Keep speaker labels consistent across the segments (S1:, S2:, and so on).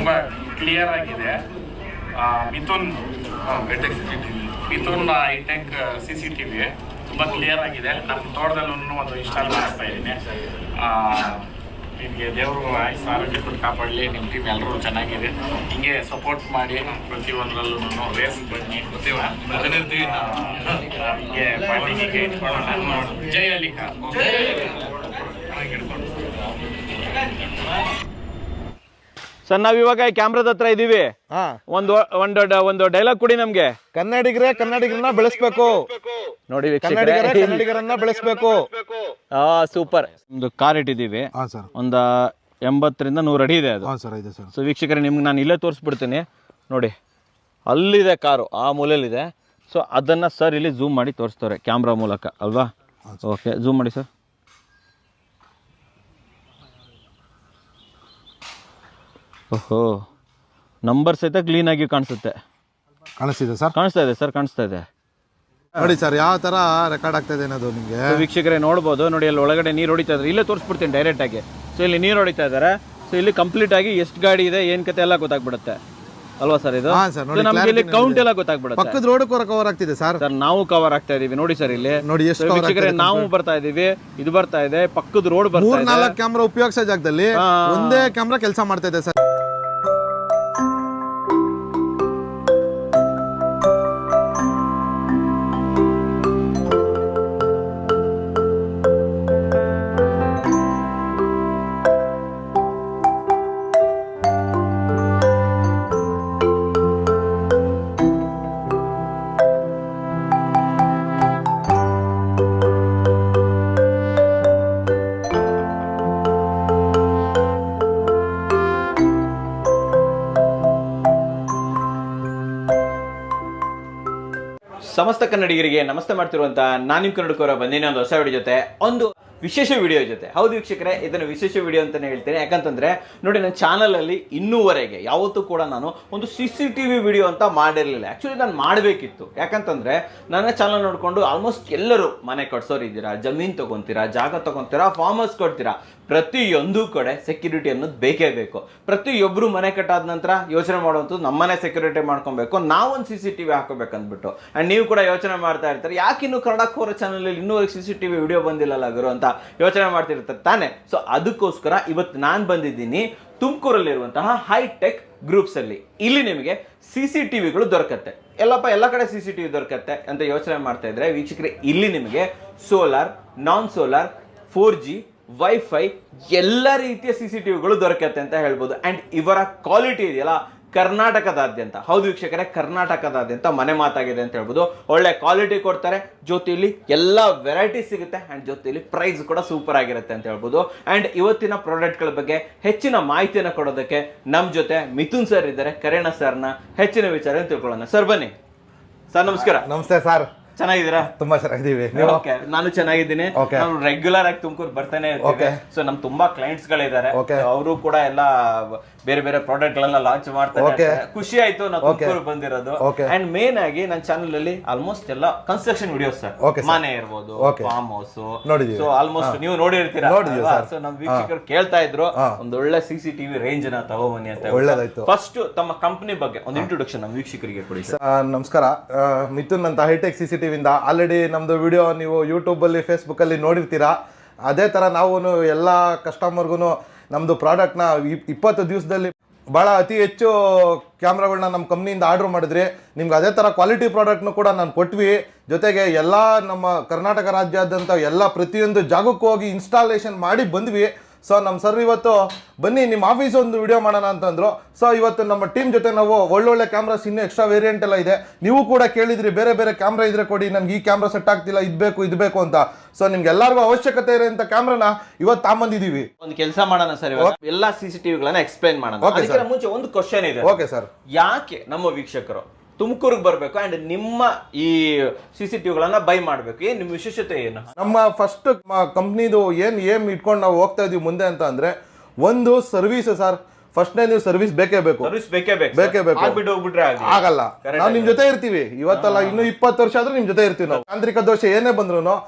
S1: ತುಂಬ ಕ್ಲಿಯರ್ ಆಗಿದೆ. Mithun Mithun high tech CCTV ತುಂಬ ಕ್ಲಿಯರ್ ಆಗಿದೆ. ನಮ್ಮ ತೋಟದಲ್ಲೂ ಒಂದು ಇನ್ಸ್ಟಾಲ್ ಮಾಡ್ತಾ ಇದ್ದೀನಿ. ನಿಮಗೆ ದೇವರು ಆಯುಷ್ ಆರೋಗ್ಯ ಕಾಪಾಡಲಿ. ನಿಮ್ಮ ಟೀಮ್ ಎಲ್ಲರೂ ಚೆನ್ನಾಗಿದೆ. ಹಿಂಗೆ ಸಪೋರ್ಟ್ ಮಾಡಿ ಪ್ರತಿಯೊಂದರಲ್ಲೂ ರೇಸ್ ಬನ್ನಿ. ಹಿಂಗೆ ಪಾರ್ಟಿಗೆ ಇಟ್ಕೊಳ್ಳೋಣ. ಜೈ ಅಲಿಕಾ.
S2: ಸರ್ ನಾವಿವಾಗ ಕ್ಯಾಮ್ರಾದ ಹತ್ರ ಇದೀವಿ. ಒಂದು ಡೈಲಾಗ್ ಕೊಡಿ ನಮ್ಗೆ.
S3: ಕನ್ನಡಿಗರನ್ನ ಬೆಳೆಸ್ಬೇಕು
S2: ನೋಡಿ,
S3: ಕನ್ನಡಿಗರನ್ನ ಬೆಳೆಸ್ಬೇಕು.
S2: ಸೂಪರ್. ಒಂದು ಕಾರ್ ಇಟ್ಟಿದ್ದೀವಿ, ಒಂದು 80 ರಿಂದ 100 ಅಡಿ ಇದೆ ಅದು. ಸೊ ವೀಕ್ಷಕರೇ, ನಿಮ್ಗೆ ನಾನು ಇಲ್ಲೇ ತೋರಿಸ್ಬಿಡ್ತೀನಿ ನೋಡಿ. ಅಲ್ಲಿದೆ ಕಾರು, ಆ ಮೂಲೆಯಲ್ಲಿದೆ. ಸೊ ಅದನ್ನ ಸರ್ ಇಲ್ಲಿ ಝೂಮ್ ಮಾಡಿ ತೋರಿಸ್ತವ್ರೆ ಕ್ಯಾಮ್ರಾ ಮೂಲಕ ಅಲ್ವಾ? ಓಕೆ, ಝೂಮ್ ಮಾಡಿ ಸರ್. ಓಹೋ, ನಂಬರ್ ಸಹಿತ ಕ್ಲೀನ್ ಆಗಿ ಕಾಣಿಸುತ್ತೆ.
S3: ಕಾಣಿಸ್ತಿದೆ ಸರ್?
S2: ಕಾಣಿಸ್ತಾ ಇದೆ ಸರ್, ಕಾಣಿಸ್ತಾ ಇದೆ
S3: ನೋಡಿ ಸರ್ ಯಾವ ತರ ರೆಕಾರ್ಡ್ ಆಗ್ತಾ ಇದೆ ಅನ್ನೋದು ನಿಮಗೆ
S2: ವೀಕ್ಷಕರೇ ನೋಡ್ಬೋದು. ನೋಡಿ, ಅಲ್ಲಿ ಒಳಗಡೆ ನೀರು ಹೊಡಿತಾ ಇದ್ದಾರೆ. ಇಲ್ಲೇ ತೋರಿಸ್ಬಿಡ್ತೀನಿ ಡೈರೆಕ್ಟ್ ಆಗಿ. ಸೊ ಇಲ್ಲಿ ನೀರು ಹೊಡಿತಾ ಇದ್ದಾರೆ. ಸೊ ಇಲ್ಲಿ ಕಂಪ್ಲೀಟ್ ಆಗಿ ಎಷ್ಟು ಗಾಡಿ ಇದೆ, ಏನ್ ಕತೆ ಎಲ್ಲ ಗೊತ್ತಾಗ್ಬಿಡುತ್ತೆ ಅಲ್ವಾ ಸರ್? ಇದು ನಮ್ಗೆ ಇಲ್ಲಿ ಕೌಂಟ್ ಎಲ್ಲ ಗೊತ್ತಾಗ್ಬಿಡುತ್ತೆ.
S3: ಪಕ್ಕದ ರೋಡ್ ಕವರ್ ಆಗ್ತಿದೆ ಸರ್.
S2: ಸರ್ ನಾವು ಕವರ್ ಆಗ್ತಾ ಇದೀವಿ ನೋಡಿ ಸರ್. ಇಲ್ಲಿ
S3: ನೋಡಿ ಎಷ್ಟು
S2: ವೀಕ್ಷಕರೇ, ನಾವು ಬರ್ತಾ ಇದೀವಿ, ಇದು ಬರ್ತಾ ಇದೆ, ಪಕ್ಕದ ರೋಡ್ ಬರ್ತಾ ಇದೆ.
S3: 3-4 ಕ್ಯಾಮ್ರಾ ಉಪಯೋಗಿಸೋ ಜಾಗದಲ್ಲಿ ಒಂದೇ ಕ್ಯಾಮ್ರಾ ಕೆಲಸ ಮಾಡ್ತಾ ಇದೆ ಸರ್.
S2: ಸಮಸ್ತ ಕನ್ನಡಿಗರಿಗೆ ನಮಸ್ತೆ ಮಾಡ್ತಿರುವಂತ ನಾನು ನಿಮ್ಮ ಕನ್ನಡಕವರ ಬಂದಿನ ಒಂದು ಹೊಸ ವಿಡಿಯೋ ಜೊತೆ, ಒಂದು ವಿಶೇಷ ವಿಡಿಯೋ ಜೊತೆ. ಹೌದು ವೀಕ್ಷಕರೇ, ಇದನ್ನು ವಿಶೇಷ ವಿಡಿಯೋ ಅಂತಾನೆ ಹೇಳ್ತೇನೆ. ಯಾಕಂತಂದ್ರೆ ನೋಡಿ, ನನ್ನ ಚಾನಲ್ ಅಲ್ಲಿ ಇನ್ನೂವರೆಗೆ ಯಾವತ್ತೂ ಕೂಡ ನಾನು ಒಂದು CCTV ವಿಡಿಯೋ ಅಂತ ಮಾಡಿರಲಿಲ್ಲ. ಆಕ್ಚುಲಿ ನಾನು ಮಾಡಬೇಕಿತ್ತು. ಯಾಕಂತಂದ್ರೆ ನನ್ನ ಚಾನಲ್ ನೋಡ್ಕೊಂಡು ಆಲ್ಮೋಸ್ಟ್ ಎಲ್ಲರೂ ಮನೆ ಕಟ್ಸೋರು ಇದ್ದೀರಾ, ಜಮೀನ್ ತಗೊಂತೀರಾ, ಜಾಗ ತಗೊಂತೀರಾ, ಫಾರ್ಮ್ ಹೌಸ್ ಕೊಡ್ತೀರಾ. ಪ್ರತಿಯೊಂದು ಕಡೆ ಸೆಕ್ಯೂರಿಟಿ ಅನ್ನೋದು ಬೇಕೇ ಬೇಕು. ಪ್ರತಿಯೊಬ್ಬರು ಮನೆ ಕಟ್ಟಾದ ನಂತರ ಯೋಚನೆ ಮಾಡುವಂಥದ್ದು ನಮ್ಮನೆ ಸೆಕ್ಯೂರಿಟಿ ಮಾಡ್ಕೊಬೇಕು, ನಾವೊಂದು CCTV ಹಾಕೋಬೇಕಂದ್ಬಿಟ್ಟು. ಅಂಡ್ ನೀವು ಕೂಡ ಯೋಚನೆ ಮಾಡ್ತಾ ಇರ್ತಾರೆ, ಯಾಕೆ ಇನ್ನು ಕನ್ನಡ ಕೋರ ಚಾನಲ್ ಅಲ್ಲಿ ಇನ್ನೂವರೆಗೆ CCTV ವಿಡಿಯೋ ಬಂದಿಲ್ಲಲ್ಲ ಗುರು ಅಂತ ಯೋಚನೆ ಮಾಡ್ತಿರ್ತಾರೆ ತಾನೆ. ಸೊ ಅದಕ್ಕೋಸ್ಕರ ಇವತ್ತು ನಾನು ಬಂದಿದ್ದೀನಿ ತುಮಕೂರಲ್ಲಿರುವಂತಹ ಹೈಟೆಕ್ ಗ್ರೂಪ್ಸ್ ಅಲ್ಲಿ. ಇಲ್ಲಿ ನಿಮಗೆ CCTVಗಳು ದೊರಕತ್ತೆ. ಎಲ್ಲ ಕಡೆ CCTV ದೊರಕತ್ತೆ ಅಂತ ಯೋಚನೆ ಮಾಡ್ತಾ ಇದ್ರೆ ವೀಕ್ಷಕರೇ, ಇಲ್ಲಿ ನಿಮಗೆ ಸೋಲಾರ್, ನಾನ್ ಸೋಲಾರ್, 4G, ವೈಫೈ ಎಲ್ಲ ರೀತಿಯ CCTVಗಳು ದೊರಕತ್ತೆ ಅಂತ ಹೇಳ್ಬೋದು. ಅಂಡ್ ಇವರ ಕ್ವಾಲಿಟಿ ಇದೆಯಲ್ಲ, ಕರ್ನಾಟಕದಾದ್ಯಂತ, ಹೌದು ವೀಕ್ಷಕರೇ, ಕರ್ನಾಟಕದಾದ್ಯಂತ ಮನೆ ಮಾತಾಗಿದೆ ಅಂತ ಹೇಳ್ಬೋದು. ಒಳ್ಳೆ ಕ್ವಾಲಿಟಿ ಕೊಡ್ತಾರೆ, ಜೊತೆಯಲ್ಲಿ ಎಲ್ಲ ವೆರೈಟಿ ಸಿಗುತ್ತೆ, ಅಂಡ್ ಜೊತೆಯಲ್ಲಿ ಪ್ರೈಸ್ ಕೂಡ ಸೂಪರ್ ಆಗಿರುತ್ತೆ ಅಂತ ಹೇಳ್ಬೋದು. ಅಂಡ್ ಇವತ್ತಿನ ಪ್ರಾಡಕ್ಟ್ಗಳ ಬಗ್ಗೆ ಹೆಚ್ಚಿನ ಮಾಹಿತಿಯನ್ನು ಕೊಡೋದಕ್ಕೆ ನಮ್ಮ ಜೊತೆ ಮಿಥುನ್ ಸರ್ ಇದ್ದಾರೆ. ಕರೆಣ ಸರ್ನ ಹೆಚ್ಚಿನ ವಿಚಾರ ತಿಳ್ಕೊಳ್ಳೋಣ. ಸರ್ ಬನ್ನಿ. ಸರ್ ನಮಸ್ಕಾರ.
S3: ನಮಸ್ತೆ ಸರ್.
S2: ಚೆನ್ನಾಗಿದ್ದೀರಾ?
S3: ತುಂಬಾ ಚೆನ್ನಾಗಿದ್ದೀವಿ.
S2: ನಾನು ಚೆನ್ನಾಗಿದ್ದೀನಿ. ನಾನು ರೆಗ್ಯುಲರ್ ಆಗಿ ತುಮಕೂರು ಬರ್ತಾನೆ ಇರ್ತೀನಿ. ಸೊ ನಮ್ ತುಂಬಾ ಕ್ಲೈಂಟ್ಸ್ ಗಳಿದ್ದಾರೆ, ಅವರು ಕೂಡ ಎಲ್ಲ ಬೇರೆ ಬೇರೆ ಪ್ರಾಡಕ್ಟ್ ಗಳನ್ನ ಲಾಂಚ್ ಮಾಡ್ತಾರೆ. ಖುಷಿ ಆಯ್ತು ನಾವು ತುಮಕೂರು ಬಂದಿರೋದು. ಅಂಡ್ ಮೇನ್ ಆಗಿ ನನ್ನ ಚಾನಲ್ ಅಲ್ಲಿ ಆಲ್ಮೋಸ್ಟ್ ಎಲ್ಲ ಕನ್ಸ್ಟ್ರಕ್ಷನ್ ವಿಡಿಯೋಸ್ ಸರ್, ಮನೆ ಇರ್ಬೋದು, ಫಾರ್ಮ್ ಹೌಸ್, ಸೊ ಆಲ್ಮೋಸ್ಟ್ ನೀವು ನೋಡಿರ್ತೀರಾ. ಸೊ ನಮ್ ವೀಕ್ಷಕರು ಕೇಳ್ತಾ ಇದ್ರು ಒಂದೊಳ್ಳೆ CCTV ರೇಂಜ್ ನ ತಗೋಬನ್ನಿ ಅಂತ. ಫಸ್ಟ್ ತಮ್ಮ ಕಂಪನಿ ಬಗ್ಗೆ ಒಂದು ಇಂಟ್ರೊಡಕ್ಷನ್ ನಮ್ಮ ವೀಕ್ಷಕರಿಗೆ ಕೊಡಿ.
S3: ನಮಸ್ಕಾರ, ಮಿಥುನ್ ಅಂತ ಹೈಟೆಕ್ CCTV ಇಂದ. ಆಲ್ರೆಡಿ ನಮ್ದು ವಿಡಿಯೋ ನೀವು ಯೂಟ್ಯೂಬ್ ಅಲ್ಲಿ, ಫೇಸ್ಬುಕ್ ಅಲ್ಲಿ ನೋಡಿರ್ತೀರಾ. ಅದೇ ತರ ನಾವು ಎಲ್ಲ ಕಸ್ಟಮರ್ಗು ನಮ್ದು ಪ್ರಾಡಕ್ಟ್ನ 20 ದಿವಸದಲ್ಲಿ ಭಾಳ ಅತಿ ಹೆಚ್ಚು ಕ್ಯಾಮ್ರಾಗಳನ್ನ ನಮ್ಮ ಕಂಪ್ನಿಯಿಂದ ಆರ್ಡ್ರ್ ಮಾಡಿದ್ರಿ. ನಿಮ್ಗೆ ಅದೇ ಥರ ಕ್ವಾಲಿಟಿ ಪ್ರಾಡಕ್ಟ್ನು ಕೂಡ ನಾನು ಕೊಟ್ವಿ. ಜೊತೆಗೆ ಎಲ್ಲ ನಮ್ಮ ಕರ್ನಾಟಕ ರಾಜ್ಯಾದ್ಯಂತ ಎಲ್ಲ ಪ್ರತಿಯೊಂದು ಜಾಗಕ್ಕೂ ಹೋಗಿ ಇನ್ಸ್ಟಾಲೇಷನ್ ಮಾಡಿ ಬಂದ್ವಿ. ಸೊ ನಮ್ಮ ಸರ್ ಇವತ್ತು ಬನ್ನಿ ನಿಮ್ಮ ಆಫೀಸ್ ಒಂದು ವಿಡಿಯೋ ಮಾಡೋಣ ಅಂತಂದ್ರು. ಸೊ ಇವತ್ತು ನಮ್ಮ ಟೀಮ್ ಜೊತೆ ನಾವು ಒಳ್ಳೊಳ್ಳೆ ಕ್ಯಾಮ್ರಾಸ್, ಇನ್ನೂ ಎಕ್ಸ್ಟ್ರಾ ವೇರಿಯಂಟ್ ಎಲ್ಲ ಇದೆ. ನೀವು ಕೂಡ ಕೇಳಿದ್ರಿ ಬೇರೆ ಬೇರೆ ಕ್ಯಾಮ್ರಾ ಇದ್ರೆ ಕೊಡಿ, ನಮ್ಗೆ ಈ ಕ್ಯಾಮ್ರಾ ಸೆಟ್ ಆಗ್ತಿಲ್ಲ, ಇದು ಬೇಕು ಅಂತ. ಸೊ ನಿಮ್ಗೆ ಎಲ್ಲರಿಗೂ ಅವಶ್ಯಕತೆ ಇರೋಂಥ ಕ್ಯಾಮ್ರಾನ ಇವತ್ತು ತಗೊಂಬಂದಿದ್ದೀವಿ.
S2: ಒಂದು ಕೆಲಸ ಮಾಡೋಣ ಸರ್, ಎಲ್ಲ CCTVಗಳನ್ನ ಎಕ್ಸ್ಪ್ಲೈನ್ ಮಾಡೋಣ. ಅದಕ್ಕಿಂತ ಮುಂಚೆ ಒಂದು ಕ್ವಶನ್ ಇದೆ.
S3: Okay sir.
S2: ಯಾಕೆ ನಮ್ಮ ವೀಕ್ಷಕರು ತುಮಕೂರಿಗೆ ಬರಬೇಕು ಅಂಡ್ ನಿಮ್ಮ ಈ CCTVಗಳನ್ನ ಬೈ ಮಾಡಬೇಕು? ಏನ್ ನಿಮ್ಮ ವಿಶೇಷತೆ ಏನು?
S3: ನಮ್ಮ ಫಸ್ಟ್ ಕಂಪ್ನಿದು ಏನ್ ಇಟ್ಕೊಂಡು ನಾವು ಹೋಗ್ತಾ ಇದೀವಿ ಮುಂದೆ ಅಂತ ಅಂದ್ರೆ, ಒಂದು ಸರ್ವಿಸ್ ಸರ್. ಫಸ್ಟ್ನೇ ನೀವು ಸರ್ವಿಸ್ ಬೇಕೇ ಬೇಕು. ಆಗಲ್ಲ, ನಾವು ನಿಮ್ ಜೊತೆ ಇರ್ತೀವಿ. ಇವತ್ತಲ್ಲ ಇನ್ನು 20 ವರ್ಷ ಆದ್ರೂ ನಿಮ್ ಜೊತೆ ಇರ್ತೀವಿ. ನಾವು ತಾಂತ್ರಿಕ ದೋಷ ಏನೇ ಬಂದ್ರು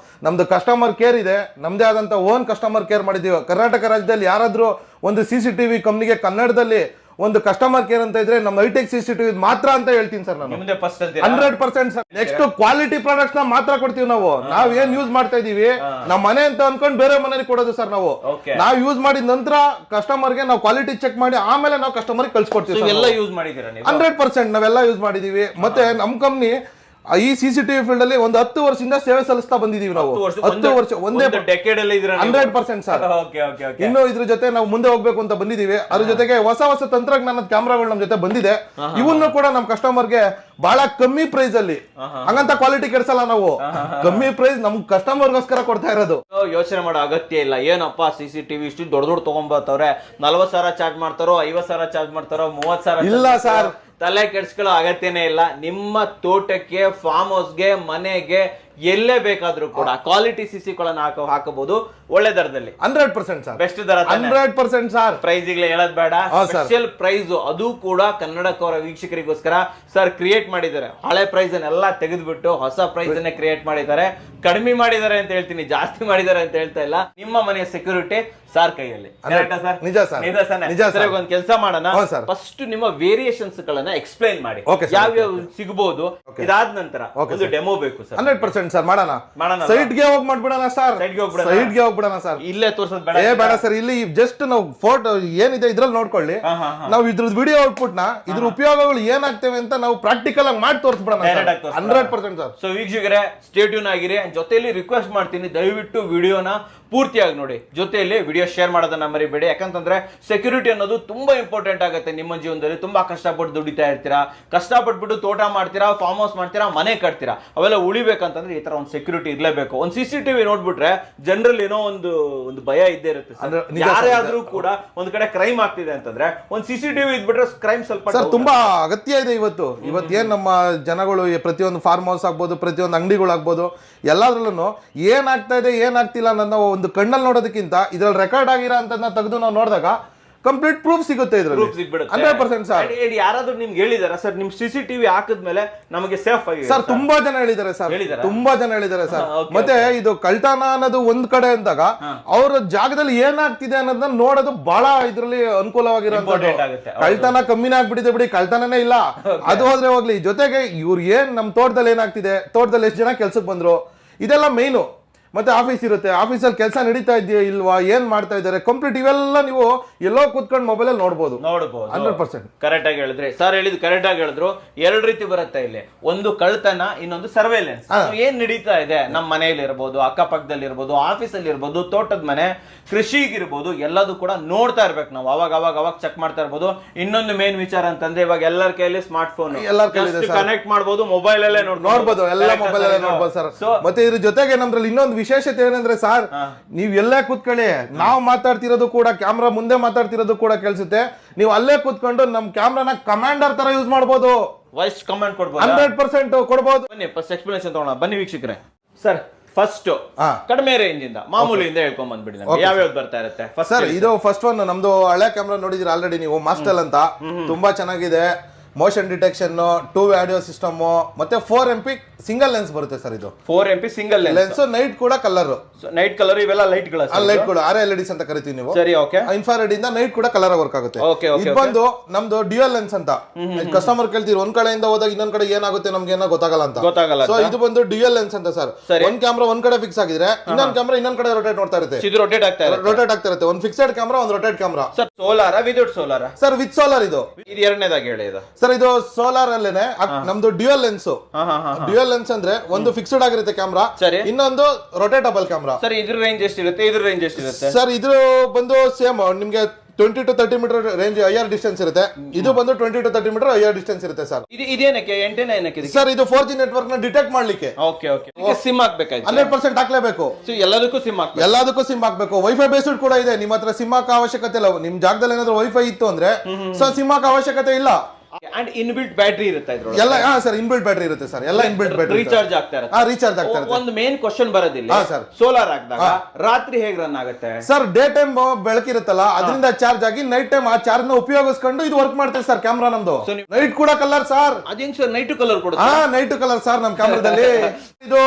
S3: ನಮ್ದು ಕಸ್ಟಮರ್ ಕೇರ್ ಇದೆ, ನಮ್ದೇ ಆದಂತ ಓನ್ ಕಸ್ಟಮರ್ ಕೇರ್ ಮಾಡಿದೀವಿ. ಕರ್ನಾಟಕ ರಾಜ್ಯದಲ್ಲಿ ಯಾರಾದ್ರೂ ಒಂದು CCTV ಕಂಪ್ನಿಗೆ ಕನ್ನಡದಲ್ಲಿ ಒಂದು ಕಸ್ಟಮರ್ ಕೇರ್ ಅಂತ ಇದ್ರೆ ನಮ್ಮ ಹೈಟೆಕ್ CCTV ಮಾತ್ರ ಅಂತ ಹೇಳ್ತೀನಿ ಸರ್ ನಾನು.
S2: ನಿಮ್ದೇ ಫಸ್ಟ್ ಅಂತ
S3: 100% ಸರ್. ನೆಕ್ಸ್ಟ್ ಕ್ವಾಲಿಟಿ ಪ್ರಾಡಕ್ಟ್ಸ್ ನ ಮಾತ್ರ ಕೊಡ್ತೀವಿ ನಾವು. ನಾವ್ ಏನ್ ಯೂಸ್ ಮಾಡ್ತಾ ಇದೀವಿ ನಮ್ಮ ಮನೆ ಅಂತ ಅನ್ಕೊಂಡು ಬೇರೆ ಮನೆಗೆ ಕೊಡೋದು ಸರ್ ನಾವು. ನಾವ್ ಯೂಸ್ ಮಾಡಿದ ನಂತರ ಕಸ್ಟಮರ್ ಗೆ ನಾವು ಕ್ವಾಲಿಟಿ ಚೆಕ್ ಮಾಡಿ ಆಮೇಲೆ ನಾವು ಕಸ್ಟಮರ್ ಕಳ್ಸಿಕೊಡ್ತೀವಿ.
S2: ಎಲ್ಲ ಯೂಸ್ ಮಾಡಿದ್ದೀರಾ ನೀವು?
S3: 100% ನಾವೆಲ್ಲ ಯೂಸ್ ಮಾಡಿದೀವಿ. ಮತ್ತೆ ನಮ್ ಕಂಪ್ನಿ ಈ CCTV ಫೀಲ್ಡ್ ಅಲ್ಲಿ ಒಂದು 10 ವರ್ಷದಿಂದ ಸೇವೆ ಸಲ್ಲಿಸ್ತಾ ಬಂದಿದೀವಿ ನಾವು. 10 ವರ್ಷ ಒಂದೇ
S2: ಡೆಕೆಡ್ ಅಲ್ಲಿ ಇದ್ದೀರಾ?
S3: 100% ಸರ್. ಇನ್ನು ಇದ್ರ ಜೊತೆ ನಾವು ಮುಂದೆ ಹೋಗ್ಬೇಕು ಅಂತ ಬಂದಿದೀವಿ. ಅದ್ರ ಜೊತೆಗೆ ಹೊಸ ಹೊಸ ತಂತ್ರಜ್ಞಾನದ ಕ್ಯಾಮ್ರಾಗಳು ನಮ್ ಜೊತೆ ಬಂದಿದೆ. ಇವನ್ನ ಕೂಡ ನಮ್ ಕಸ್ಟಮರ್ಗೆ ಬಹಳ ಕಮ್ಮಿ ಪ್ರೈಸ್ ಅಲ್ಲಿ, ಹಂಗಂತ ಕ್ವಾಲಿಟಿ ಕೆಡ್ಸಲ್ಲ ನಾವು. ಕಮ್ಮಿ ಪ್ರೈಸ್ ನಮ್ ಕಸ್ಟಮರ್ಗೋಸ್ಕರ ಕೊಡ್ತಾ ಇರೋದು.
S2: ಯೋಚನೆ ಮಾಡೋ ಅಗತ್ಯ ಇಲ್ಲ. ಏನಪ್ಪ CCTV ಇಷ್ಟು ದೊಡ್ಡ ದೊಡ್ಡ ತಗೊಂಡ್ಬರ್ತಾವ್ರೆ, 40,000 ಚಾರ್ಜ್ ಮಾಡ್ತಾರೋ, 50,000 ಚಾರ್ಜ್ ಮಾಡ್ತಾರೋ, 30,000
S3: ಇಲ್ಲ ಸರ್.
S2: ತಲೆ ಕೆಡ್ಸ್ಕೊಳ್ಳೋ ಅಗತ್ಯನೇ ಇಲ್ಲ. ನಿಮ್ಮ ತೋಟಕ್ಕೆ, ಫಾರ್ಮ್ ಹೌಸ್ಗೆ, ಮನೆಗೆ ಎಲ್ಲೇ ಬೇಕಾದ್ರೂ ಕೂಡ ಕ್ವಾಲಿಟಿ CCಗಳನ್ನ ಹಾಕಬಹುದು ಒಳ್ಳೆ ದರದಲ್ಲಿ.
S3: 100% ಸರ್.
S2: ಬೆಸ್ಟ್ ದರ.
S3: 100% ಸರ್.
S2: ಪ್ರೈಸ್ ಈಗಲೇ ಹೇಳೋದ್ ಬೇಡ. ಸ್ಪೆಷಲ್ ಪ್ರೈಸ್, ಅದು ಕೂಡ ಕನ್ನಡಕವರ ವೀಕ್ಷಕರಿಗೋಸ್ಕರ ಸರ್ ಕ್ರಿಯೇಟ್ ಮಾಡಿದ್ದಾರೆ. ಹಳೆ ಪ್ರೈಸ್ ಅನ್ನೆಲ್ಲ ತೆಗೆದ್ಬಿಟ್ಟು ಹೊಸ ಪ್ರೈಸ್ ಅನ್ನೇ ಕ್ರಿಯೇಟ್ ಮಾಡಿದ್ದಾರೆ. ಕಡಿಮೆ ಮಾಡಿದ್ದಾರೆ ಅಂತ ಹೇಳ್ತೀನಿ, ಜಾಸ್ತಿ ಮಾಡಿದ್ದಾರೆ ಅಂತ ಹೇಳ್ತಾ ಇಲ್ಲ. ನಿಮ್ಮ ಮನೆಯ ಸೆಕ್ಯೂರಿಟಿ ಸರ್ ಕೈಯಲ್ಲಿ.
S3: ನಿಜ ಸರ್.
S2: ಒಂದ್ ಕೆಲಸ ಮಾಡೋಣ. ಫಸ್ಟ್ ನಿಮ್ಮ ವೇರಿಯೇಷನ್ಸ್ ಗಳನ್ನ ಎಕ್ಸ್ಪ್ಲೈನ್ ಮಾಡಿ, ಯಾವ್ಯಾವ ಸಿಗಬಹುದು. ಇದಾದ ನಂತರ ಒಂದು ಡೆಮೋ ಬೇಕು ಸರ್.
S3: 100% ಸರ್. ಮಾಡೋಣ. ಸೈಟ್ ಗೆ ಹೋಗಿ ಮಾಡ್ಬಿಡೋಣ ಸರ್. ಸೈಟ್ ಗೆ ಹೋಗ್ಬಿಡೋಣ ಸರ್.
S2: ಇಲ್ಲೇ ತೋರ್ಸೋದ್
S3: ಬೇಡ ಸರ್. ಇಲ್ಲಿ ಜಸ್ಟ್ ನಾವು ಫೋಟೋ ಏನಿದೆ ಇದ್ರಲ್ಲಿ ನೋಡ್ಕೊಳ್ಳಿ. ನಾವು ಇದ್ರದ್ದು ವಿಡಿಯೋ ಔಟ್ಪುಟ್ ನ ಇದ್ರ ಉಪಯೋಗಗಳು ಏನಾಗ್ತವೆ ಅಂತ ನಾವು ಪ್ರಾಕ್ಟಿಕಲ್ ಆಗಿ ಮಾಡಿ ತೋರಿಸ್ಬಿಡೋಣ. 100% ಸರ್.
S2: ಸೊ ವೀಕ್ಷಕರೇ, ಸ್ಟೇ ಟ್ಯೂನ್ ಆಗಿರಿ. ಜೊತೆಯಲ್ಲಿ ರಿಕ್ವೆಸ್ಟ್ ಮಾಡ್ತೀನಿ, ದಯವಿಟ್ಟು ವಿಡಿಯೋನ ಪೂರ್ತಿಯಾಗಿ ನೋಡಿ, ಜೊತೆಯಲ್ಲಿ ವಿಡಿಯೋ ಶೇರ್ ಮಾಡೋದನ್ನ ಮರಿಬೇಡಿ. ಯಾಕಂತಂದ್ರೆ ಸೆಕ್ಯೂರಿಟಿ ಅನ್ನೋದು ತುಂಬಾ ಇಂಪಾರ್ಟೆಂಟ್ ಆಗುತ್ತೆ ನಿಮ್ಮ ಜೀವನದಲ್ಲಿ. ತುಂಬಾ ಕಷ್ಟಪಟ್ಟು ದುಡಿತಾ ಇರ್ತೀರಾ, ಕಷ್ಟಪಟ್ಬಿಟ್ಟು ತೋಟ ಮಾಡ್ತೀರಾ, ಫಾರ್ಮ್ ಹೌಸ್ ಮಾಡ್ತೀರಾ, ಮನೆ ಕಟ್ತೀರಾ. ಅವೆಲ್ಲ ಉಳಿಬೇಕಂತಂದ್ರೆ ಈ ತರ ಒಂದು ಸೆಕ್ಯೂರಿಟಿ ಇರ್ಲೇಬೇಕು. ಒಂದು CCTV ನೋಡ್ಬಿಟ್ರೆ ಜನರಲ್ ಏನೋ ಒಂದು ಭಯ ಇದ್ದೇ ಇರುತ್ತೆ. ಯಾರೇ ಆದ್ರೂ ಕೂಡ ಒಂದ್ ಕಡೆ ಕ್ರೈಮ್ ಆಗ್ತಿದೆ ಅಂತಂದ್ರೆ ಒಂದು CCTV ಇದ್ಬಿಟ್ರೆ ಕ್ರೈಮ್ ಸ್ವಲ್ಪ
S3: ಸರ್ ತುಂಬಾ ಅಗತ್ಯ ಇದೆ. ಇವತ್ತು ಏನ್ ನಮ್ಮ ಜನಗಳು ಪ್ರತಿಯೊಂದು ಫಾರ್ಮ್ ಹೌಸ್ ಆಗ್ಬೋದು, ಪ್ರತಿಯೊಂದು ಅಂಗಡಿಗಳಾಗ್ಬೋದು, ಎಲ್ಲಾದ್ರಲ್ಲೂ ಏನಾಗ್ತಾ ಇದೆ ಏನಾಗ್ತಿಲ್ಲ ಅನ್ನೋ ಒಂದು ಕಣ್ಣಲ್ಲಿ ನೋಡೋದಕ್ಕಿಂತ ಇದ್ರಲ್ಲಿ ರೆಕಾರ್ಡ್ ಆಗಿರೋ ಅಂತದನ್ನ ತೆಗೆದು ನಾವು ನೋಡಿದಾಗ ಕಂಪ್ಲೀಟ್ ಪ್ರೂಫ್ ಸಿಗುತ್ತೆ ಇದ್ರಲ್ಲಿ. 100% ಸರ್.
S2: ಯಾರಾದ್ರೂ ನಿಮ್ಗೆ ಹೇಳಿದಾರ ಸರ್ ನಿಮ್ CCTV ಹಾಕಿದ್ಮೇಲೆ ನಮಗೆ ಸೇಫ್ ಆಗಿ?
S3: ಸರ್ ತುಂಬಾ ಜನ ಹೇಳಿದ್ದಾರೆ ಸರ್. ತುಂಬಾ ಜನ ಹೇಳಿದ್ದಾರೆ ಸರ್. ಮತ್ತೆ ಇದು ಕಳ್ತನ ಅನ್ನೋದು ಒಂದ್ ಕಡೆ ಅಂದಾಗ ಅವ್ರ ಜಾಗದಲ್ಲಿ ಏನಾಗ್ತಿದೆ ಅನ್ನೋದನ್ನ ನೋಡೋದು ಬಹಳ ಇದ್ರಲ್ಲಿ ಅನುಕೂಲವಾಗಿರೋದು. ಕಳ್ತನ ಕಮ್ಮಿನೇ ಆಗ್ಬಿಟ್ಟಿದೆ ಬಿಡಿ, ಕಳ್ತನನೇ ಇಲ್ಲ. ಅದು ಹೋದ್ರೆ ಹೋಗ್ಲಿ. ಜೊತೆಗೆ ಇವ್ರು ಏನ್ ನಮ್ ತೋಟದಲ್ಲಿ ಏನಾಗ್ತಿದೆ, ತೋಟದಲ್ಲಿ ಎಷ್ಟು ಜನ ಕೆಲ್ಸಕ್ಕೆ ಬಂದ್ರು, ಇದೆಲ್ಲ ಮೇಯ್ನು. ಮತ್ತೆ ಆಫೀಸ್ ಇರುತ್ತೆ, ಆಫೀಸಲ್ಲಿ ಕೆಲಸ ನಡೀತಾ ಇದೆಯಾ ಇಲ್ವಾ, ಏನ್ ಮಾಡ್ತಾ ಇದ್ದಾರೆ, ಕಂಪ್ಲೀಟ್ ಇವೆಲ್ಲ ನೀವು ಎಲ್ಲೋ ಕೂತ್ಕೊಂಡು ಮೊಬೈಲ್ ನೋಡಬಹುದು. 100%
S2: ಕರೆಕ್ಟ್ ಆಗಿ ಹೇಳಿದ್ರಿ ಸರ್. ಹೇಳಿದ್ ಕರೆಕ್ಟ್ ಆಗಿ ಹೇಳಿದ್ರು. ಎರಡು ರೀತಿ ಬರುತ್ತೆ ಇಲ್ಲಿ. ಒಂದು ಕಳ್ತನ, ಇನ್ನೊಂದು ಸರ್ವೇಲೆನ್ಸ್. ಏನ್ ನಡೀತಾ ಇದೆ ನಮ್ಮ ಮನೆಯಲ್ಲಿ ಇರ್ಬೋದು, ಅಕ್ಕಪಕ್ಕದಲ್ಲಿ ಇರ್ಬೋದು, ಆಫೀಸಲ್ಲಿ ಇರ್ಬೋದು, ತೋಟದ ಮನೆ, ಕೃಷಿಗಿರ್ಬೋದು, ಎಲ್ಲದೂ ಕೂಡ ನೋಡ್ತಾ ಇರ್ಬೇಕು ನಾವು. ಅವಾಗ ಚೆಕ್ ಮಾಡ್ತಾ ಇರ್ಬೋದು. ಇನ್ನೊಂದು ಮೇನ್ ವಿಚಾರ ಅಂತಂದ್ರೆ ಇವಾಗ ಎಲ್ಲರ ಕೈಯಲ್ಲಿ ಸ್ಮಾರ್ಟ್ ಫೋನ್, ಕನೆಕ್ಟ್ ಮಾಡಬಹುದು, ಮೊಬೈಲ್ ಅಲ್ಲೇ ನೋಡ್ಬೋದು,
S3: ಎಲ್ಲ ಮೊಬೈಲ್ ಅಲ್ಲೇ ನೋಡ್ಬೋದು ಸರ್. ಮತ್ತೆ ಇದ್ರ ಜೊತೆಗೆ ನಮ್ದ್ರಲ್ಲಿ ಇನ್ನೊಂದು ವಿಶೇಷತೆ ಏನಂದ್ರೆ ಸರ್, ನೀವ್ ಎಲ್ಲೇ ಕೂತ್ಕೊಳ್ಳಿ, ನಾವು ಮಾತಾಡ್ತಿರೋದು ಕೂಡ ಕ್ಯಾಮ್ರಾ ಮುಂದೆ ಮಾತಾಡ್ತಿರೋದು ಕೂಡ ಕೇಳಿಸುತ್ತೆ. ನೀವು ಅಲ್ಲೇ ಕೂತ್ಕೊಂಡು ನಮ್ ಕ್ಯಾಮ್ರಾನ ಕಮಾಂಡರ್ ತರ ಯೂಸ್ ಮಾಡಬಹುದು.
S2: ವಾಯ್ಸ್ ಕಮಾಂಡ್ ಕೊಡ್ಬೋದು.
S3: 100% ಕೊಡ್ಬೋದು.
S2: ಬನ್ನಿ ಫಸ್ಟ್ ಎಕ್ಸ್ಪ್ಲನೇಷನ್ ತಗೋಣ. ಬನ್ನಿ ವೀಕ್ಷಕರೇ. ಸರ್ ಫಸ್ಟ್ ಕಡಿಮೆ ರೇಂಜ್ ಇಂದ ಮಾಮೂಲಿಯಿಂದ ಹೇಳ್ಕೊಂಡ್ ಬಂದ್ಬಿಡಿ. ಯಾವ್ಯಾವ್ದು ಬರ್ತಾ ಇರುತ್ತೆ
S3: ಸರ್? ಇದು ಫಸ್ಟ್ ಒನ್ ನಮ್ದು ಹಳೆ ಕ್ಯಾಮ್ರಾ ನೋಡಿದಿರ ಆಲ್ರೆಡಿ ನೀವು, ಮಾಸ್ಟೆಲ್ ಅಂತ. ತುಂಬಾ ಚೆನ್ನಾಗಿದೆ. ಮೋಷನ್ ಡಿಟೆಕ್ಷನ್, 2 ಆಡಿಯೋ ಸಿಸ್ಟಮ್, ಮತ್ತೆ 4 MP ಸಿಂಗಲ್ ಲೆನ್ಸ್ ಬರುತ್ತೆ ಸರ್. ಇದು
S2: 4 MP ಸಿಂಗಲ್
S3: ಲೆನ್ಸ್. ನೈಟ್ ಕೂಡ ಕಲರ್,
S2: ನೈಟ್ ಕಲರ್ ಇವೆಲ್ಲ ಲೈಟ್ ಗಳು,
S3: ಲೈಟ್ ಕೂಡ RLEDs ಅಂತ ಕರಿತೀವಿ ನೀವು.
S2: ಸರಿ, ಓಕೆ.
S3: ಇನ್ಫ್ರಾರೆಡ್ ಇಂದ ನೈಟ್ ಕೂಡ ಕಲರ್ ವರ್ಕ್ ಆಗುತ್ತೆ. ಇದು ಬಂದು ನಮ್ದು ಡ್ಯುಯಲ್ ಲೆನ್ಸ್ ಅಂತ. ಕಸ್ಟಮರ್ ಕೇಳ್ತೀರಿ ಒಂದ್ ಕಡೆಯಿಂದ ಹೋದಾಗ ಇನ್ನೊಂದ್ ಕಡೆ ಏನಾಗುತ್ತೆ ನಮ್ಗೆ ಏನೋ ಗೊತ್ತಾಗಲ್ಲ ಅಂತ. ಸೊ ಇದು ಬಂದು ಡ್ಯುಯಲ್ ಲೆನ್ಸ್ ಅಂತ ಸರ್. ಒಂದ್ ಕ್ಯಾಮ್ರಾ ಒಂದ್ ಕಡೆ ಫಿಕ್ಸ್ ಆಗಿದ್ರೆ ಇನ್ನೊಂದ್ ಕ್ಯಾಮ್ರಾ ಇನ್ನೊಂದ್ ಕಡೆ ರೊಟೇಟ್ ನೋಡ್ತಾ ಇರುತ್ತೆ.
S2: ಇದು ರೊಟೇಟ್ ಆಗ್ತಾ ಇರುತ್ತೆ.
S3: ಒಂದ್ ಫಿಕ್ಸೆಡ್ ಕ್ಯಾಮ್ರಾ, ಒಂದ್ rotate camera.
S2: Sir solar without solar?
S3: Sir with solar. ಇದು
S2: ಎರಡನೇದಾಗಿ ಹೇಳಿ.
S3: ಸರ್ ಇದು ಸೋಲಾರ್ ಅಲ್ಲೇನೆ ನಮ್ದು ಡ್ಯುಯಲ್ ಲೆನ್ಸ್. ಡ್ಯುಯಲ್ ಲೆನ್ಸ್ ಅಂದ್ರೆ ಒಂದು ಫಿಕ್ಸ್ಡ್ ಆಗಿರುತ್ತೆ ಕ್ಯಾಮ್ರಾ, ಇನ್ನೊಂದು ರೊಟೇಟಬಲ್ ಕ್ಯಾಮ್ರಾ.
S2: ಸರ್ ಇದ್ರ ರೇಂಜ್ ಎಷ್ಟಿರುತ್ತೆ, ಇದ್ರ ರೇಂಜ್ ಎಷ್ಟಿರುತ್ತೆ?
S3: ಸರ್ ಇದ್ರ ಬಂದು ಸೇಮ್ ನಿಮ್ಗೆ 20 to 30 metre range IR distance ಇರುತ್ತೆ. ಇದು ಬಂದು 20 to 30 ಮೀಟರ್ ಐಆರ್ ಡಿಸ್ಟೆನ್ಸ್ ಇರುತ್ತೆ ಸರ್.
S2: ಇದೇನಕ್ಕೆ ಎಂಟೆನಾ ಏನಕ್ಕೆ
S3: ಸರ್? ಇದು 4G ನೆಟ್ವರ್ಕ್ ನ ಡಿಟೆಕ್ಟ್ ಮಾಡ್ಲಿಕ್ಕೆ.
S2: Okay okay. ಸಿಮ್ ಹಾಕ್ಬೇಕಾಯ್ತು.
S3: 100% ಹಾಕ್ಲೇಬೇಕು.
S2: ಎಲ್ಲದಕ್ಕೂ ಸಿಮ್ ಹಾಕ್ಬೇಕು.
S3: ಎಲ್ಲದಕ್ಕೂ ಸಿಮ್ ಹಾಕ್ಬೇಕು. ವೈಫೈ ಬೇಸ್ಡ್ ಕೂಡ ಇದೆ. ನಿಮ್ಮ ಹತ್ರ ಸಿಮ್ ಹಾಕೋ ಅವಶ್ಯಕತೆ ಇಲ್ಲ. ನಿಮ್ ಜಾಗದಲ್ಲಿ ಏನಾದ್ರು ವೈಫೈ ಇತ್ತು ಅಂದ್ರೆ ಸೊ ಸಿಮ್ ಹಾಕೋ ಅವಶ್ಯಕತೆ ಇಲ್ಲ.
S2: ಅಂಡ್ ಇನ್ಬಿಲ್ಟ್ ಬ್ಯಾಟ್ರಿ ಇರುತ್ತೆ ಇದ್ರೊಳಗೆ.
S3: ಎಲ್ಲ ಸರ್ ಇನ್ಬಿಲ್ಟ್ ಬ್ಯಾಟ್ರಿ ಇರುತ್ತೆ ಸರ್, ಎಲ್ಲ ಇನ್ಬಿಲ್ಟ್ ಬ್ಯಾಟ್ರಿ
S2: ರೀಚಾರ್ಜ್ ಆಗ್ತಾ ಇರುತ್ತೆ.
S3: ರೀಚಾರ್ಜ್ ಆಗ್ತಾ ಇರುತ್ತೆ.
S2: ಒಂದು ಮೇನ್ ಕ್ವಶನ್ ಬರೋದಿಲ್ಲ, ಸೋಲಾರ್ ಹಾಕಿದಾಗ ರಾತ್ರಿ ಹೇಗೆ ರನ್ ಆಗುತ್ತೆ
S3: ಸರ್? ಡೇ ಟೈಮ್ ಬೆಳಕಿರುತ್ತಲ್ಲ ಅದರಿಂದ ಚಾರ್ಜ್ ಆಗಿ ನೈಟ್ ಟೈಮ್ ಆ ಚಾರ್ಜ್ ನ ಉಪಯೋಗಿಸ್ಕೊಂಡು ಇದು ವರ್ಕ್ ಮಾಡ್ತೇವೆ ಸರ್ ಕ್ಯಾಮ್ರಾ ನಮ್ದು. ನೈಟ್ ಕೂಡ ಕಲರ್ ಸರ್.
S2: ಅದೇನ್ ಸರ್ ನೈಟ್ ಕಲರ್ ಕೊಡುತ್ತೆ?
S3: ನೈಟ್ ಕಲರ್ ಸರ್ ನಮ್ ಕ್ಯಾಮ್ರಾದಲ್ಲಿ. ಇದು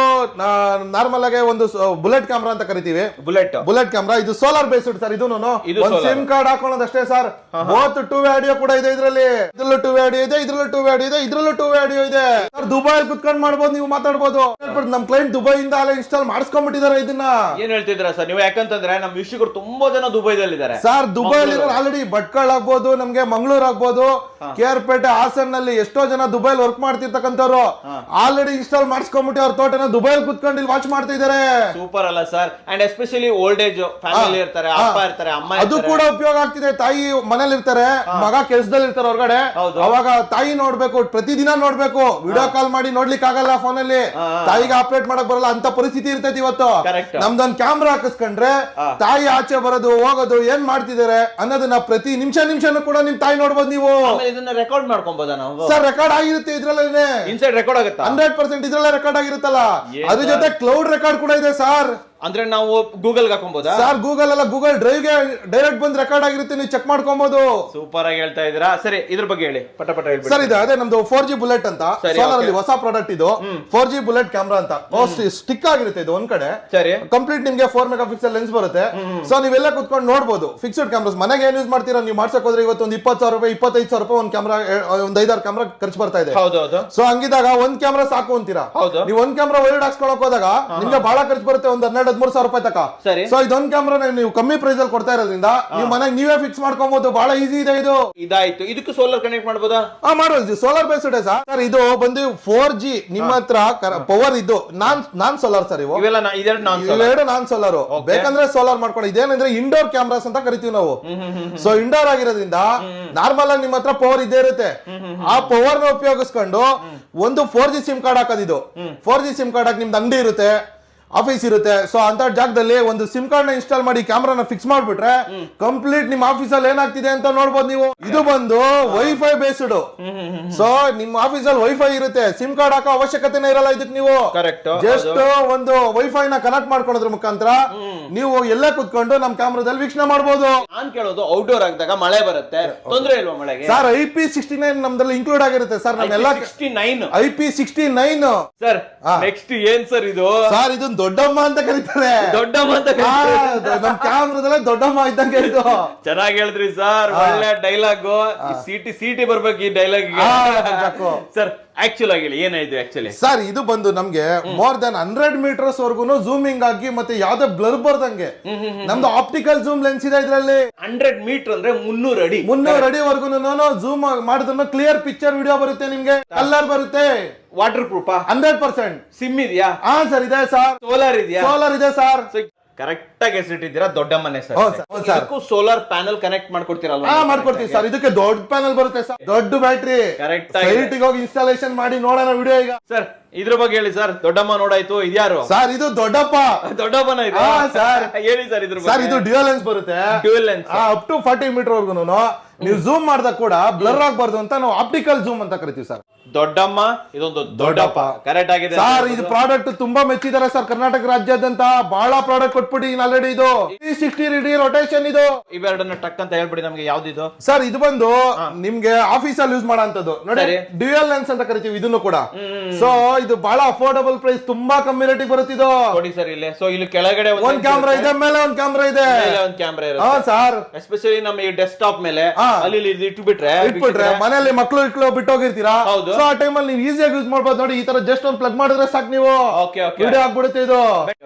S3: ನಾರ್ಮಲ್ ಆಗಿ ಒಂದು ಬುಲೆಟ್ ಕ್ಯಾಮ್ರಾ ಅಂತ ಕರಿತೀವಿ. ಬುಲೆಟ್ ಕ್ಯಾಮ್ರಾ ಇದು ಸೋಲಾರ್ ಬೇಸ್ಡ್ ಸರ್. ಇದೂನು ಒಂದು ಸಿಮ್ ಕಾರ್ಡ್ ಹಾಕೊಳ್ಳೋದಷ್ಟೇ ಸರ್. ಬೋತ್ 2 ವೇ ಆಡಿಯೋ ಕೂಡ ಇದೆ ಇದರಲ್ಲಿ. ಇದ್ರಲ್ಲೂ 2 ವೇ ಆಡಿಯೋ ಇದೆ, ಇದ್ರಲ್ಲೂ 2 ವೇ ಆಡಿಯೋ ಇದೆ, ಇದ್ರಲ್ಲೂ 2 ವೇ ಆಡಿಯೋ ಇದೆ ಸರ್. ದುಬೈ ಕುತ್ಕೊಂಡು ಮಾಡ್ಬೋದು, ನೀವು ಮಾತಾಡ್ಬೋದು. ನಮ್ ಕ್ಲೈಂಟ್ ದುಬೈಯಿಂದ ಅಲ್ಲೇ ಇನ್ಸ್ಟಾಲ್ ಮಾಡಿಸ್ಕೊಂಡ್ಬಿಟ್ಟಿದ್ದಾರೆ ಇದನ್ನ.
S2: ಏನ್ ಹೇಳ್ತಿದ್ರ ಸರ್ ನೀವು? ಯಾಕಂತಂದ್ರೆ ನಮ್ ವೀಕ್ಷಕರು ತುಂಬಾ ಜನ ದುಬೈದಲ್ಲಿದ್ದಾರೆ
S3: ಸರ್. ದುಬೈಲಿ ಆಲ್ರೆಡಿ ಭಟ್ಕಳ ಆಗ್ಬೋದು, ನಮ್ಗೆ ಮಂಗಳೂರು ಆಗ್ಬೋದು, ಕೇರ್ಪೇಟೆ, ಹಾಸನ್ ನಲ್ಲಿ ಎಷ್ಟೋ ಜನ ದುಬೈಲ್ ವರ್ಕ್ ಮಾಡ್ತಿರ್ತಕ್ಕಂಥವ್ರು ಆಲ್ರೆಡಿ ಇನ್ಸ್ಟಾಲ್ ಮಾಡಿಸ್ಕೊಂಡ್ಬಿಟ್ಟು ಅವ್ರ ತೋಟನ ದುಬೈಲ್ ಕುತ್ಕೊಂಡು ಇಲ್ಲಿ ವಾಚ್ ಮಾಡ್ತಾ ಇದಾರೆ.
S2: ಸೂಪರ್ ಅಲ್ಲ sir? And especially old age family ಇರ್ತಾರೆ, ಅಪ್ಪ ಇರ್ತಾರೆ, ಅಮ್ಮ
S3: ಅದು ಕೂಡ ಉಪಯೋಗ ಆಗ್ತಿದೆ. ತಾಯಿ ಮನೇಲಿ ಇರ್ತಾರೆ, ಮಗ ಕೆಲ್ಸದಲ್ಲಿ ಇರ್ತಾರೆ ಹೊರಗಡೆ, ಅವಾಗ ತಾಯಿ ನೋಡ್ಬೇಕು, ಪ್ರತಿದಿನ ನೋಡ್ಬೇಕು. ವಿಡಿಯೋ ಕಾಲ್ ಮಾಡಿ ನೋಡ್ಲಿಕ್ಕೆ ಆಗಲ್ಲ ಫೋನಲ್ಲಿ, ತಾಯಿಗೆ ಆಪರೇಟ್ ಮಾಡಕ್ ಬರಲ್ಲ ಅಂತ ಪರಿಸ್ಥಿತಿ ಇರ್ತೈತಿ ಇವತ್ತು. ನಮ್ದೊಂದ್ ಕ್ಯಾಮ್ರಾ ಹಾಕಿಸ್ಕೊಂಡ್ರೆ ತಾಯಿ ಆಚೆ ಬರೋದು ಹೋಗೋದು ಏನ್ ಮಾಡ್ತಿದ್ದಾರೆ ಅನ್ನೋದನ್ನ ಪ್ರತಿ ನಿಮಿಷನೂ ಕೂಡ ನಿಮ್ ತಾಯಿ ನೋಡ್ಬೋದು ನೀವು.
S2: ಇದನ್ನ ರೆಕಾರ್ಡ್ ಮಾಡ್ಕೊಬೋದಾ ನಾವು?
S3: ಸರ್ ರೆಕಾರ್ಡ್ ಆಗಿರುತ್ತೆ ಇದ್ರಲ್ಲೇ.
S2: ಇನ್ಸೈಡ್ ರೆಕಾರ್ಡ್ ಆಗುತ್ತೆ
S3: 100% ಇದ್ರಲ್ಲೇ ರೆಕಾರ್ಡ್ ಆಗಿರುತ್ತಲ್ಲ. ಅದ್ರ ಜೊತೆ ಕ್ಲೌಡ್ ರೆಕಾರ್ಡ್ ಕೂಡ ಇದೆ ಸರ್.
S2: ಅಂದ್ರೆ ನಾವು ಗೂಗಲ್ ಹಾಕೊಬಹುದಾ
S3: ಸರ್? ಗೂಗಲ್ ಅಲ್ಲ, ಗೂಗಲ್ ಡ್ರೈವ್ ಗೆ ಡೈರೆಕ್ಟ್ ಬಂದ್ ರೆಕಾರ್ಡ್ ಆಗಿರುತ್ತೆ, ನೀವು ಚೆಕ್ ಮಾಡ್ಕೊಬಹುದು.
S2: ಸೂಪರ್ ಆಗಿ ಹೇಳ್ತಾ ಇದೀರಾ. ಸರಿ, ಇದ್ರ ಬಗ್ಗೆ ಹೇಳಿ ಪಟ ಹೇಳ್ಬಿಡಿ
S3: ಸರ್. ಇದು ಅದೇ ನಮ್ದು 4G ಬುಲೆಟ್ ಅಂತ ಸೋಲಾರ್ ಅಲ್ಲಿ ಹೊಸ ಪ್ರಾಡಕ್ಟ್ ಇದು. 4G ಬುಲೆಟ್ ಕ್ಯಾಮ್ರಾ ಅಂತ ಸ್ಟಿಕ್ ಆಗಿರುತ್ತೆ ಇದು ಒಂದ್ ಕಡೆ.
S2: ಸರಿ,
S3: ಕಂಪ್ಲೀಟ್ ನಿಮ್ಗೆ 4 ಮೆಗಾ ಪಿಕ್ಸೆಲ್ ಲೆನ್ಸ್ ಬರುತ್ತೆ. ಸೊ ನೀವೆಲ್ಲ ಕುತ್ಕೊಂಡು ನೋಡಬಹುದು. ಫಿಕ್ಸ್ಡ್ ಕ್ಯಾಮ್ರಾಸ್ ಮನೆಗೆ ಏನ್ ಯೂಸ್ ಮಾಡ್ತೀರಾ ನೀವು ಮಾಡ್ಸಕ್ ಹೋದ್ರೆ ಇವತ್ತು ಒಂದು 20,000 ರೂಪಾಯಿ 25,000 ರೂಪಾಯಿ ಒಂದ್ ಕ್ಯಾಮ್ರಾ, ಒಂದ್ 5-6 ಕ್ಯಾಮ್ರಾ ಖರ್ಚು ಬರ್ತಾ ಇದೆ. ಸೊ ಹಂಗಿದಾಗ ಒಂದ್ ಕ್ಯಾಮ್ರಾ ಸಾಕು ಅಂತೀರಾ. ನೀವು ಒಂದ್ ಕ್ಯಾಮ್ರಾ ವೈರ್ಡ್ ಹಾಕ್ಸ್ಕೊಳಕ್ ಹೋದಾಗ ನಿಮ್ಗೆ ಬಹಳ ಖರ್ಚು ಬರುತ್ತೆ, ಒಂದ್ 12-13 ಸಾವಿರ ರೂಪಾಯಿ ತಕ. ಸೊ ಇದೊಂದು ಕ್ಯಾಮ್ರಾ ನೀವು ಕಮ್ಮಿ ಪ್ರೈಸ್ ಅಲ್ಲಿ ಕೊಡ್ತಾ ಇರೋದ್ರಿಂದ ನೀವು ಮನೆಗೆ ನೀವೇ ಫಿಕ್ಸ್ ಮಾಡ್ಕೊಬಹುದು. ಬಹಳ ಈಸಿ ಇದೆ ಇದು.
S2: ಇದಾಯ್ತು. ಇದಕ್ಕೆ ಸೋಲಾರ್ ಕನೆಕ್ಟ್ ಮಾಡಬಹುದಾ?
S3: ಮಾಡಬಹುದು. Solar based sir. ಇದು ಬಂದು 4G ನಿಮ್ಮ ಹತ್ರ ಪವರ್ ಇದು ನಾನ್ ಸೋಲಾರ್ ಸರ್. ಇವೆಲ್ಲ ನಾನ್ ಸೋಲಾರ್. ಬೇಕಂದ್ರೆ ಸೋಲಾರ್ ಮಾಡ್ಕೊಳ್ಳಿ. ಇದೇನಂದ್ರೆ ಇಂಡೋರ್ ಕ್ಯಾಮ್ರಾಸ್ ಅಂತ ಕರಿತೀವಿ ನಾವು. ಸೊ ಇಂಡೋರ್ ಆಗಿರೋದ್ರಿಂದ ನಾರ್ಮಲ್ ಆಗಿ ನಿಮ್ಮ ಹತ್ರ ಪವರ್ ಇದ್ದೇ ಇರುತ್ತೆ. ಆ ಪವರ್ ನ ಉಪಯೋಗಿಸ್ಕೊಂಡು ಒಂದು 4G ಸಿಮ್ ಕಾರ್ಡ್ ಹಾಕೋದು. ಇದು 4G ಸಿಮ್ ಕಾರ್ಡ್ ಹಾಕಿ ನಿಮ್ದು ಅಂಗಡಿ ಇರುತ್ತೆ, ಆಫೀಸ್ ಇರುತ್ತೆ. ಸೊ ಅಂತ ಜಾಗದಲ್ಲಿ ಒಂದು ಸಿಮ್ ಕಾರ್ಡ್ ನ ಇನ್ಸ್ಟಾಲ್ ಮಾಡಿ ಕ್ಯಾಮ್ರಾನ ಫಿಕ್ಸ್ ಮಾಡ್ಬಿಟ್ರೆ ಕಂಪ್ಲೀಟ್ ನಿಮ್ ಆಫೀಸ್ ಅಲ್ಲಿ ಏನಾಗ್ತಿದೆ ಅಂತ ನೋಡ್ಬೋದು ನೀವು. ಇದು ಬಂದು ವೈಫೈ ಬೇಸ್ಡ್. ಸೊ ನಿಮ್ ಆಫೀಸ್ ಅಲ್ಲಿ ವೈಫೈ ಇರುತ್ತೆ, ಸಿಮ್ ಕಾರ್ಡ್ ಹಾಕೋ ಅವಶ್ಯಕತೆನೇ ಇರಲ್ಲ ಇದಕ್ಕೆ. ನೀವು ಜಸ್ಟ್ ಒಂದು ವೈಫೈ ನ ಕನೆಕ್ಟ್ ಮಾಡ್ಕೊಳ್ಳೋದ್ರ ಮುಖಾಂತರ ನೀವು ಎಲ್ಲೇ ಕುತ್ಕೊಂಡು ನಮ್ ಕ್ಯಾಮ್ರಾದಲ್ಲಿ ವೀಕ್ಷಣೆ ಮಾಡಬಹುದು.
S2: ನಾನ್ ಕೇಳೋದು ಔಟ್ಡೋರ್ ಆಗಿದಾಗ ಮಳೆ ಬರುತ್ತೆ, ತೊಂದ್ರೆ ಇಲ್ವಾ ಮಳೆಗೆ?
S3: ಸರ್ IP69 ನಮ್ದಲ್ಲಿ ಇನ್ಕ್ಲೂಡ್ ಆಗಿರುತ್ತೆ ಸರ್. ನಮ್ಮೆಲ್ಲ IP69
S2: ಸರ್. ನೆಕ್ಸ್ಟ್ ಏನ್ ಸರ್ ಇದು?
S3: ಸರ್ ಇದು ದೊಡ್ಡಮ್ಮ ಅಂತ ಕರೀತಾರೆ.
S2: ದೊಡ್ಡಮ್ಮ ಅಂತ
S3: ನಮ್ ಕ್ಯಾಮ್ರಾದಲ್ಲೇ ದೊಡ್ಡಮ್ಮ ಇದ್ದಂಗೆ ಇದು.
S2: ಚೆನ್ನಾಗಿ ಹೇಳಿದ್ರಿ ಸರ್. ಒಳ್ಳೆ ಡೈಲಾಗ್. ಸಿಟಿ ಬರ್ಬೇಕು ಈ ಡೈಲಾಗ್ ಸರ್. ಆಕ್ಚುಲ್ ಆಗಿ ಹೇಳಿ ಏನಾಯ್ತು ಆಕ್ಚುಲಿ
S3: ಸರ್? ಇದು ಬಂದು ನಮ್ಗೆ ಮೋರ್ ದನ್ 100 ಮೀಟರ್ಸ್ ವರ್ಗು ಝೂಮಿಂಗ್ ಆಗಿ ಮತ್ತೆ ಯಾವ್ದೇ ಬ್ಲರ್ ಬರ್ದಂಗೆ ನಮ್ದು ಆಪ್ಟಿಕಲ್ ಝೂಮ್ ಲೆನ್ಸ್ ಇದೆ ಇದರಲ್ಲಿ.
S2: 100 ಮೀಟರ್ ಅಂದ್ರೆ 300 ಅಡಿ.
S3: 300 ಅಡಿ ವರ್ಗು ಝೂಮ್ ಮಾಡಿದ್ರು ಕ್ಲಿಯರ್ ಪಿಕ್ಚರ್ ವಿಡಿಯೋ ಬರುತ್ತೆ ನಿಮ್ಗೆ, ಕಲರ್ ಬರುತ್ತೆ.
S2: Waterproof
S3: 100%.
S2: ಸಿಮ್ ಇದೆಯಾ?
S3: ಸರ್ ಇದೆ ಸರ್.
S2: ಸೋಲಾರ್ ಇದೆಯಾ?
S3: ಸೋಲಾರ್ ಇದೆ ಸರ್.
S2: ಕರೆಕ್ಟ್ ಆಗಿ ಹೆಸರಿಟ್ಟಿದ್ದೀರಾ, Doddammane sir. Solar panel connect ಮಾಡ್ಕೊಡ್ತೀರಲ್ವಾ?
S3: ಮಾಡ್ಕೊಡ್ತೀವಿ ಸರ್. ಇದಕ್ಕೆ ದೊಡ್ಡ ಪ್ಯಾನಲ್ ಬರುತ್ತೆ ಸರ್, ದೊಡ್ಡ ಬ್ಯಾಟ್ರಿ.
S2: ಕರೆಕ್ಟ್
S3: ಸೈಟ್ ಹೋಗಿ ಇನ್ಸ್ಟಾಲೇಷನ್ ಮಾಡಿ ನೋಡೋಣ ವಿಡಿಯೋ ಈಗ.
S2: ಸರ್ ಇದ್ರ ಬಗ್ಗೆ ಹೇಳಿ ಸರ್. ದೊಡ್ಡಮ್ಮ ನೋಡಾಯ್ತು, ಇದ್ಯಾರು
S3: ಸರ್? ಇದು ದೊಡ್ಡಪ್ಪ.
S2: ದೊಡ್ಡಪ್ಪನ ಇದು
S3: ಸರ್.
S2: ಹೇಳಿ ಸರ್ ಇದ್ರ ಬಗ್ಗೆ.
S3: ಸರ್ ಇದು ಡ್ಯುಯಲ್ ಲೆನ್ಸ್ ಬರುತ್ತೆ.
S2: Dual lens
S3: up to 40 metre ವರ್ಗು ನೀವು ಝೂಮ್ ಮಾಡಿದಾಗ ಕೂಡ ಬ್ಲರ್ ಆಗಬಾರ್ದು ಅಂತ ನಾವು ಆಪ್ಟಿಕಲ್ ಝೂಮ್ ಅಂತ ಕರಿತೀವಿ ಸರ್.
S2: ದೊಡ್ಡಮ್ಮ, ಇದೊಂದು ದೊಡ್ಡಪ್ಪ. ಕರೆಕ್ಟ್ ಆಗಿದೆ
S3: ಸರ್. ಇದು ಪ್ರಾಡಕ್ಟ್ ತುಂಬಾ ಮೆಚ್ಚಿದ್ದಾರೆ ಸರ್ ಕರ್ನಾಟಕ ರಾಜ್ಯಾದ್ಯಂತ. ಬಹಳ ಪ್ರಾಡಕ್ಟ್ ಕೊಟ್ಬಿಟ್ಟು ಆಲ್ರೆಡಿ. ಇದು 360 ಡಿಗ್ರಿ ರೊಟೇಷನ್. ಇದು
S2: ಇವೆರಡನ್ನ ಟಕ್ ಅಂತ ಹೇಳ್ಬಿಡಿ ನಮ್ಗೆ ಯಾವ್ದಿದು
S3: ಸರ್? ಇದು ಬಂದು ನಿಮ್ಗೆ ಆಫೀಸ್ ಅಲ್ಲಿ ಯೂಸ್ ಮಾಡೋಂಥದ್ದು ನೋಡಿ. ಡ್ಯುಯಲ್ ಲೆನ್ಸ್ ಅಂತ ಕರಿತೀವಿ ಇದನ್ನು ಕೂಡ. ಸೊ ಇದು ಬಹಳ ಅಫೋರ್ಡಬಲ್ ಪ್ರೈಸ್, ತುಂಬಾ ಕಮ್ಮಿ ರೇಟಿಗೆ ಬರುತ್ತೆ ಇದು.
S2: ನೋಡಿ ಸರ್ ಇಲ್ಲಿ. ಸೊ ಇಲ್ಲಿ ಕೆಳಗಡೆ
S3: ಒಂದ್ ಕ್ಯಾಮ್ರಾ ಇದೆ, ಮೇಲೆ ಒಂದ್ ಕ್ಯಾಮ್ರಾ ಇದೆ.
S2: ಒಂದ್ ಕ್ಯಾಮ್ರಾ ಇರುತ್ತೆ ಸರ್. ಎಸ್ಪೆಷಲಿ ನಮ್ಮ ಈ ಡೆಸ್ಕ್ ಟಾಪ್ ಮೇಲೆ ಅಲ್ಲಿ ಇಟ್ಬಿಟ್ರೆ
S3: ಮನೆಯಲ್ಲಿ ಮಕ್ಕಳು ಬಿಟ್ಟೋಗಿರ್ತೀರಾ. ಸೊ ಆ ಟೈಮಲ್ಲಿ ನೀವು ಈಸಿಯಾಗಿ ಯೂಸ್ ಮಾಡಬಹುದು. ನೋಡಿ ಈ ತರ ಜಸ್ಟ್ ಒಂದು ಪ್ಲಗ್ ಮಾಡಿದ್ರೆ ಸಾಕು, ನೀವು ವಿಡಿಯೋ ಆಗ್ಬಿಡುತ್ತೆ ಇದು.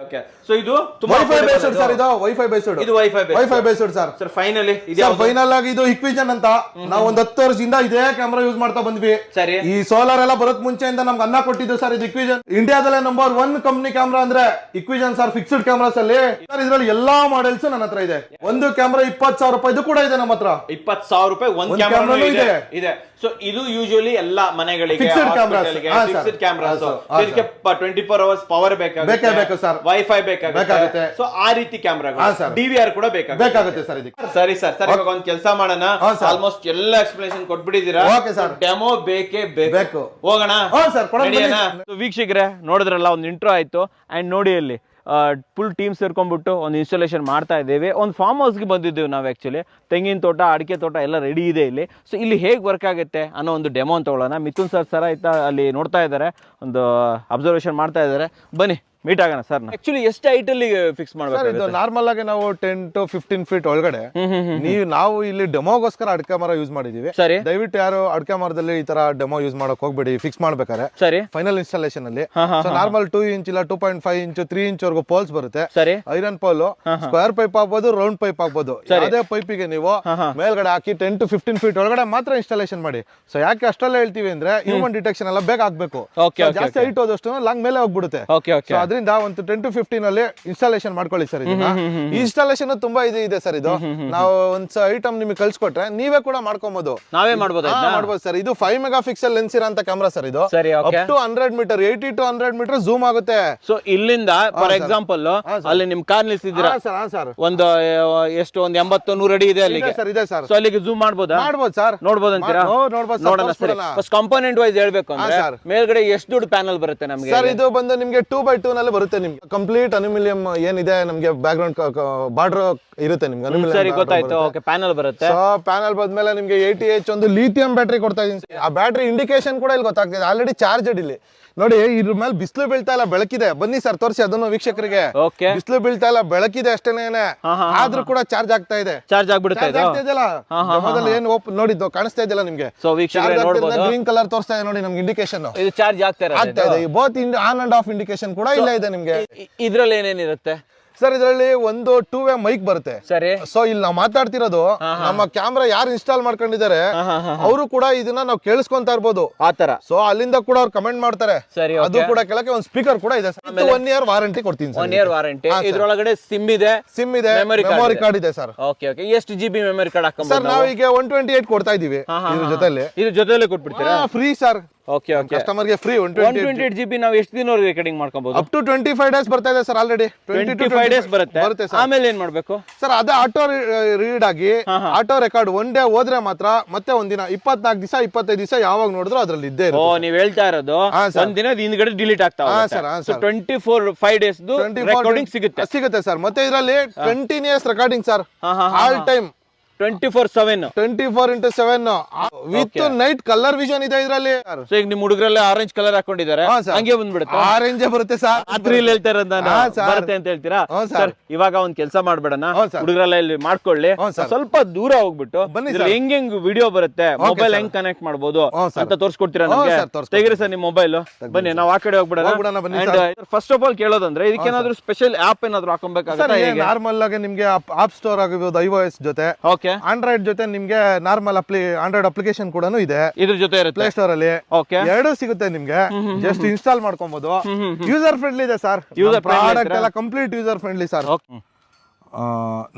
S2: ಸೊ ಇದು
S3: ವೈಫೈ ಬೇಸ್ಡ್ ಸರ್. ಇದು ವೈಫೈ ಬೇಸ್ಡ್.
S2: ಇದು wifi based
S3: sir.
S2: Sir finally
S3: final ಆಗಿ ಇದು ಇಕ್ವಿಷನ್ ಅಂತ ನಾವು ಒಂದ್ 10 ವರ್ಷದಿಂದ ಇದೇ ಕ್ಯಾಮ್ರಾ ಯೂಸ್ ಮಾಡ್ತಾ ಬಂದ್ವಿ.
S2: ಸರಿ.
S3: ಈ ಸೋಲಾರ್ ಎಲ್ಲ ಬರೋಕ್ ಮುಂಚೆಯಿಂದ ನಮ್ಗೆ ಅನ್ನ ಕೊಟ್ಟಿದ್ದು ಸರ್ ಇದು ಇಕ್ವಿಷನ್ ಇಂಡಿಯಾದಲ್ಲೇ ನಂಬರ್ 1 ಕಂಪನಿ ಕ್ಯಾಮ್ರಾ ಅಂದ್ರೆ ಇಕ್ವಿಷನ್ ಸರ್ ಫಿಕ್ಸ್ಡ್ ಕ್ಯಾಮ್ರಾಸ್ ಅಲ್ಲಿ ಸರ್ ಇದ್ರಲ್ಲಿ ಎಲ್ಲಾ ಮಾಡೆಲ್ಸ್ ನನ್ನ ಹತ್ರ ಇದೆ ಒಂದು ಕ್ಯಾಮ್ರಾ 20,000 ರೂಪಾಯಿ ಇದು ಕೂಡ ಇದೆ ನಮ್ಮ ಹತ್ರ
S2: 20,000 ರೂಪಾಯಿ ಒಂದು ಕ್ಯಾಮ್ರಾ ಇದೆ ಸೊ ಇದು ಯೂಶುವಲಿ ಎಲ್ಲಾ ಮನೆಗಳಿಗೆ
S3: ಫಿಕ್ಸ್ಡ್ ಕ್ಯಾಮ್ರಾಸ್
S2: ಫಿಕ್ಸ್ಡ್ ಕ್ಯಾಮ್ರಾಸ್ ಇದಕ್ಕೆ 24 ಅವರ್ಸ್ ಪವರ್
S3: ಬೇಕಾಗುತ್ತೆ ಸರ್
S2: ವೈಫೈ ಬೇಕಾಗುತ್ತೆ ಸೊ ಆ ರೀತಿ ಕ್ಯಾಮ್ರಾಗಳು DVR ಕೂಡ ಬೇಕಾಗುತ್ತೆ
S3: ಸರ್ ಇದಕ್ಕೆ
S2: ಸರಿ ಸರ್ ಇವಾಗ ಒಂದು ಕೆಲಸ ಮಾಡೋಣ ಆಲ್ಮೋಸ್ಟ್ ಎಲ್ಲ ಎಕ್ಸ್ಪ್ಲನೇಷನ್ ಕೊಟ್ಬಿಟ್ಟಿದ್ದೀರಾ
S3: ಓಕೆ ಸರ್
S2: ಡೆಮೋ ಬೇಕೇ ಬೇಕು ಹೋಗೋಣ
S3: ಸರ್
S2: ವೀಕ್ಷಕರೇ ನೋಡಿದ್ರಲ್ಲ ಒಂದು ಇಂಟ್ರೋ ಆಯ್ತು ಅಂಡ್ ನೋಡಿ ಅಲ್ಲಿ ಫುಲ್ ಟೀಮ್ ಸೇರ್ಕೊಂಡ್ಬಿಟ್ಟು ಒಂದು ಇನ್ಸ್ಟಾಲೇಷನ್ ಮಾಡ್ತಾ ಇದ್ದೇವೆ ಒಂದು ಫಾರ್ಮ್ ಹೌಸ್ಗೆ ಬಂದಿದ್ದೇವೆ ನಾವು ಆ್ಯಕ್ಚುಲಿ ತೆಂಗಿನ ತೋಟ ಅಡಿಕೆ ತೋಟ ಎಲ್ಲ ರೆಡಿ ಇದೆ ಇಲ್ಲಿ ಸೊ ಇಲ್ಲಿ ಹೇಗೆ ವರ್ಕ್ ಆಗುತ್ತೆ ಅನ್ನೋ ಒಂದು ಡೆಮೋ ಅಂತ ತಗೊಳ್ಳೋಣ ಮಿಥುನ್ ಸರ್ ಆಯ್ತಾ ಅಲ್ಲಿ ನೋಡ್ತಾ ಇದ್ದಾರೆ ಒಂದು ಅಬ್ಸರ್ವೇಷನ್ ಮಾಡ್ತಾ ಇದ್ದಾರೆ ಬನ್ನಿ ಮೀಟ್ ಆಗೋಣ ಸರ್ ಆಕ್ಚುಲಿ ಎಷ್ಟು ಹೈಟ್ ಅಲ್ಲಿ ಫಿಕ್ಸ್ ಮಾಡಬೇಕು
S3: ಇದು ನಾರ್ಮಲ್ ಆಗಿ ನಾವು 10 to 15 ಫೀಟ್ ಒಳಗಡೆ ನಾವು ಇಲ್ಲಿ ಡೆಮೋಗೋಸ್ಕರ ಅಡಿಕೆ ಮರ ಯೂಸ್ ಮಾಡಿದೀವಿ
S2: ಸರಿ
S3: ದಯವಿಟ್ಟು ಯಾರು ಅಡಿಕೆ ಮರದಲ್ಲಿ ಈ ತರ ಡೆಮೋ ಯೂಸ್ ಮಾಡಕ್ ಹೋಗ್ಬೇಡಿ ಫಿಕ್ಸ್ ಮಾಡ್ಬೇಕಾರೆ
S2: ಸರಿ
S3: ಫೈನಲ್ ಇನ್ಸ್ಟಾಲೇಷನ್ ಅಲ್ಲಿ ನಾರ್ಮಲ್ 2 ಇಂಚ್ ಇಲ್ಲ 2.5 ಇಂಚ್ 3 ಇಂಚ್ ವರೆಗೂ ಪೋಲ್ಸ್ ಬರುತ್ತೆ
S2: ಸರಿ
S3: ಐರನ್ ಪೋಲ್ ಸ್ಕ್ವೇರ್ ಪೈಪ್ ಆಗ್ಬೋದು ರೌಂಡ್ ಪೈಪ್ ಆಗ್ಬೋದು ಯಾವುದೇ ಪೈಪಿಗೆ ನೀವು ಮೇಲ್ಗಡೆ ಹಾಕಿ 10 to 15 ಫೀಟ್ ಒಳಗಡೆ ಮಾತ್ರ ಇನ್ಸ್ಟಾಲೇಷನ್ ಮಾಡಿ ಸೊ ಯಾಕೆ ಅಷ್ಟೆಲ್ಲ ಹೇಳ್ತೀವಿ ಅಂದ್ರೆ ಹ್ಯೂಮನ್ ಡಿಟೆಕ್ಷನ್ ಎಲ್ಲ ಬೇಗ ಆಗ್ಬೇಕು ಜಾಸ್ತಿ ಹೈಟ್ ಹೋದಷ್ಟು ಲಾಂಗ್ ಮೇಲೆ ಹೋಗ್ಬಿಡುತ್ತೆ ಅದರಿಂದ ಒಂದು 10 to 15 ಅಲ್ಲಿ ಇನ್ಸ್ಟಾಲೇಷನ್ ಮಾಡ್ಕೊಳ್ಳಿ ಸರ್ ಇದನ್ನ ಇನ್ಸ್ಟಾಲೇಷನ್ ತುಂಬಾ ಇದೆ ಸರ್ ಇದು ನಾವು ಒಂದ್ ಐಟಮ್ ನಿಮಗೆ ಕಳ್ಸಿಕೊಟ್ರೆ ನೀವೇ ಕೂಡ ಮಾಡ್ಕೊಬಹುದು
S2: ನಾವೇ ಮಾಡ್ಬೋದು
S3: ಸರ್ ಇದು 5 ಮೆಗಾ ಪಿಕ್ಸೆಲ್ ಲೆನ್ಸ್ ಇರೋಂತ ಕ್ಯಾಮ್ರಾ ಸರ್ ಇದು up to 100 metre 80 to 100 metre zoom ಆಗುತ್ತೆ
S2: ಸೊ ಇಲ್ಲಿಂದ ಫಾರ್ ಎಕ್ಸಾಂಪಲ್ ಅಲ್ಲಿ ನಿಮ್ ಕಾರ್ ನಿಲ್ಸಿದ್ದೀರಾ ಒಂದು ಎಷ್ಟು ಒಂದು 80-100 ಅಡಿ ಇದೆ ಅಲ್ಲಿಗೆ
S3: ಇದೆ ಸರ್
S2: ಸೊ ಅಲ್ಲಿಗೆ ಝೂಮ್ ಮಾಡ್ಬೋದು
S3: ಸರ್
S2: ನೋಡ್ಬೋದು ಅಂತೀರಾ ನೋಡೋಣ ಸರಿ ಫಸ್ಟ್ ಕಾಂಪೋನೆಂಟ್ ವೈಸ್ ಹೇಳ್ಬೇಕು ಅಂದ್ರೆ ಮೇಲ್ಗಡೆ ಎಷ್ಟು ದೊಡ್ಡ ಪ್ಯಾನಲ್ ಬರುತ್ತೆ ನಮಗೆ
S3: ಸರ್ ಇದು ಬಂದು ನಿಮಗೆ 2x2 ನಲ್ಲಿ ಬರುತ್ತೆ ನಿಮ್ಗೆ ಕಂಪ್ಲೀಟ್ ಅಲ್ಯೂಮಿನಿಯಂ ಏನಿದೆ ನಮಗೆ ಬ್ಯಾಕ್ ಗ್ರೌಂಡ್ ಬಾರ್ಡರ್ ಇರುತ್ತೆ ನಿಮ್ಗೆ ಅಲ್ಯೂಮಿನಿಯಂ
S2: ಸರಿ ಗೊತ್ತಾಯ್ತು ಓಕೆ ಪ್ಯಾನಲ್ ಬರುತ್ತೆ
S3: ಸೊ ಪ್ಯಾನಲ್ ಬಂದ್ಮೇಲೆ ನಿಮ್ಗೆ 80H ಒಂದು ಲಿಥಿಯಂ ಬ್ಯಾಟರಿ ಕೊಡ್ತಾ ಇದೀನಿ ಆ ಬ್ಯಾಟರಿ ಇಂಡಿಕೇಶನ್ ಕೂಡ ಇಲ್ಲಿ ಗೊತ್ತಾಗ್ತಿದೆ ಆಲ್ರೆಡಿ ಚಾರ್ಜೆಡ್ ಇಲ್ಲಿ ನೋಡಿ ಇದ್ರ ಮೇಲೆ ಬಿಸಿಲು ಬೀಳ್ತಾ ಇಲ್ಲ ಬೆಳಕಿದೆ ಬನ್ನಿ ಸರ್ ತೋರಿಸಿ ಅದನ್ನು ವೀಕ್ಷಕರಿಗೆ ಬಿಸಿಲು ಬೀಳ್ತಾ ಇಲ್ಲ ಬೆಳಕಿದೆ ಅಷ್ಟೇನೆ ಆದ್ರೂ ಕೂಡ ಚಾರ್ಜ್ ಆಗ್ತಾ ಇದೆ
S2: ಚಾರ್ಜ್ ಆಗ್ಬಿಡುತ್ತೆ
S3: ಏನು ನೋಡಿದ್ದು ಕಾಣಿಸ್ತಾ ಇದೆಯಲ್ಲ ನಿಮ್ಗೆ ಗ್ರೀನ್ ಕಲರ್ ತೋರಿಸ್ತಾ ಇದೆ ನೋಡಿ ನಮ್ಗೆ ಇಂಡಿಕೇಶನ್
S2: ಇದು ಚಾರ್ಜ್ ಆಗ್ತಾ
S3: ಇದೆ both on and of indication ಕೂಡ ಇಲ್ಲ ಇದೆ ನಿಮ್ಗೆ
S2: ಇದ್ರಲ್ಲಿ ಏನೇನಿರುತ್ತೆ
S3: ಸರ್ ಇದರಲ್ಲಿ ಒಂದು 2-way ಮೈಕ್ ಬರುತ್ತೆ
S2: ಸರಿ
S3: ಸೊ ಇಲ್ಲಿ ನಾವು ಮಾತಾಡ್ತಿರೋದು ನಮ್ಮ ಕ್ಯಾಮ್ರಾ ಯಾರು ಇನ್ಸ್ಟಾಲ್ ಮಾಡ್ಕೊಂಡಿದ್ದಾರೆ ಅವರು ಕೂಡ ಇದನ್ನ ನಾವು ಕೇಳಿಸ್ಕೊಂತಾ ಇರ್ಬೋದು
S2: ಆತರ
S3: ಸೊ ಅಲ್ಲಿಂದ ಕೂಡ ಅವ್ರು ಕಮೆಂಟ್ ಮಾಡ್ತಾರೆ
S2: ಸರಿ
S3: ಅದು ಕೂಡ ಕೆಳಗೆ ಒಂದು ಸ್ಪೀಕರ್ ಕೂಡ ಇದೆ 1 year ವಾರಂಟಿ ಕೊಡ್ತೀನಿ
S2: 1 year ವಾರಂಟಿ ಇದ್ರೊಳಗಡೆ ಸಿಮ್ ಇದೆ
S3: ಮೆಮೊರಿ ಕಾರ್ಡ್ ಇದೆ ಸರ್
S2: ಓಕೆ ಎಷ್ಟು GB ಮೆಮೊರಿ ಕಾರ್ಡ್ ಹಾಕಬಹುದು
S3: ಸರ್ ನಾವು ಈಗ 128 ಕೊಡ್ತಾ ಇದೀವಿ ಇದ್ರ ಜೊತೆಲಿ
S2: ಕೊಟ್ಬಿಡ್ತೀರಾ
S3: ಫ್ರೀ ಸರ್
S2: ಓಕೆ
S3: ಕಸ್ಟಮರ್ ಗೆ ಫ್ರೀ
S2: 128 GB ನಾವು ಎಷ್ಟು ದಿನವರೆಗೆ ರೆಕಾರ್ಡಿಂಗ್ ಮಾಡ್ಕೊಬಹುದು
S3: ಅಪ್ ಟು 25 ಡೇಸ್ ಬರ್ತಾ ಇದೆ ಸರ್ ಆಲ್ರೆಡಿ
S2: 25 ಡೇಸ್ ಬರುತ್ತೆ ಆಮೇಲೆ ಏನ್ ಮಾಡ್ಬೇಕು
S3: ಸರ್ ಅದೇ ಆಟೋ ರೀಡ್ ಆಗಿ ಆಟೋ ರೆಕಾರ್ಡ್ 1 ಡೇ ಹೋದ್ರೆ ಮಾತ್ರ ಮತ್ತೆ ಒಂದಿನ 24 ದಿವಸ 25 ದಿವಸ ಯಾವಾಗ ನೋಡಿದ್ರು ಅದ್ರಲ್ಲಿ ಇದ್ದೇ ಇರುತ್ತೆ
S2: ಓ ನೀವು ಹೇಳ್ತಾ ಇರೋದು ಒಂದ್ ದಿನ ಹಿಂದ್ಗಡೆ ಡಿಲೀಟ್ ಆಗ್ತಾ ಹೋಗುತ್ತೆ 5 ಡೇಸ್ ರೆಕಾರ್ಡಿಂಗ್
S3: ಸಿಗುತ್ತೆ ಸರ್ ಮತ್ತೆ ಇದರಲ್ಲಿ continuous recording sir all time 24/7 with night colour vision ಇದೆ ಇದರಲ್ಲಿ
S2: ಸೊ ಈಗ ನಿಮ್ ಹುಡುಗರಲ್ಲ ಆರೆಂಜ್ ಕಲರ್ ಹಾಕೊಂಡಿದ್ದಾರೆ ಹಂಗೆ ಬಂದ್ಬಿಡುತ್ತೆ
S3: ಆರೆಂಜ್ ಬರುತ್ತೆ ಸರ್
S2: ರಾತ್ರಿಲಿ ಹೇಳ್ತಾ ಇರೋದು ಬರುತ್ತೆ ಅಂತ ಹೇಳ್ತೀರಾ ಸರ್ ಇವಾಗ ಒಂದ್ ಕೆಲಸ ಮಾಡ್ಬೇಡಣ ಹುಡುಗರೆಲ್ಲ ಇಲ್ಲಿ ಮಾಡ್ಕೊಳ್ಳಿ ಸ್ವಲ್ಪ ದೂರ ಹೋಗ್ಬಿಟ್ಟು ಹೆಂಗ್ ವಿಡಿಯೋ ಬರುತ್ತೆ ಮೊಬೈಲ್ ಹೆಂಗ್ ಕನೆಕ್ಟ್ ಮಾಡ್ಬೋದು ಅಂತ ತೋರ್ಸ್ಕೊಡ್ತೀರಾ ನಮ್ಗೆ ತೆಗಿರಿ ಸರ್ ನಿಮ್ ಮೊಬೈಲ್ ಬನ್ನಿ ನಾವು ಆ ಕಡೆ ಹೋಗ್ಬಿಡೋಣ ಫಸ್ಟ್ ಆಫ್ ಆಲ್ ಕೇಳೋದಂದ್ರೆ ಇದಕ್ಕೇನಾದ್ರೂ ಸ್ಪೆಷಲ್ ಆಪ್ ಏನಾದ್ರು ಹಾಕೊಬೇಕಾಗುತ್ತೆ
S3: ನಾರ್ಮಲ್ ಆಗಿ ನಿಮ್ಗೆ ಆಪ್ ಸ್ಟೋರ್ ಆಗಿರ್ಬೋದು iOS ಜೊತೆ ಆಂಡ್ರಾಯ್ಡ್ ಜೊತೆ ನಿಮ್ಗೆ ನಾರ್ಮಲ್ ಆಂಡ್ರಾಯ್ಡ್ ಅಪ್ಲಿಕೇಶನ್ ಕೂಡ ಇದೆ
S2: ಇದ್ರ ಜೊತೆ
S3: ಪ್ಲೇ ಸ್ಟೋರ್ ಅಲ್ಲಿ ಎರಡು ಸಿಗುತ್ತೆ ನಿಮ್ಗೆ ಜಸ್ಟ್ ಇನ್ಸ್ಟಾಲ್ ಮಾಡ್ಕೊಬಹುದು ಯೂಸರ್ ಫ್ರೆಂಡ್ಲಿ ಇದೆ ಸರ್ ಪ್ರಾಡಕ್ಟ್ ಎಲ್ಲ ಕಂಪ್ಲೀಟ್ ಯೂಸರ್ ಫ್ರೆಂಡ್ಲಿ ಸರ್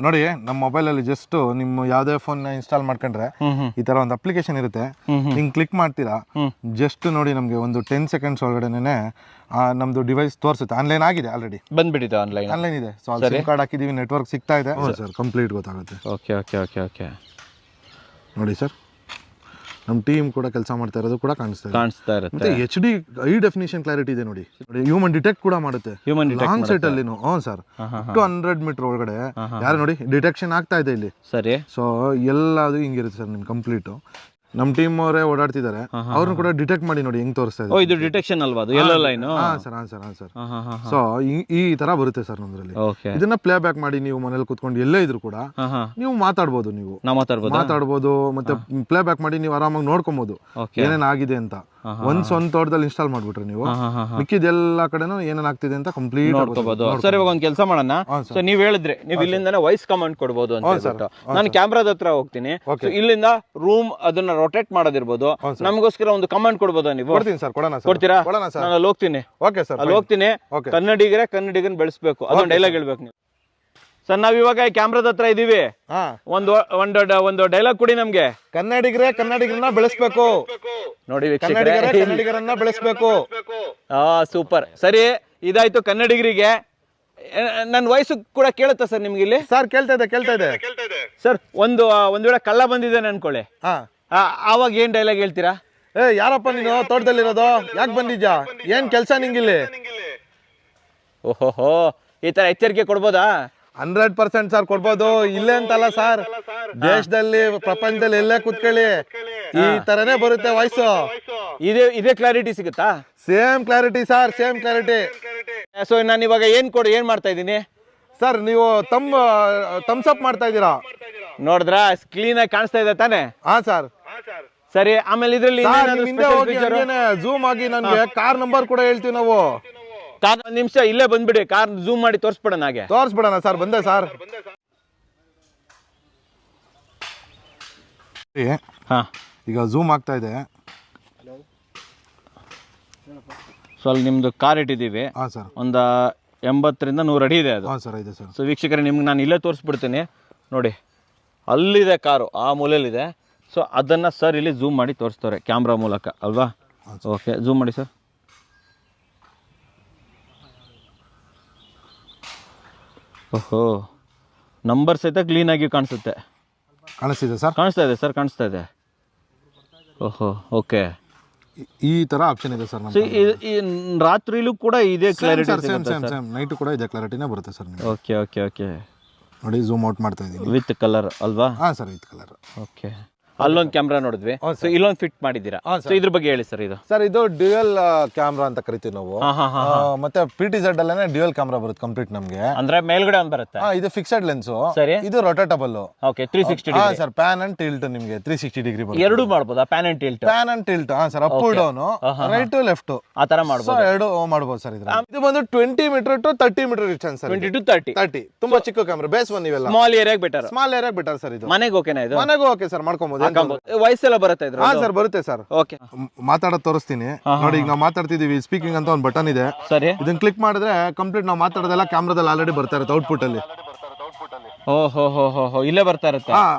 S3: ನೋಡಿ ನಮ್ಮ ಮೊಬೈಲ್ ಅಲ್ಲಿ ಜಸ್ಟ್ ನಿಮ್ಮ ಯಾವ್ದೇ ಫೋನ್ ಇನ್ಸ್ಟಾಲ್ ಮಾಡ್ಕೊಂಡ್ರೆ ಈ ತರ ಒಂದು ಅಪ್ಲಿಕೇಶನ್ ಇರುತ್ತೆ ಹಿಂಗ್ ಕ್ಲಿಕ್ ಮಾಡ್ತೀರಾ ಜಸ್ಟ್ ನೋಡಿ ನಮ್ಗೆ ಒಂದು 10 ಸೆಕೆಂಡ್ಸ್ ಒಳಗಡೆನೆ ನಮ್ದು ಡಿವೈಸ್ ತೋರಿಸುತ್ತೆ ಆನ್ಲೈನ್ ಆಗಿದೆ ಆಲ್ರೆಡಿ
S2: ಬಂದ್ಬಿಟ್ಟಿದೆ ಆನ್ಲೈನ್
S3: ಇದೆ ಸೊ ಸಿಮ್ ಕಾರ್ಡ್ ಹಾಕಿದೀವಿ ನೆಟ್ವರ್ಕ್ ಸಿಗ್ತಾ ಇದೆ ಸರ್ ಕಂಪ್ಲೀಟ್ ಗೊತ್ತಾಗುತ್ತೆ
S2: ಓಕೆ
S3: ನೋಡಿ ಸರ್ ನಮ್ಮ ಟೀಮ್ ಕೂಡ ಕೆಲಸ ಮಾಡ್ತಾ ಇರೋದು ಕೂಡ ಕಾಣಿಸ್ತಾ ಇರುತ್ತೆ HD ಹೈ ಡೆಫಿನಿಷನ್ ಕ್ಲಾರಿಟಿ ಇದೆ ನೋಡಿ ಹ್ಯೂಮನ್ ಡಿಟೆಕ್ಟ್ ಕೂಡ ಮಾಡುತ್ತೆ ಲಾಂಗ್ ಸೈಟ್ ಅಲ್ಲಿ ಸರ್ 200 ಮೀಟರ್ ಒಳಗಡೆ ಯಾರು ನೋಡಿ ಡಿಟೆಕ್ಷನ್ ಆಗ್ತಾ ಇದೆ ಇಲ್ಲಿ
S2: ಸರಿ
S3: ಸೊ ಎಲ್ಲದು ಹಿಂಗಿರುತ್ತೆ ಸರ್ ನಿಮ್ ಕಂಪ್ಲೀಟ್ ನಮ್ ಟೀಮ್ ಅವರೇ ಓಡಾಡ್ತಿದ್ದಾರೆ ಅವ್ರನ್ನ ಕೂಡ ಡಿಟೆಕ್ಟ್ ಮಾಡಿ ನೋಡಿ ಹೆಂಗ್ ತೋರಿಸ್ತಾ ಇದೆ
S2: ಇದು ಡಿಟೆಕ್ಷನ್ ಅಲ್ವಾ ಅದು ಯೆಲ್ಲೋ ಲೈನ್
S3: ಸರ್ ಸೊ ಈ ತರ ಬರುತ್ತೆ ಸರ್ ನಮ್ದ್ರಲ್ಲಿ ಇದನ್ನ ಪ್ಲೇ ಬ್ಯಾಕ್ ಮಾಡಿ ನೀವು ಮನೇಲಿ ಕುತ್ಕೊಂಡು ಎಲ್ಲೇ ಇದ್ರು ಕೂಡ ನೀವು ಮಾತಾಡ್ಬೋದು ಮತ್ತೆ ಪ್ಲೇ ಬ್ಯಾಕ್ ಮಾಡಿ ನೀವು ಆರಾಮಾಗಿ ನೋಡ್ಕೊಬಹುದು ಏನೇನ್ ಆಗಿದೆ ಅಂತ ಒಂದ್ ಸ್ವಂತ ತೋಟದಲ್ಲಿ ಇನ್ಸ್ಟಾಲ್ ಮಾಡ್ಬಿಟ್ರೆ ನೀವು ಮಿಕ್ಕಿದೆಲ್ಲ ಕಡೆನೂ ಏನೇನ್ ಆಗ್ತಿದೆ ಅಂತ ಕಂಪ್ಲೀಟ್
S2: ನೋಡ್ಕೋಬಹುದು. ಸರ್ ಇವಾಗ ಒಂದ್ ಕೆಲಸ ಮಾಡೋಣ. ಸೊ ನೀವ್ ಹೇಳಿದ್ರೆ ನೀವು ಇಲ್ಲಿಂದಾನೆ ವಾಯ್ಸ್ ಕಮಾಂಡ್ ಕೊಡ್ಬೋದು ಅಂತ ಹೇಳ್ಬಿಟ್ಟು ನಾನು ಕ್ಯಾಮ್ರಾದ ಹತ್ರ ಹೋಗ್ತೀನಿ. ಇಲ್ಲಿಂದ ರೂಮ್ ಅದನ್ನ ರೊಟೇಟ್ ಮಾಡೋದಿರ್ಬೋದು, ನಮಗೋಸ್ಕರ ಒಂದು ಕಮಾಂಡ್ ಕೊಡ್ಬೋದಾ ನೀವು?
S3: ಕೊಡ್ತೀನಿ ಸರ್,
S2: ಕೊಡ್ತೀರಾ?
S3: ಕೊಡೋಣ ಸರ್.
S2: ನಾನು ಅಲ್ಲಿ ಹೋಗ್ತೀನಿ.
S3: ಓಕೆ ಸರ್,
S2: ಅಲ್ಲಿ ಹೋಗ್ತೀನಿ. ಕನ್ನಡಿಗರನ್ನ ಬೆಳೆಸ್ಬೇಕು, ಅದೊಂದು ಡೈಲಾಗ್ ಹೇಳ್ಬೇಕು ನೀವು. ಸರ್ ನಾವ್ ಇವಾಗ ಕ್ಯಾಮ್ರಾದ ಹತ್ರ ಇದೀವಿ. ಒಂದು ಡೈಲಾಗ್ ಕೊಡಿ ನಮ್ಗೆ.
S3: ಕನ್ನಡಿಗರನ್ನ ಬೆಳೆಸ್ಬೇಕು
S2: ನೋಡಿ,
S3: ಕನ್ನಡಿಗರನ್ನ ಬೆಳೆಸ್ಬೇಕು.
S2: ಸೂಪರ್. ಸರಿ, ಇದಾಯ್ತು ಕನ್ನಡಿಗರಿಗೆ. ನನ್ನ ವಯಸ್ಸು ಕೂಡ ಕೇಳುತ್ತಾ ಸರ್ ನಿಮ್ಗೆ ಇಲ್ಲಿ?
S3: ಸರ್ ಕೇಳ್ತಾ ಇದೆ
S2: ಸರ್. ಒಂದ್ ವೇಳೆ ಕಳ್ಳ ಬಂದಿದ್ದೇನೆ ಅನ್ಕೊಳ್ಳಿ, ಆವಾಗ ಏನ್ ಡೈಲಾಗ್ ಹೇಳ್ತೀರಾ?
S3: ಯಾರಪ್ಪ ನೀನು ತೋಟದಲ್ಲಿರೋದು, ಯಾಕೆ ಬಂದಿದ್ಯಾ, ಏನ್ ಕೆಲ್ಸ ನಿಂಗಿಲ್ಲಿ?
S2: ಓಹೋ, ಈ ತರ ಎಚ್ಚರಿಕೆ ಕೊಡ್ಬೋದಾ?
S3: 100% ಸರ್ ಕೊಡ್ಬೋದು. ಇಲ್ಲೇ ಅಂತಲ್ಲ ಸರ್, ದೇಶದಲ್ಲಿ ಪ್ರಪಂಚದಲ್ಲಿ ಎಲ್ಲೇ ಕೂತ್ಕೊಳ್ಳಿ ಈ ತರನೇ ಬರುತ್ತೆ ವಾಯ್ಸು.
S2: ಇದೇ ಕ್ಲಾರಿಟಿ ಸಿಗುತ್ತಾ?
S3: Same clarity sir, same clarity.
S2: So ನಾನು ಇವಾಗ ಏನ್ ಮಾಡ್ತಾ ಇದ್ದೀನಿ
S3: ಸರ್? ನೀವು ಥಮ್ಸ್ ಅಪ್ ಮಾಡ್ತಾ ಇದ್ದೀರಾ,
S2: ನೋಡಿದ್ರಾ? ಕ್ಲೀನ್ ಆಗಿ ಕಾಣಿಸ್ತಾ ಇದೆ ತಾನೆ?
S3: ಹಾ ಸರ್.
S2: ಸರಿ, ಆಮೇಲೆ ಇದರಲ್ಲಿ
S3: ಝೂಮ್ ಆಗಿ ನನ್ಗೆ ಕಾರ್ ನಂಬರ್ ಕೂಡ ಹೇಳ್ತೀವಿ ನಾವು.
S2: ಒಂದ್ ನಿಮಿಷ ಇಲ್ಲೇ ಬಂದ್ಬಿಡಿ, ಕಾರ್ ಝೂಮ್ ಮಾಡಿ ತೋರಿಸ್ಬಿಡೋಣ. ಹಾಗೆ
S3: ತೋರಿಸ್ಬಿಡೋಣ ಸರ್. ಬಂದೆ ಸರ್. ಈಗ ಝೂಮ್ ಆಗ್ತಾ ಇದೆ.
S2: ಸೊ ಅಲ್ಲಿ ನಿಮ್ದು ಕಾರ್ ಇಟ್ಟಿದ್ದೀವಿ. ಒಂದು 80 ರಿಂದ 100 ಅಡಿ ಇದೆ ಅದು. ಸೊ ವೀಕ್ಷಕರೇ, ನಿಮ್ಗೆ ನಾನು ಇಲ್ಲೇ ತೋರಿಸ್ಬಿಡ್ತೀನಿ ನೋಡಿ. ಅಲ್ಲಿದೆ ಕಾರು, ಆ ಮೂಲೆಯಲ್ಲಿದೆ. ಸೊ ಅದನ್ನು ಸರ್ ಇಲ್ಲಿ ಝೂಮ್ ಮಾಡಿ ತೋರಿಸ್ತಾರೆ ಕ್ಯಾಮ್ರಾ ಮೂಲಕ ಅಲ್ವಾ? ಓಕೆ, ಝೂಮ್ ಮಾಡಿ ಸರ್. ಓಹೋ, ನಂಬರ್ ಸಹಿತ ಕ್ಲೀನಾಗಿ ಕಾಣಿಸುತ್ತೆ.
S3: ಕಾಣಿಸ್ತಿದೆ ಸರ್?
S2: ಕಾಣಿಸ್ತಾ ಇದೆ. ಓಹೋ, ಓಕೆ.
S3: ಈ ತರ ಆಪ್ಷನ್ ಇದೆ ಸರ್.
S2: ರಾತ್ರಿಲೂ ಕೂಡ ಇದೇ ಕ್ಲಾರಿಟಿ,
S3: ನೈಟ್ ಕೂಡ ಇದೇ ಕ್ಲಾರಿಟಿನೇ ಬರುತ್ತೆ ಸರ್.
S2: ಓಕೆ
S3: ನೋಡಿ, ಝೂಮ್ ಔಟ್ ಮಾಡ್ತಾ ಇದ್ದೀನಿ.
S2: ವಿತ್ ಕಲರ್ ಅಲ್ವಾ?
S3: ಹಾ ಸರ್, ವಿತ್ ಕಲರ್.
S2: ಓಕೆ. ಅಲ್ಲೊಂದು ಕ್ಯಾಮ್ರಾ ನೋಡಿದ್ವಿ, ಸೊ ಇಲ್ಲೊಂದು ಫಿಟ್ ಮಾಡಿದ್ದೀರಾ. ಸೊ ಇದ್ರ ಬಗ್ಗೆ ಹೇಳಿ ಸರ್.
S3: ಇದು ಡ್ಯುಯಲ್ ಕ್ಯಾಮ್ರಾ ಅಂತ ಕರಿತೀವಿ ನಾವು. ಮತ್ತೆ PTZ ಅಲ್ಲೇ ಡ್ಯುಯಲ್ ಕ್ಯಾಮ್ರಾ ಬರುತ್ತೆ ಕಂಪ್ಲೀಟ್ ನಮ್ಗೆ.
S2: ಅಂದ್ರೆ ಮೇಲ್ಗಡೆ ಒಂದು ಬರುತ್ತೆ.
S3: ಇದು ಫಿಕ್ಸೆಡ್ ಲೆನ್ಸ್.
S2: ಸರಿ.
S3: ಇದು rotatable.
S2: Okay, 360 degree
S3: sir. Pan and tilt ನಿಮಗೆ 360 ಡಿಗ್ರಿ ಬರುತ್ತೆ.
S2: ಎರಡು ಮಾಡಬಹುದಾ? Pan and tilt.
S3: ಹಾ sir, up down, right left ಆ ತರ ಮಾಡಬಹುದು. ಎರಡು ಮಾಡಬಹುದು ಸರ್. ಇದು ಬಂದು 20 metre to 30 metre distance sir.
S2: 20 to 30
S3: ತುಂಬಾ ಚಿಕ್ಕ ಕ್ಯಾಮ್ರಾ. ಬೇಸ್ ಒನ್ ಇವೆಲ್ಲ
S2: ಸ್ಮಾಲ್ ಏರಿಯಾಗೆ ಬೆಟರ್
S3: ಸರ್. ಇದು
S2: ಮನೆಗೆ ಓಕೆನಾ? ಇದು
S3: ಮನೆಗೂ ಓಕೆ ಸರ್, ಮಾಡ್ಕೊಬಹುದು.
S2: ವಯಸ್ಸೆಲ್ಲ ಬರುತ್ತೆ ಇದ್ರ?
S3: ಹಾ ಸರ್, ಬರುತ್ತೆ ಸರ್.
S2: ಓಕೆ,
S3: ಮಾತಾಡೋದು ತೋರಿಸ್ತೀನಿ ನೋಡಿ. ಈಗ ನಾವು ಮಾತಾಡ್ತಿದೀವಿ, ಸ್ಪೀಕಿಂಗ್ ಅಂತ ಒಂದು ಬಟನ್ ಇದೆ.
S2: ಸರಿ.
S3: ಇದನ್ನ ಕ್ಲಿಕ್ ಮಾಡಿದ್ರೆ ಕಂಪ್ಲೀಟ್ ನಾವು ಮಾತಾಡೋದೆಲ್ಲ ಕ್ಯಾಮ್ರಾದಲ್ಲಿ ಆಲ್ರೆಡಿ ಬರ್ತಾ ಇರುತ್ತೆ ಔಟ್ಪುಟ್ ಅಲ್ಲಿ.
S2: ಓಹೋ, ಇಲ್ಲೇ ಬರ್ತಾ ಇರುತ್ತೆ.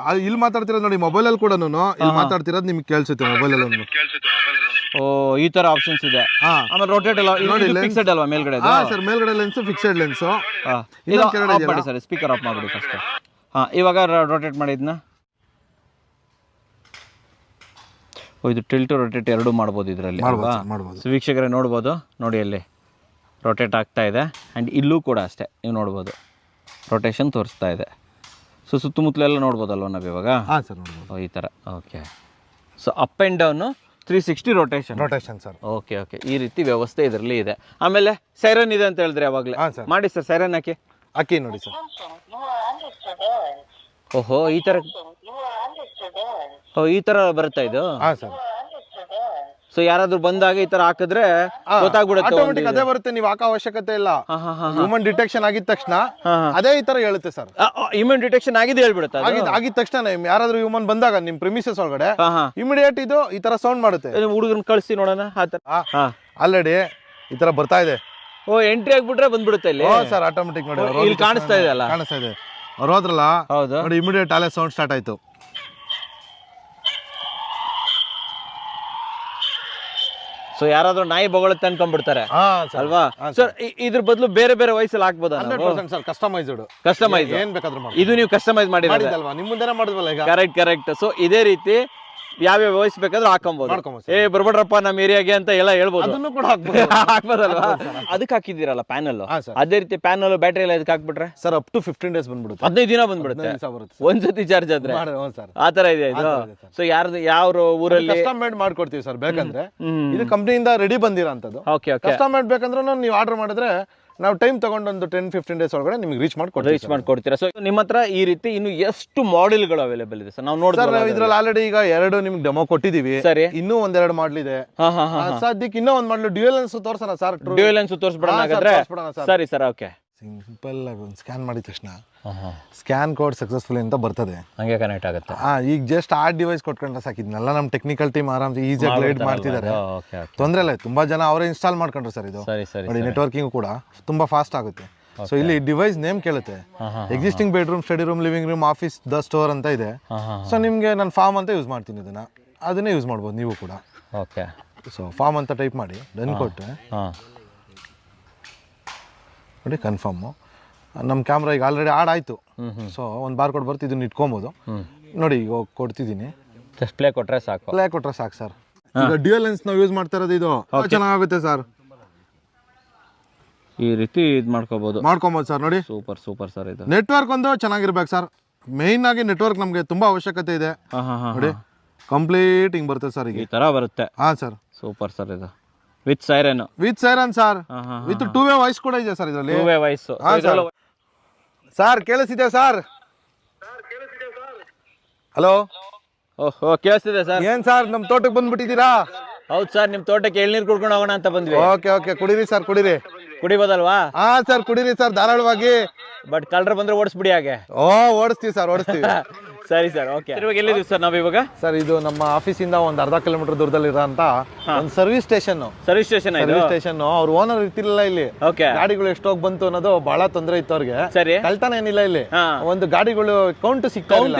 S3: ಇಲ್ಲಿ ಮಾತಾಡ್ತಿರೋದು ನೋಡಿ, ಮೊಬೈಲ್ ಅಲ್ಲಿ ಕೂಡ ಇಲ್ಲಿ ಮಾತಾಡ್ತಿರೋದು ನಿಮ್ಗೆ ಕೇಳಿಸುತ್ತೆ ಮೊಬೈಲ್ ಅಲ್ಲಿ.
S2: ಓ, ಈ ತರ ಆಪ್ಷನ್ಸ್ ಇದೆ. ಆಮೇಲೆ ರೊಟೇಟ್ ಅಲ್ಲ, ನೋಡಿ ಫಿಕ್ಸೆಡ್ ಅಲ್ವಾ ಮೇಲ್ಗಡೆ?
S3: ಹಾ ಸರ್, ಮೇಲ್ಗಡೆ ಲೆನ್ಸ್ ಫಿಕ್ಸೆಡ್ ಲೆನ್ಸ್.
S2: ಮಾಡಿ ಸರ್, ಸ್ಪೀಕರ್ ಆಫ್ ಮಾಡ್ಬಿಡಿ ಫಸ್ಟ್. ಇವಾಗ ರೊಟೇಟ್ ಮಾಡಿದ್ನ. ಇದು ಟಿಲ್ಟ್ ರೊಟೇಟ್ ಎರಡು ಮಾಡ್ಬೋದು ಇದರಲ್ಲಿ. ಸೊ ವೀಕ್ಷಕರೇ ನೋಡ್ಬೋದು ನೋಡಿ, ಅಲ್ಲಿ ರೊಟೇಟ್ ಆಗ್ತಾ ಇದೆ. ಆ್ಯಂಡ್ ಇಲ್ಲೂ ಕೂಡ ಅಷ್ಟೇ, ನೀವು ನೋಡ್ಬೋದು ರೊಟೇಷನ್ ತೋರಿಸ್ತಾ ಇದೆ. ಸೊ ಸುತ್ತಮುತ್ತಲೆಲ್ಲ ನೋಡ್ಬೋದಲ್ವ ನಾವು ಇವಾಗ? ಈ ಥರ. Okay. So up and down 360 rotation sir. Okay, ಈ ರೀತಿ ವ್ಯವಸ್ಥೆ ಇದರಲ್ಲಿ ಇದೆ. ಆಮೇಲೆ ಸೈರನ್ ಇದೆ ಅಂತ ಹೇಳಿದ್ರೆ ಅವಾಗಲೇ ಮಾಡಿ ಸರ್. ಸೈರನ್ ಹಾಕಿ
S3: ನೋಡಿ ಸರ್.
S2: ಓಹೋ, ಈ ತರ ಬರುತ್ತಾ ಇದು? ಸೊ ಯಾರಾದ್ರೂ ಬಂದಾಗ ಈ ತರ ಹಾಕಿದ್ರೆ ಗೊತ್ತಾಗ್ಬಿಡುತ್ತೆ,
S3: ಆಟೋಮೆಟಿಕ್ ಅದೇ ಬರುತ್ತೆ. ನೀವು ಹಾಕೋ ಅವಶ್ಯಕತೆ ಇಲ್ಲ. ಹ್ಯೂಮನ್ ಡಿಟೆಕ್ಷನ್ ಆಗಿದ ತಕ್ಷಣ ಅದೇ ಈ ತರ ಹೇಳುತ್ತೆ ಸರ್.
S2: ಹ್ಯೂಮನ್ ಡಿಟೆಕ್ಷನ್ ಆಗಿದೆ ಹೇಳ್ಬಿಡುತ್ತೆ.
S3: ಆಗಿದ ತಕ್ಷಣ ಯಾರಾದ್ರೂ ಹ್ಯೂಮನ್ ಬಂದಾಗ ನಿಮ್ ಪ್ರಿಮಿಸಸ್ ಒಳಗಡೆ ಇಮಿಡಿಯೇಟ್ ಇದು ಈ ತರ ಸೌಂಡ್ ಮಾಡುತ್ತೆ.
S2: ಹುಡುಗರನ್ನ ಕಳಿಸಿ ನೋಡೋಣ.
S3: ಆಲ್ರೆಡಿ ಈ ತರ ಬರ್ತಾ ಇದೆ.
S2: ಓ, ಎಂಟ್ರಿ ಆಗ್ಬಿಟ್ರೆ ಬಂದ್ಬಿಡುತ್ತೆ ಇಲ್ಲಿ
S3: ಸರ್. ಆಟೋಮೆಟಿಕ್ ನೋಡಿ,
S2: ಇಲ್ಲಿ ಕಾಣಿಸ್ತಾ ಇದೆ ಅಲ್ಲ?
S3: ಕಾಣಿಸ್ತಾ ಇದೆ. ಅವ್ರು ಹೋದ್ರಲ್ಲ ನೋಡಿ, ಇಮಿಡಿಯೇಟ್ ಅಲ್ಲೇ ಸೌಂಡ್ ಸ್ಟಾರ್ಟ್ ಆಯ್ತು.
S2: ಸೊ ಯಾರಾದ್ರೂ ನಾಯಿ ಬೊಗಳುತ್ತೆ ಅನ್ಕೊಂಡ್ಬಿಡ್ತಾರೆ ಅಲ್ವಾ? ಸರ್ ಇದ್ರ ಬದಲು ಬೇರೆ ಬೇರೆ ವಯಸ್ಸಲ್ಲಿ ಹಾಕ್ಬೋದಾ? ಕಸ್ಟಮೈಸ್
S3: ಏನ್ ಬೇಕಾದ್ರೂ
S2: ಇದು ನೀವು ಕಸ್ಟಮೈಸ್ ಮಾಡಿದ್ರಲ್ವಾ?
S3: ನಿಮ್ ಮುಂದೆನೇ ಮಾಡಿದ್ವಲ್ಲ ಈಗ.
S2: ಕರೆಕ್ಟ್. ಸೊ ಇದೇ ರೀತಿ ಯಾವ್ಯಾವ ವಾಯ್ಸ್ ಬೇಕಾದ್ರೂ ಹಾಕೊಬಹುದು. ಬರ್ಬೇಡ್ರಪ್ಪ ನಮ್ಮ ಏರಿಯಾಗೆ ಅಂತ ಎಲ್ಲ ಹೇಳ್ಬೋದು.
S3: ಅದನ್ನು ಕೂಡ
S2: ಹಾಕ್ಬೋದಲ್ವಾ? ಅದಕ್ಕೆ ಹಾಕಿದ್ದೀರಲ್ಲ ಪ್ಯಾನಲ್. ಅದೇ ರೀತಿ ಪ್ಯಾನಲ್ ಬ್ಯಾಟ್ರಿ ಎಲ್ಲ ಇದಕ್ಕೆ ಹಾಕ್ಬಿಟ್ರೆ
S3: ಸರ್ ಅಪ್ ಟು 15 days ಬಂದ್ಬಿಡುತ್ತೆ.
S2: 15 ದಿನ ಬಂದ್ಬಿಡುತ್ತೆ ಒಂದ್ಸತಿ ಚಾರ್ಜ್ ಆದ್ರೆ. ಆತರ ಇದೆ ಇದು. ಸೊ ಯಾವ ಊರಲ್ಲಿ
S3: ಕಸ್ಟಮ್ ಮೇಡ್ ಮಾಡ್ಕೊಡ್ತೀವಿ ಸರ್. ಬೇಕಂದ್ರೆ ಇದು ಕಂಪ್ನಿಯಿಂದ ರೆಡಿ ಬಂದಿರೋಂಥದ್ದು. ಕಸ್ಟಮ್ ಮೇಡ್ ಬೇಕಂದ್ರೆ ನೀವು ಆರ್ಡರ್ ಮಾಡಿದ್ರೆ ನಾವು ಟೈಮ್ ತಗೊಂಡು ಒಂದು 10-15 ಡೇಸ್ ಒಳಗಡೆ ನಿಮಗೆ ರೀಚ್
S2: ಮಾಡ್ಕೊಡ್ತೀರಾ. ಸೊ ನಿಮ್ಮ ಹತ್ರ ಈ ರೀತಿ ಇನ್ನು ಎಷ್ಟು ಮಾಡೆಲ್ಗಳು ಅವೈಲೇಬಲ್ ಇದೆ ಸರ್? ನಾವು ನೋಡಿದ್ರೆ
S3: ಇದ್ರಲ್ಲಿ ಆಲ್ರೆಡಿ ಈಗ 2 ನಿಮ್ಗೆ ಡೆಮೋ ಕೊಟ್ಟಿದೀವಿ.
S2: ಸರಿ,
S3: ಇನ್ನೂ 1-2 ಮಾಡಲ್ ಇದೆ. ಸದ್ಯಕ್ಕೆ ಇನ್ನೂ ಒಂದು ಮಾಡಲು ಡ್ಯೂಯಲ್ ಲೆನ್ಸ್ ತೋರ್ಸೋಣ ಸರ್.
S2: ಡ್ಯೂಯಲ್ ಲೆನ್ಸ್ ತೋರಿಸ್ಬಿಡೋಣ ಹಾಗಾದ್ರೆ. ಸರಿ ಸರ್, ಓಕೆ.
S3: ಸಿಂಪಲ್ ಆಗಿ ಒಂದು ಸ್ಕ್ಯಾನ್ ಮಾಡಿದ ತಕ್ಷಣ ಸ್ಕ್ಯಾನ್ ಕೋಡ್ ಸಕ್ಸಸ್ಫುಲ್ ಅಂತ ಬರ್ತದೆ,
S2: ಹಂಗೆ ಕನೆಕ್ಟ್ ಆಗುತ್ತೆ.
S3: ಈಗ ಜಸ್ಟ್ ಆ ಡಿವೈಸ್ ಕೊಟ್ಕೊಂಡ್ರೆ ಸಾಕಿದ್ನೆಲ್ಲ ನಮ್ಮ ಟೆಕ್ನಿಕಲ್ ಟೀಮ್ ಆರಾಮ್ಸೆ ಈಸಿಯಾಗಿ ಗೈಡ್ ಮಾಡ್ತಿದ್ದಾರೆ. ತೊಂದರೆ ಇಲ್ಲ, ತುಂಬಾ ಜನ ಅವರೇ ಇನ್ಸ್ಟಾಲ್ ಮಾಡ್ಕೊಂಡ್ರು ಸರ್. ಇದು ನೋಡಿ ನೆಟ್ವರ್ಕಿಂಗ್ ಕೂಡ ತುಂಬಾ ಫಾಸ್ಟ್ ಆಗುತ್ತೆ. ಸೊ ಇಲ್ಲಿ ಡಿವೈಸ್ ನೇಮ್ ಕೇಳುತ್ತೆ, existing bedroom, study room, living room, office, the store ಅಂತ ಇದೆ. ಸೊ ನಿಮಗೆ ನಾನು ಫಾರ್ಮ್ ಅಂತ ಯೂಸ್ ಮಾಡ್ತೀನಿ, ಅದನ್ನೇ ಯೂಸ್ ಮಾಡ್ಬೋದು ನೀವು ಕೂಡ.
S2: ಓಕೆ,
S3: ಸೊ ಫಾರ್ಮ್ ಅಂತ ಟೈಪ್ ಮಾಡಿ ಡನ್ ಕೊಟ್ಟರೆ ನೋಡಿ ಕನ್ಫರ್ಮು. ನಮ್ಮ ಕ್ಯಾಮ್ರಾ ಈಗ ಆಲ್ರೆಡಿ ಆಡ್ ಆಯಿತು. ಸೊ ಒಂದು ಬಾರ್ ಕೋಡ್ ಬರ್ತು, ಇದನ್ನ ಇಟ್ಕೊಬೋದು. ನೋಡಿ ಈಗ ಕೊಡ್ತಿದ್ದೀನಿ,
S2: ಜಸ್ಟ್ ಪ್ಲೇ ಕೊಟ್ಟರೆ ಸಾಕು
S3: ಸರ್. ಈಗ ಡ್ಯೂಯಲ್ ಲೆನ್ಸ್ ನಾವು ಯೂಸ್ ಮಾಡ್ತಾ ಇರೋದು, ಇದು ಚೆನ್ನಾಗುತ್ತೆ ಸರ್.
S2: ಈ ರೀತಿ ಇದು ಮಾಡ್ಕೊಬೋದು
S3: ಸರ್. ನೋಡಿ
S2: ಸೂಪರ್ ಸರ್. ಇದು
S3: ನೆಟ್ವರ್ಕ್ ಒಂದು ಚೆನ್ನಾಗಿರ್ಬೇಕು ಸರ್. ಮೇಯ್ನ್ ಆಗಿ ನೆಟ್ವರ್ಕ್ ನಮಗೆ ತುಂಬಾ ಅವಶ್ಯಕತೆ ಇದೆ. ನೋಡಿ ಕಂಪ್ಲೀಟ್ ಹಿಂಗ್ ಬರುತ್ತೆ ಸರ್. ಈಗ
S2: ಈ ತರ ಬರುತ್ತೆ.
S3: Sir
S2: super sir. ಇದು with siren
S3: sir, with two way voice ಕೂಡ ಇದೆ ಸರ್ ಇದರಲ್ಲಿ.
S2: Two way voice
S3: sir. ಕೇಳಿಸಿದೆ ಸರ್? ಹಲೋ,
S2: ಓಹೋ ಕೇಳಿಸ್ತಿದೆ ಸರ್.
S3: ಏನ್ ಸರ್ ನಮ್ಮ ತೋಟಕ್ಕೆ ಬಂದ್ಬಿಟ್ಟಿದ್ದೀರಾ?
S2: ಹೌದು ಸರ್, ನಿಮ್ ತೋಟಕ್ಕೆ ಎಳ್ನೀರು ಕುಡ್ಕೊಂಡು ಹೋಗೋಣ ಅಂತ ಬಂದ್ವಿ.
S3: ಓಕೆ, ಕುಡೀರಿ ಸರ್,
S2: ಕುಡಿಬೋದಲ್ವಾ?
S3: ಸರ್ ಕುಡೀರಿ ಸರ್ ಧಾರಾಳವಾಗಿ.
S2: ಬಟ್ ಕಳ್ರ ಬಂದ್ರೆ ಓಡಿಸ್ಬಿಡಿ ಹಾಗೆ.
S3: ಓಡಿಸ್ತೀವಿ ಸರ್, ಓಡಿಸ್ತೀವಿ.
S2: ಸರಿ ಸರ್, ಓಕೆ. ಇವಾಗ ಎಲ್ಲಿದ್ದೀವಿ ಸರ್ ನಾವು ಇವಾಗ?
S3: ಸರ್ ಇದು ನಮ್ಮ ಆಫೀಸಿಂದ ಒಂದು ಅರ್ಧ ಕಿಲೋಮೀಟರ್ ದೂರದಲ್ಲಿ ಇರೋಂತ ಒಂದು ಸರ್ವಿಸ್ ಸ್ಟೇಷನ್. ಅವ್ರ ಓನರ್ ಇರ್ತಿರ್ಲಿಲ್ಲ ಇಲ್ಲಿ. ಗಾಡಿಗಳು ಎಷ್ಟೋಗಿ ಬಂತು ಅನ್ನೋದು ಬಹಳ ತೊಂದರೆ ಇತ್ತು ಅವ್ರಿಗೆ.
S2: ಸರಿ,
S3: ಕಳ್ತನ ಏನಿಲ್ಲ ಇಲ್ಲಿ. ಒಂದು ಗಾಡಿಗಳು ಕೌಂಟ್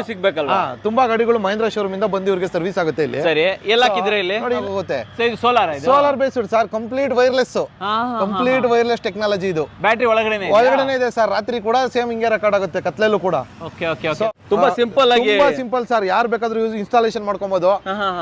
S3: ಸಿಗ್ಬೇಕಲ್ಲ. ತುಂಬಾ ಗಾಡಿಗಳು ಮಹೇಂದ್ರ ಶೋರೂಮ್ ಇಂದ ಬಂದು ಇವ್ರಿಗೆ ಸರ್ವಿಸ್ ಆಗುತ್ತೆ ಇಲ್ಲಿ.
S2: ಸರಿ, ಎಲ್ಲ ಹಾಕಿದ್ರೆ ಇಲ್ಲಿ
S3: ನೋಡಿ ಹೋಗುತ್ತೆ.
S2: Solar
S3: based sir, complete wireless technology. ಇದು ಬ್ಯಾಟ್ರಿ ಒಳಗಡೆ ಇದೆ ಸರ್. ರಾತ್ರಿ ಕೂಡ ಸೇಮ್ ಹಿಂಗೆ ರೆಕಾರ್ಡ್ ಆಗುತ್ತೆ, ಕತ್ಲೆಲ್ಲೂ ಕೂಡ.
S2: ತುಂಬಾ
S3: ಸಿಂಪಲ್ ಸರ್. ಯಾರು ಬೇಕಾದ್ರೂ ಇನ್ಸ್ಟಾಲೇಷನ್ ಮಾಡ್ಕೊಬಹುದು.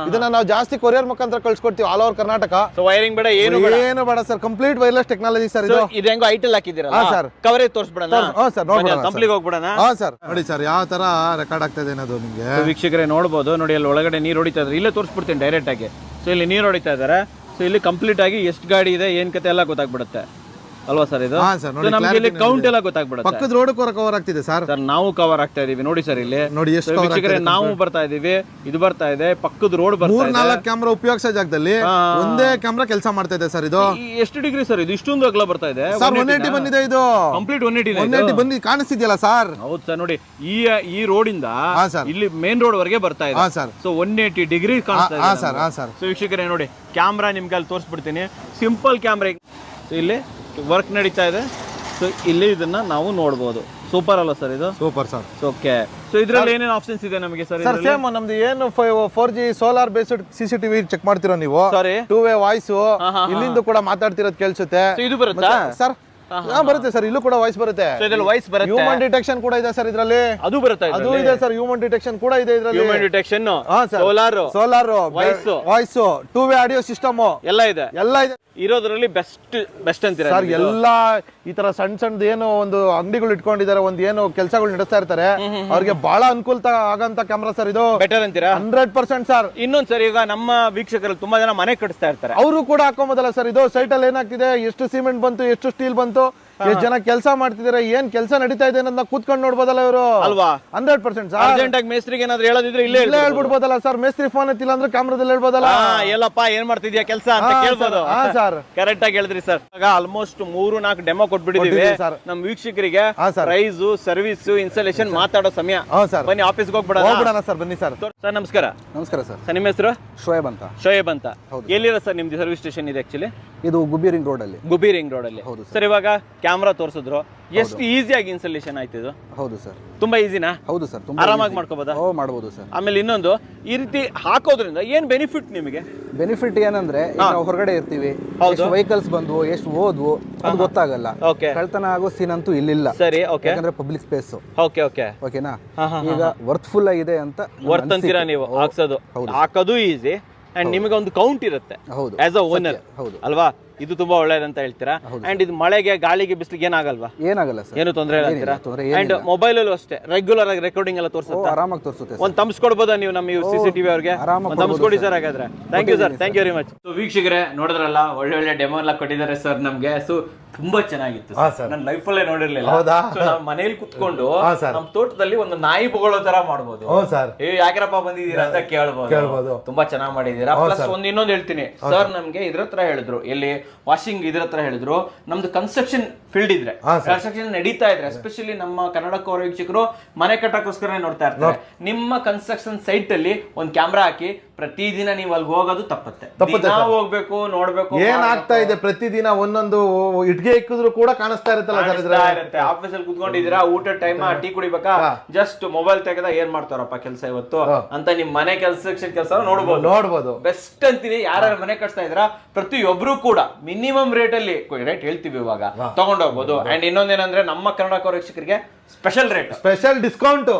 S3: ಇದನ್ನ ನಾವು ಜಾಸ್ತಿ ಕೊರಿಯರ್ ಮುಖಾಂತರ ಕಳ್ಸಿಕೊಡ್ತೀವಿ ಆಲ್ ಓವರ್ ಕರ್ನಾಟಕ.
S2: ವೈರಿಂಗ್ ಬೇಡ, ಏನು ಬೇಡ
S3: sir. Complete wireless technology sir. ಇದು
S2: ಹೆಂಗೋ ಐಟಲ್ ಹಾಕಿದಿರಲ್ಲ ಸರ್, ಕವರೇಜ್ ತೋರಿಸ್ಬಿಡೋಣ
S3: ಸರ್. ನೋಡೋಣ,
S2: ಕಂಪ್ಲೀಟ್ ಹೋಗ್ಬಿಡೋಣ
S3: ಸರ್. ನೋಡಿ ಸರ್ ಯಾವ ತರ ರೆಕಾರ್ಡ್ ಆಗ್ತಾ ಇದೆ ಅನ್ನೋದು ನಿಮಗೆ
S2: ವೀಕ್ಷಕರೇ ನೋಡಬಹುದು. ನೋಡಿ ಅಲ್ಲಿ ಒಳಗಡೆ ನೀರು ಹೊಡಿತಾ ಇದ್ದಾರೆ, ಇಲ್ಲೇ ತೋರಿಸ್ಬಿಡ್ತೀನಿ ಡೈರೆಕ್ಟ್ ಆಗಿ. ಸೊ ಇಲ್ಲಿ ನೀರು ಹೊಡಿತಾ ಇದ್ದಾರೆ. ಸೊ ಇಲ್ಲಿ ಕಂಪ್ಲೀಟ್ ಆಗಿ ಎಷ್ಟು ಗಾಡಿ ಇದೆ, ಏನ್ ಕತೆ ಎಲ್ಲ ಗೊತ್ತಾಗ್ಬಿಡುತ್ತೆ ಅಲ್ವಾ ಸರ್? ಇದು ನಮ್ಗೆ ಇಲ್ಲಿ ಕೌಂಟ್ ಎಲ್ಲ ಗೊತ್ತಾಗ್ಬಿಡುತ್ತೆ.
S3: ಪಕ್ಕದ ರೋಡ್ ಕವರ್ ಆಗ್ತಿದೆ ಸರ್.
S2: ನಾವು ಕವರ್ ಆಗ್ತಾ ಇದೀವಿ ನೋಡಿ ಸರ್. ಇಲ್ಲಿ
S3: ನೋಡಿ ಎಷ್ಟು
S2: ನಾವು ಬರ್ತಾ ಇದೀವಿ, ಇದು ಬರ್ತಾ ಇದೆ, ಪಕ್ಕದ ರೋಡ್ ಬರ್ತಾ ಇದೆ.
S3: 3-4 ಕ್ಯಾಮ್ರಾ ಉಪಯೋಗಿಸೋ ಜಾಗದಲ್ಲಿ ಒಂದೇ ಕ್ಯಾಮ್ರಾ ಕೆಲಸ ಮಾಡ್ತಾ ಇದೆ ಸರ್. ಇದು
S2: ಎಷ್ಟು ಡಿಗ್ರಿ ಸರ್? ಇದು ಇಷ್ಟೊಂದು ಅಗಲ ಬರ್ತಾ ಇದೆ
S3: ಸರ್. 180 ಬಂದಿದೆ. ಇದು
S2: ಕಂಪ್ಲೀಟ್ 180
S3: ಬಂದು ಕಾಣಿಸ್ತಿದೆಯಲ್ಲ ಸರ್?
S2: ಹೌದು ಸರ್. ನೋಡಿ ಈ ರೋಡ್ ಇಂದ ಇಲ್ಲಿ ಮೇನ್ ರೋಡ್ ವರೆಗೆ ಬರ್ತಾ ಇದೆ ಸರ್. ಸೊ 180 ಡಿಗ್ರಿ ಕಾಣಿಸ್ತಾ ಇದೆ ಸರ್. ಸೊ ವೀಕ್ಷಕರೇ ನೋಡಿ, ಕ್ಯಾಮ್ರಾ ನಿಮ್ಗೆ ಅಲ್ಲಿ ತೋರಿಸ್ಬಿಡ್ತೀನಿ. Simple camera. ಇಲ್ಲಿ ವರ್ಕ್ ನಡೀತಾ ಇದೆ. ಸೊ ಇಲ್ಲಿ ಇದನ್ನ ನಾವು ನೋಡಬಹುದು. ಸೂಪರ್ ಅಲ್ಲ ಸರ್? ಇದು ಸೂಪರ್ ಸರ್. ಓಕೆ. ಸೊ ಇದ್ರಲ್ಲಿ ಏನೇನು ಆಪ್ಷನ್ಸ್ ಇದೆ ನಮಗೆ ಸರ್?
S3: ಸೇಮ್ ನಮ್ದು ಏನು 4G solar based CCTV check ಮಾಡ್ತೀರಾ ನೀವು?
S2: ಸಾರಿ,
S3: 2-ವೇ ವಾಯ್ಸ್. ಇಲ್ಲಿಂದ ಕೂಡ ಮಾತಾಡ್ತಿರೋದು ಕೇಳಿಸುತ್ತೆ.
S2: ಇದು ಬರುತ್ತಾ
S3: ಸರ್? ಬರುತ್ತೆ ಸರ್. ಇಲ್ಲೂ ಕೂಡ ವಾಯ್ಸ್ ಬರುತ್ತೆ. ಹ್ಯೂಮನ್ ಡಿಟೆಕ್ಷನ್ ಕೂಡ ಇದೆ ಸರ್ ಇದರಲ್ಲಿ.
S2: ಅದು ಬರುತ್ತೆ,
S3: ಅದು ಇದೆ ಸರ್. ಹ್ಯೂಮನ್ ಡಿಟೆಕ್ಷನ್ ಕೂಡ ಇದೆ ಇದರಲ್ಲಿ.
S2: Human detection,
S3: solar voice, two way audio system ಎಲ್ಲ ಇದೆ.
S2: ಇರೋದ್ರಲ್ಲಿ ಬೆಸ್ಟ್ ಅಂತೀರಾ
S3: ಸರ್? ಎಲ್ಲ ಈ ತರ ಸಣ್ಣದು ಏನೋ ಒಂದು ಅಂಗಡಿಗಳು ಇಟ್ಕೊಂಡಿದ್ದಾರೆ, ಒಂದು ಏನೋ ಕೆಲಸಗಳು ನಡೆಸ್ತಾ ಇರ್ತಾರೆ, ಅವ್ರಿಗೆ ಬಹಳ ಅನುಕೂಲ ಆಗಂತ ಕ್ಯಾಮ್ರಾ ಸರ್. ಇದು
S2: ಬೆಟರ್ ಅಂತೀರಾ?
S3: 100% ಸರ್.
S2: ಇನ್ನೊಂದ್ ಸರ್, ಈಗ ನಮ್ಮ ವೀಕ್ಷಕರಲ್ಲಿ ತುಂಬಾ ಜನ ಮನೆ ಕಟ್ಟಿಸ್ತಾ ಇರ್ತಾರೆ,
S3: ಅವರು ಕೂಡ ಹಾಕೊಂಬೋದಲ್ಲ ಸರ್. ಇದು ಸೈಟ್ ಅಲ್ಲಿ ಏನಾಗ್ತಿದೆ, ಎಷ್ಟು ಸಿಮೆಂಟ್ ಬಂತು, ಎಷ್ಟು ಸ್ಟೀಲ್ ಬಂತು, ಎಷ್ಟು ಜನ ಕೆಲಸ ಮಾಡ್ತಿದಾರೆ, ಏನ್ ಕೆಲಸ ನಡೀತಾ ಇದೆ ಅನ್ನೋದನ್ನ ಕೂತ್ಕೊಂಡು ನೋಡ್ಬೋದಲ್ಲ ಇವರು
S2: ಅಲ್ವಾ?
S3: 100% ಸರ್.
S2: ಅರ್ಜೆಂಟ್ ಆಗಿ ಮೇಸ್ತ್ರಿಗೆ ಏನಾದ್ರು ಹೇಳೋದಿದ್ರೆ ಇಲ್ಲೇ
S3: ಹೇಳ್ಬಿಡ್ಬೋದಲ್ಲ ಸರ್. ಮೇಸ್ತ್ರಿ ಫೋನ್ ಎತ್ತಿಲ್ಲ ಅಂದ್ರೆ ಕ್ಯಾಮ್ರಾದಲ್ಲಿ ಹೇಳ್ಬೋದಲ್ಲ,
S2: ಎಲ್ಲಪ್ಪ ಏನ್ ಮಾಡ್ತಿದ್ಯಾ ಕೆಲಸ ಅಂತ ಕೇಳ್ಬೋದು.
S3: ಸರ್
S2: ಕರೆಕ್ಟ್ ಆಗಿ ಹೇಳಿದ್ರಿ ಸರ್. ಈಗ ಆಲ್ಮೋಸ್ಟ್ 3-4 ಡೆಮೋ ಕೊಟ್ಬಿಟ್ಟಿದೀವಿ ನಮ್ ವೀಕ್ಷಕರಿಗೆ. ಪ್ರೈಸ್, ಸರ್ವಿಸ್, ಇನ್ಸ್ಟಾಲೇಷನ್ ಮಾತಾಡೋ ಸಮಯ. ಬನ್ನಿ ಆಫೀಸ್ಗೆ ಹೋಗ್ಬಿಡೋಣ
S3: ಸರ್. ಬನ್ನಿ ಸರ್.
S2: ಸರ್ ನಮಸ್ಕಾರ.
S3: ನಮಸ್ಕಾರ ಸರ್.
S2: ಸರ್ ನಿಮ್ಮ ಹೆಸರು? ಶೋಯಬ್ ಅಂತ. ಎಲ್ಲಿರೋ ಸರ್ ನಿಮ್ದು ಸರ್ವಿಸ್ ಸ್ಟೇಷನ್ ಇದೆ? ಆಕ್ಚುಲಿ
S4: ಇದು ಗುಬ್ಬಿ ರಿಂಗ್ ರೋಡ್ ಅಲ್ಲಿ.
S2: ಸರ್ ಇವಾಗ ಕ್ಯಾಮ್ರಾ ತೋರಿಸಿದ್ರು, ಎಷ್ಟು ಈಸಿಯಾಗಿ ಇನ್ಸ್ಟಾಲೇಷನ್ ಆಯ್ತು ಇದು?
S4: ಹೌದು ಸರ್.
S2: ತುಂಬಾ ಈಸಿನಾ?
S4: ಹೌದು ಸರ್.
S2: ಆರಾಮಾಗಿ ಮಾಡ್ಕೋಬಹುದಾ?
S4: ಮಾಡಬಹುದು ಸರ್.
S2: ಆಮೇಲೆ ಇನ್ನೊಂದು, ಈ ರೀತಿ ಹಾಕೋದ್ರಿಂದ ಏನ್ ಬೆನಿಫಿಟ್ ನಿಮಗೆ?
S4: ಬೆನಿಫಿಟ್ ಏನಂದ್ರೆ, ನಾವು ಹೊರಗಡೆ ಇರ್ತೀವಿ, ಎಷ್ಟು ವೆಹಿಕಲ್ಸ್ ಬಂದ್ವು, ಎಷ್ಟು ಹೋದ್ವು ಅದು ಗೊತ್ತಾಗಲ್ಲ. ಕಳ್ತನ ಆಗೋ ಸೀನ್ ಅಂತೂ ಇಲ್ಲಿಲ್ಲ.
S2: ಸರಿ, ಓಕೆ.
S4: ಯಾಕಂದ್ರೆ ಪಬ್ಲಿಕ್ ಸ್ಪೇಸ್. ಓಕೆನಾ? ಈಗ ವರ್ತ್ಫುಲ್ ಆಗಿದೆ ಅಂತ
S2: ವರ್ತ್ ಅಂತೀರಾ ನೀವು ಹಾಕ್ಸೋದು? ಹಾಕೋದು ಈಸಿ ಅಂಡ್ ನಿಮಗೆ ಒಂದು ಕೌಂಟ್ ಇರುತ್ತೆ ಆಸ್ ಅ ಓನರ್ ಅಲ್ವಾ? ಇದು ತುಂಬಾ ಒಳ್ಳೇದಂತ ಹೇಳ್ತೀರಾ. ಅಂಡ್ ಇದು ಮಳೆಗೆ, ಗಾಳಿಗೆ, ಬಿಸಿಲಿಗೆ ಏನಾಗಲ್ವಾ?
S4: ಏನಾಗಲ್ಲ ಸರ್.
S2: ಏನು ತೊಂದರೆ ಇಲ್ಲ ಅಂತೀರಾ? ಅಂಡ್ ಮೊಬೈಲ್ ಅಲ್ಲೂ ಅಷ್ಟೇ ರೆಗ್ಯುಲರ್ ಆಗಿ ರೆಕಾರ್ಡಿಂಗ್ ಎಲ್ಲ ತೋರಿಸುತ್ತೆ,
S4: ಆರಾಮಾಗಿ ತೋರಿಸುತ್ತೆ.
S2: ಒಂದು ತಮ್ಸ್ ಕೊಡ್ಬೋದಾ ನೀವು ನಮ್ಮ CCTV ಅವ್ರಿಗೆ? ತಮ್ಸ್ ಕೊಡಿ ಸರ್ ಹಾಗಾದ್ರೆ. Thank you sir. Thank you very much. So ವೀಕ್ಷಕರೇ ನೋಡಿದ್ರಲ್ಲ, ಒಳ್ಳೆ ಡೆಮೋ ಎಲ್ಲ ಕೊಟ್ಟಿದ್ದಾರೆ ಸರ್ ನಮಗೆ. ಸೊ ತುಂಬಾ ಚೆನ್ನಾಗಿತ್ತು
S3: ಹಾ, sir.
S2: ನನ್ನ ಲೈಫಲ್ಲೇ ನೋಡಿರ್ಲಿಲ್ಲ.
S3: ಹೌದಾ?
S2: So, ನಾವ್ ಮನೇಲಿ ಕುತ್ಕೊಂಡು
S3: ಹಾ, sir.
S2: ನಮ್ ತೋಟದಲ್ಲಿ ಒಂದು ನಾಯಿ ಬೊಗಳೋ ತರ ಮಾಡ್ಬೋದು.
S3: ಹ್ಞೂ ಸರ್.
S2: ಏ ಯಾಕ್ರಪ್ಪ ಬಂದಿದ್ದೀರಾ ಅಂತ ಕೇಳ್ಬೋದು. ತುಂಬಾ ಚೆನ್ನಾಗಿ ಮಾಡಿದೀರಾ. ಪ್ಲಸ್ ಇನ್ನೊಂದು ಹೇಳ್ತೀನಿ ಸರ್, ನಮ್ಗೆ ಇದ್ರ ಹತ್ರ ಹೇಳಿದ್ರು, ಎಲ್ಲಿ ವಾಷಿಂಗ್ ಇದ್ರ ಹತ್ರ ಹೇಳಿದ್ರು, ನಮ್ದು ಕನ್ಸ್ಟ್ರಕ್ಷನ್ ಫೀಲ್ಡ್ ಇದ್ರೆ, ಕನ್ಸ್ಟ್ರಕ್ಷನ್ ನಡೀತಾ ಇದ್ರೆ, ಎಸ್ಪೆಷಲಿ ನಮ್ಮ ಕನ್ನಡ ಕೋರ ವೀಕ್ಷಕರು ಮನೆ ಕಟ್ಟಕ್ಕೋಸ್ಕರ ನೋಡ್ತಾ ಇರ್ತಾರೆ. ನಿಮ್ಮ ಕನ್ಸ್ಟ್ರಕ್ಷನ್ ಸೈಟ್ ಅಲ್ಲಿ ಒಂದ್ ಕ್ಯಾಮ್ರಾ ಹಾಕಿ ಪ್ರತಿದಿನ ನೀವು ಅಲ್ಲಿ ಹೋಗೋದು ತಪ್ಪತ್ತೆ. ಹೋಗ್ಬೇಕು, ನೋಡ್ಬೇಕು
S3: ಏನಾಗ್ತಾ ಇದೆ, ಪ್ರತಿದಿನ ಒಂದೊಂದು ಇಟ್ಗೆ ಇಕ್ಕಿದ್ರು ಕೂಡ ಕಾಣಿಸ್ತಾ ಇರುತ್ತಲ್ಲ
S2: ಇರುತ್ತೆ. ಆಫೀಸ್ ಅಲ್ಲಿ ಕುತ್ಕೊಂಡಿದ್ದೀರಾ, ಊಟ ಟೈಮ್ ಟೀ ಕುಡಿಬೇಕಾ, ಜಸ್ಟ್ ಮೊಬೈಲ್ ತೆಗೆದ ಏನ್ ಮಾಡ್ತಾರಪ್ಪ ಕೆಲಸ ಇವತ್ತು ಅಂತ ನಿಮ್ ಮನೆ ಕನ್ಸ್ಟ್ರಕ್ಷನ್ ಕೆಲಸ ನೋಡ್ಬೋದು. ಬೆಸ್ಟ್ ಅಂತೀನಿ. ಯಾರು ಮನೆ ಕಟ್ಸ್ತಾ ಇದ್ರ ಪ್ರತಿಯೊಬ್ರು ಕೂಡ ಮಿನಿಮಮ್ ರೇಟ್ ಅಲ್ಲಿ ರೇಟ್ ಹೇಳ್ತೀವಿ ಇವಾಗ ತಗೊಂಡೋಗ್ಬೋದು. ಅಂಡ್ ಇನ್ನೊಂದೇನಂದ್ರೆ ನಮ್ಮ ಕನ್ನಡ ಕೋರ ವೀಕ್ಷಕರಿಗೆ special rate, special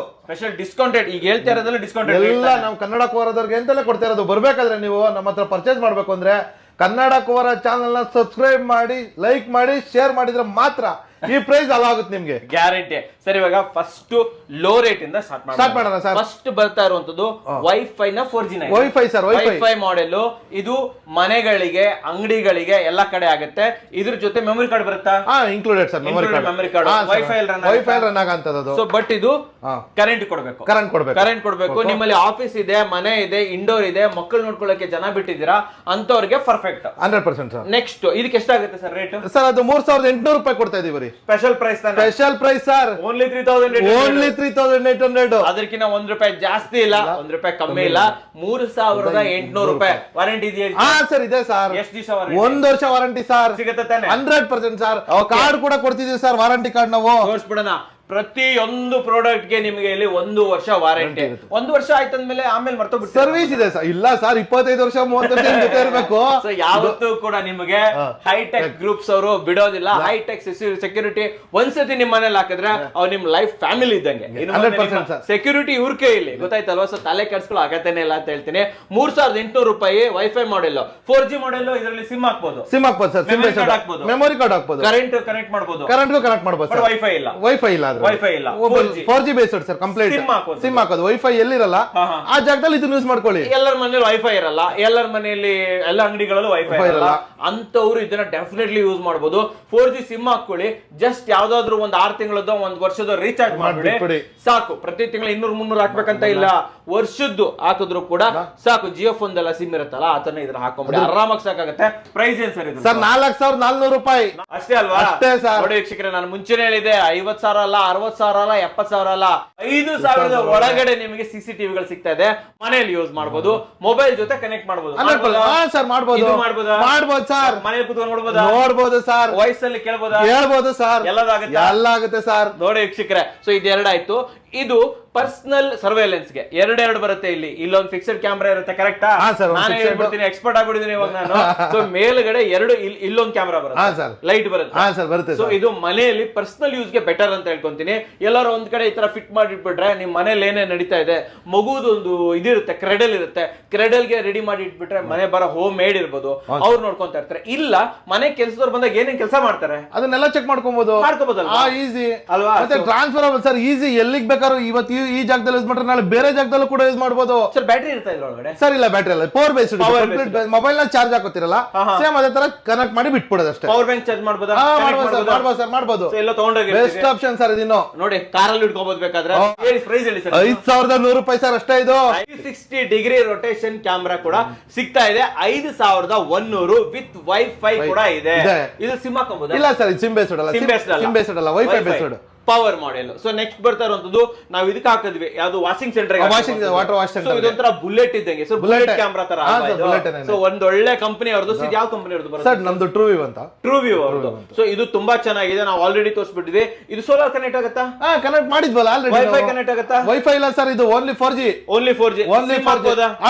S2: discount rate ಈಗ ಹೇಳ್ತಾ ಇರೋದ್ರಲ್ಲಿ ಡಿಸ್ಕೌಂಟ್
S3: ಎಲ್ಲ ನಾವು ಕನ್ನಡ ಕೋರದವ್ರಿಗೆ ಎಂತೆಲ್ಲ ಕೊಡ್ತಾ ಇರೋದು. ಬರ್ಬೇಕಾದ್ರೆ ನೀವು ನಮ್ಮ ಹತ್ರ ಪರ್ಚೇಸ್ ಮಾಡ್ಬೇಕು ಅಂದ್ರೆ ಕನ್ನಡ ಕೋರ ಚಾನಲ್ ನ ಸಬ್ಸ್ಕ್ರೈಬ್ ಮಾಡಿ, ಲೈಕ್ ಮಾಡಿ, ಶೇರ್ ಮಾಡಿದ್ರೆ ಮಾತ್ರ ಈ ಪ್ರೈಸ್ ಅಲ್ಲ ಆಗುತ್ತೆ ನಿಮ್ಗೆ, ಗ್ಯಾರಂಟಿ.
S2: ಸರ್ ಇವಾಗ ಫಸ್ಟ್ ಲೋ ರೇಟ್ ಇಂದ ಸ್ಟಾರ್ಟ್ ಮಾಡೋಣ ಸರ್. ಫಸ್ಟ್ ಬರ್ತಾ ಇರುವಂತದ್ದು ವೈಫೈ ನ 4G
S3: wifi sir,
S2: wifi model. ಇದು ಮನೆಗಳಿಗೆ, ಅಂಗಡಿಗಳಿಗೆ ಎಲ್ಲ ಕಡೆ ಆಗುತ್ತೆ. ಇದ್ರ ಜೊತೆ ಮೆಮೊರಿ ಕಾರ್ಡ್ ಬರುತ್ತಾ?
S3: Included sir, memory card wifi run ಆಗಂತದ್ದು.
S2: ಸೊ ಬಟ್ ಇದು ಕರೆಂಟ್ ಕೊಡಬೇಕು. ನಿಮ್ಮಲ್ಲಿ ಆಫೀಸ್ ಇದೆ, ಮನೆ ಇದೆ, ಇಂಡೋರ್ ಇದೆ, ಮಕ್ಕಳು ನೋಡ್ಕೊಳ್ಳೋಕೆ ಜನ ಬಿಟ್ಟಿದ್ದೀರಾ ಅಂತವ್ರಿಗೆ ಪರ್ಫೆಕ್ಟ್
S3: 100% ಸರ್.
S2: ನೆಕ್ಸ್ಟ್ ಇದಕ್ಕೆ ಎಷ್ಟಾಗುತ್ತೆ ಸರ್ ರೇಟ್?
S3: ಸರ್ ಅದು 3800 ರೂಪಾಯಿ ಕೊಡ್ತಾ ಇದೀವಿ.
S2: Special price sir, only
S3: 3800.
S2: ಅದಕ್ಕಿಂತ ₹1 ಜಾಸ್ತಿ ಇಲ್ಲ, ₹1 ಕಮ್ಮಿ ಇಲ್ಲ. 3800 ರೂಪಾಯಿ ವಾರಂಟಿ ಇದೆಯಾ?
S3: ಸರ್ ಇದೆ ಸರ್.
S2: ಎಷ್ಟು ದಿವಸ?
S3: 1 ವರ್ಷ ವಾರಂಟಿ ಸರ್.
S2: ಸಿಗುತ್ತೆ ತಾನೆ?
S3: 100% ಸರ್. ಕಾರ್ಡ್ ಕೂಡ ಕೊಡ್ತಿದೀವಿ ಸರ್, ವಾರಂಟಿ ಕಾರ್ಡ್ ನಾವು
S2: ತೋರಿಸ್ಬಿಡೋಣ. ಪ್ರತಿಯೊಂದು ಪ್ರಾಡಕ್ಟ್ ಗೆ ನಿಮಗೆ ಇಲ್ಲಿ 1 ವರ್ಷ ವಾರಂಟಿ. 1 ವರ್ಷ ಆಯ್ತಂದ್ಮೇಲೆ ಆಮೇಲೆ ಮರ್ತೋಗ್ಬಿಟ್ಟು
S3: ಸರ್ವಿಸ್ ಇದೆ ಸರ್. ಇಲ್ಲ ಸರ್, 25 ವರ್ಷ 30 ವರ್ಷ ಜೊತೆ ಇರಬೇಕು.
S2: ಯಾವತ್ತೂ ಕೂಡ ನಿಮಗೆ ಹೈಟೆಕ್ ಗ್ರೂಪ್ಸ್ ಅವರು ಬಿಡೋದಿಲ್ಲ. ಹೈಟೆಕ್ ಸೆಕ್ಯೂರಿಟಿ ಒಂದ್ಸತಿ ನಿಮ್ ಮನೇಲಿ ಹಾಕಿದ್ರೆ ಅವ್ರು ನಿಮ್ ಲೈಫ್ ಫ್ಯಾಮಿಲಿ ಇದ್ದಂಗೆ. ಸೆಕ್ಯೂರಿಟಿ ಇವ್ರ ಕೈಯಲ್ಲಿ, ಗೊತ್ತಾಯ್ತಲ್ವಾ? ಸೊ ತಲೆ ಕೆಡ್ಸ್ಕೊಳ್ಳೋ ಅಗತ್ಯನೇ ಇಲ್ಲ ಅಂತ ಹೇಳ್ತೀನಿ. 3800 ರೂಪಾಯಿ ವೈಫೈ ಮಾಡೆಲ್, 4G ಮಾಡೆಲ್. ಇದರಲ್ಲಿ ಸಿಮ್ ಹಾಕ್ಬೋದು
S3: ಸರ್, ಮೆಮೊರಿ ಕಾರ್ಡ್ ಹಾಕ್ಬೋದು,
S2: ಕನೆಕ್ಟ್ ಮಾಡ್ಬೋದು,
S3: ಕನೆಕ್ಟ್ ಮಾಡ್ಬೋದು. ವೈಫೈ ಇಲ್ಲ, 4G based sir, complete sim ಹಾಕೋದು. ವೈಫೈ ಎಲ್ಲಿರಲ್ಲ ಆ ಜಾಗದಲ್ಲಿ ಇದನ್ನ ಯೂಸ್ ಮಾಡ್ಕೊಳ್ಳಿ.
S2: ಎಲ್ಲರ ಮನೇಲಿ ವೈಫೈ ಇರಲ್ಲ, ಎಲ್ಲರ ಮನೆಯಲ್ಲಿ ಎಲ್ಲ ಅಂಗಡಿಗಳಲ್ಲೂ ವೈಫೈ ಇರಲ್ಲ ಅಂತವ್ರು ಇದನ್ನ ಡೆಫಿನೆಟ್ಲಿ ಯೂಸ್ ಮಾಡಬಹುದು. 4G ಸಿಮ್ ಹಾಕೊಳ್ಳಿ. ಜಸ್ಟ್ ಯಾವ್ದಾದ್ರು ಒಂದು 6 ತಿಂಗಳದ್ದು, 1 ವರ್ಷದ ರೀಚಾರ್ಜ್ ಮಾಡ್ಬಿಡಿ ಸಾಕು. ಪ್ರತಿ ತಿಂಗಳು 200-300 ಹಾಕ್ಬೇಕಂತ ಇಲ್ಲ, ವರ್ಷದ್ದು ಹಾಕಿದ್ರು ಕೂಡ ಸಾಕು. ಜಿಯೋ ಫೋನ್ ಎಲ್ಲ ಸಿಮ್ ಇರುತ್ತಲ್ಲ ಆತನ ಇದ್ರ ಹಾಕೊಂಡ್ಬಿಡಿ, ಆರಾಮಾಗಿ ಸಾಕಾಗುತ್ತೆ. ಪ್ರೈಸ್ ಏನ್ ಸರ್ ಇದು? ಸರ್
S3: 4400 ರೂಪಾಯಿ
S2: ಅಷ್ಟೇ ಅಲ್ವಾ?
S3: ಅಷ್ಟೇ ಸರ್.
S2: ನೋಡಿ ವೀಕ್ಷಕರೇ, ನಾನು ಮುಂಚೆನೆ ಹೇಳಿದೆ 50,000 ಅಲ್ಲ, 60,000 ಅಲ್ಲ, 70,000 ಅಲ್ಲ, 5,000 ಒಳಗಡೆ ನಿಮಗೆ CCTVಗಳು ಸಿಗ್ತಾ ಇದೆ. ಮನೆಯಲ್ಲಿ ಯೂಸ್ ಮಾಡಬಹುದು, ಮೊಬೈಲ್ ಜೊತೆ ಕನೆಕ್ಟ್ ಮಾಡಬಹುದು
S3: ಸರ್. ಮಾಡಬಹುದು ಸರ್,
S2: ಮನೆಯಲ್ಲಿ ಕೂತ್ಕೊಂಡು
S3: ನೋಡಬಹುದು ಸರ್,
S2: ವಾಯ್ಸ್ ಅಲ್ಲಿ
S3: ಕೇಳಬಹುದು ಸರ್, ಎಲ್ಲ ಆಗುತ್ತೆ ಸರ್.
S2: ನೋಡಿ ವೀಕ್ಷಕರೇ, ಸೊ ಇದೆರಡಾಯ್ತು. ಇದು ಪರ್ಸನಲ್ ಸರ್ವೇಲೆನ್ಸ್ ಗೆ ಎರಡು ಬರುತ್ತೆ. ಇಲ್ಲೊಂದು ಫಿಕ್ಸ್ಡ್ ಕ್ಯಾಮ್ರಾ ಇರುತ್ತೆ, ಕರೆಕ್ಟಾ? ನಾನು ಹೇಳ್ಬಿಡ್ತೀನಿ, ಎಕ್ಸ್ಪರ್ಟ್ ಆಗ್ಬಿಟ್ಟಿದ್ದೀನಿ ಇವಾಗ ನಾನು. ಸೊ ಮೇಲ್ಗಡೆ ಇಲ್ಲೊಂದು ಕ್ಯಾಮ್ರಾ ಬರುತ್ತೆ, ಲೈಟ್ ಬರುತ್ತೆ. ಸೊ ಇದು ಮನೆಯಲ್ಲಿ ಪರ್ಸನಲ್ ಯೂಸ್ ಗೆ ಬೆಟರ್ ಅಂತ ಹೇಳ್ಕೊಂತೀನಿ. ಎಲ್ಲರೂ ಒಂದ್ ಕಡೆ ಈ ತರ ಫಿಟ್ ಮಾಡಿಟ್ಬಿಟ್ರೆ ನಿಮ್ ಮನೇಲಿ ಏನೇ ನಡೀತಾ ಇದೆ, ಮಗುದೊಂದು ಇದಿರುತ್ತೆ, ಕ್ರೆಡಲ್ ಇರುತ್ತೆ, ಕ್ರೆಡಲ್ ಗೆ ರೆಡಿ ಮಾಡಿ ಇಟ್ಬಿಟ್ರೆ ಮನೆ ಬರೋ ಹೋಮ್ ಮೇಡ್ ಇರ್ಬೋದು, ಅವ್ರು ನೋಡ್ಕೊಂತ ಇರ್ತಾರೆ. ಇಲ್ಲ ಮನೆ ಕೆಲಸದವ್ರು ಬಂದಾಗ ಏನೇನ್ ಕೆಲಸ ಮಾಡ್ತಾರೆ
S3: ಅದನ್ನೆಲ್ಲ ಚೆಕ್ ಮಾಡ್ಕೋಬಹುದಲ್ಲ, ಈಸಿ ಅಲ್ವಾ? ಮತ್ತೆ ಟ್ರಾನ್ಸ್ಫರ್ ಸರ್, ಈಸಿ. ಎಲ್ಲಿಗೆ ಬೇಕಾದ್ರೂ ಇವತ್ತು ಈ ಜಾಗದಲ್ಲಿ ಯೂಸ್ ಮಾಡ್ರೆ ನಾಳೆ ಬೇರೆ ಜಾಗದಲ್ಲೂ ಕೂಡ ಯೂಸ್ ಮಾಡಬಹುದು.
S2: ಸರ್ ಬ್ಯಾಟರಿ ಇರ್ತಾ ಇದ್ರ ಒಳಗಡೆ?
S3: ಸರ್ ಇಲ್ಲ, ಬ್ಯಾಟರಿ ಅಲ್ಲ, ಪವರ್ ಬೇಸ್ಡ್. ಮೊಬೈಲ್ ನ ಚಾರ್ಜ್ ಹಾಕೋತಿರಲ್ಲ, ಸೇಮ್ ಅದೇ ತರ ಕನೆಕ್ಟ್ ಮಾಡಿ ಬಿಟ್ಬಿಡೋದು ಅಷ್ಟೇ.
S2: ಪವರ್ ಬ್ಯಾಂಕ್ ಚಾರ್ಜ್ ಮಾಡಬಹುದು
S3: ಸರ್, ಮಾಡಬಹುದು.
S2: ಎಲ್ಲ ತಗೊಂಡೋಗಿ
S3: ಬೆಸ್ಟ್ ಆಪ್ಷನ್ ಸರ್ ಇದು.
S2: ನೋಡಿ ಕಾರಲ್ಲಿ ಇಟ್ಕೋಬಹುದು ಬೇಕಾದ್ರೆ. ಪ್ರೈಸ್ ಹೇಳಿ ಸರ್?
S3: 5100 ರೂಪಾಯಿ ಸರ್, ಅಷ್ಟೇ. ಇದು
S2: 360 ಡಿಗ್ರಿ ರೊಟೇಷನ್ ಕ್ಯಾಮ್ರಾ ಕೂಡ ಸಿಗ್ತಾ ಇದೆ, 5100 ವಿತ್ ವೈಫೈ ಕೂಡ ಇದೆ. ಇದು ಸಿಮ್ ಹಾಕಬಹುದು?
S3: ಇಲ್ಲ ಸರ್, ಇದು ಸಿಮ್ ಬೇಸ್ಡ್ ಅಲ್ಲ, wifi based
S2: power model. So next ಬರ್ತಾ ಇರುವಂತದ್ದು ನಾವು ಇದಕ್ಕೆ ಹಾಕಿದ್ವಿ, ಯಾವುದು washing centre,
S3: water wash centre.
S2: ಇದೊಂಥರ ಬುಲೆಟ್ ಇದ್ದಂಗೆ, ಸೊ ಬುಲೆಟ್ ಕ್ಯಾಮ್ರಾ ತರ. ಸೊ ಒಂದೊಳ್ಳೆ ಕಂಪನಿ ಅವ್ರದ್ದು. ಯಾವ ಕಂಪನಿ ಅವ್ರದ್ದು
S3: ಸರ್? ನಮ್ದು ಟ್ರೂ ವ್ಯೂ ಅಂತ.
S2: ಟ್ರೂ ವ್ಯೂ ಅವ್ರದ್ದು. ಸೊ ಇದು ತುಂಬಾ ಚೆನ್ನಾಗಿದೆ, ನಾವು ಆಲ್ರೆಡಿ ತೋರಿಸ್ಬಿಟ್ಟಿದ್ವಿ. ಇದು ಸೋಲಾರ್ ಕನೆಕ್ಟ್ ಆಗುತ್ತಾ?
S3: ಕನೆಕ್ಟ್ ಮಾಡಿದ್ವಲ್ಲ ಆಲ್ರೆಡಿ.
S2: ವೈಫೈ ಕನೆಕ್ಟ್ ಆಗುತ್ತಾ?
S3: ವೈಫೈ ಇಲ್ಲ ಸರ್, ಇದು ಓನ್ಲಿ 4G.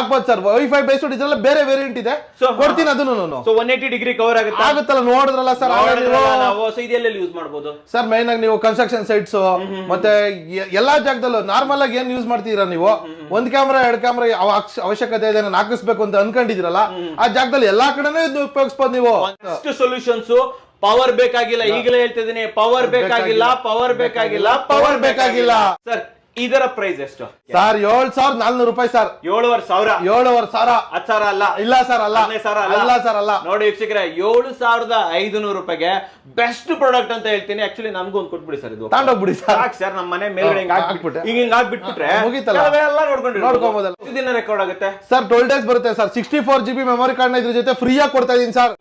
S3: ಆಗ್ಬೋದು ಸರ್. ವೈಫೈ ಬೇಸ್ಡ್ ಇದೆಲ್ಲ ಬೇರೆ ವೇರಿಯಂಟ್ ಇದೆ, ಕೊಡ್ತೀನಿ ಅದನ್ನು.
S2: ಸೊ 180 ಡಿಗ್ರಿ ಕವರ್
S3: ಆಗುತ್ತಲ್ಲ, ನೋಡಿದ್ರಲ್ಲ ಸರ್.
S2: ಸೊ ಇದೆಲ್ಲ ಯೂಸ್ ಮಾಡಬಹುದು
S3: ಸರ್. ಮೈನ್ ಆಗಿ ನೀವು ಕನ್ಸ್ಟ್ರಕ್ಷನ್ ಸೈಟ್ಸ್ ಮತ್ತೆ ಎಲ್ಲಾ ಜಾಗದಲ್ಲೂ ನಾರ್ಮಲ್ ಆಗಿ ಏನ್ ಯೂಸ್ ಮಾಡ್ತೀರಾ ನೀವು, ಒಂದ್ ಕ್ಯಾಮ್ರಾ 2 ಕ್ಯಾಮ್ರಾ ಅವಶ್ಯಕತೆ ಇದೆ ಹಾಕಿಸ್ಬೇಕು ಅಂತ ಅನ್ಕೊಂಡಿದಿರಲ್ಲ, ಆ ಜಾಗದಲ್ಲಿ ಎಲ್ಲಾ ಕಡೆನೂ ಇದು ಉಪಯೋಗಿಸಬಹುದು ನೀವು.
S2: ಸೊಲ್ಯೂಷನ್ಸ್. ಪವರ್ ಬೇಕಾಗಿಲ್ಲ, ಈಗಲೇ ಹೇಳ್ತಿದ್ದೀನಿ, ಪವರ್ ಬೇಕಾಗಿಲ್ಲ ಸರ್. ಇದರ ಪ್ರೈಸ್ ಎಷ್ಟು
S3: ಸರ್ 7,400 ರೂಪಾಯಿ ಸರ್.
S2: 7,500
S3: 7,500
S2: 10,000 ಅಲ್ಲ.
S3: ಇಲ್ಲ ಸರ್ ಅಲ್ಲ.
S2: 15,000
S3: ಅಲ್ಲ ಸರ್ ಅಲ್ಲ.
S2: ನೋಡಿ ವೀಕ್ಷಕರೇ 7,500 ರೂಪಾಯಿಗೆ ಬೆಸ್ಟ್ ಪ್ರಾಡಕ್ಟ್ ಅಂತ ಹೇಳ್ತೀನಿ. ಆಕ್ಚುಲಿ ನಮಗೂ ಒಂದು ಕೊಟ್ಬಿಡಿ ಸರ್, ಇದು
S3: ತಗೊಂಡೋಗ್ಬಿಡಿ ಸರ್.
S2: ಸರ್ ನಮ್ಮ ಮನೆ ಮೇಲ್ಗಡೆ
S3: ಹಾಕ್ಬಿಟ್ಟೆ.
S2: ಹಿಂಗ್ ಹಾಕ್ಬಿಟ್ಬಿಟ್ರೆ
S3: ಮುಗೀತಲ್ಲ.
S2: ಎಲ್ಲ
S3: ನೋಡ್ಕೊಂಬೋದಲ್ಲ.
S2: ಎಷ್ಟು ದಿನ ರೆಕಾರ್ಡ್ ಆಗುತ್ತೆ
S3: ಸರ್ 12 days ಬರುತ್ತೆ ಸರ್. 64 GB ಮೆಮೊರಿ ಕಾರ್ಡ್ ನ ಇದ್ರ ಜೊತೆ ಫ್ರೀ ಆಗಿ ಕೊಡ್ತಾ ಇದೀನಿ ಸರ್.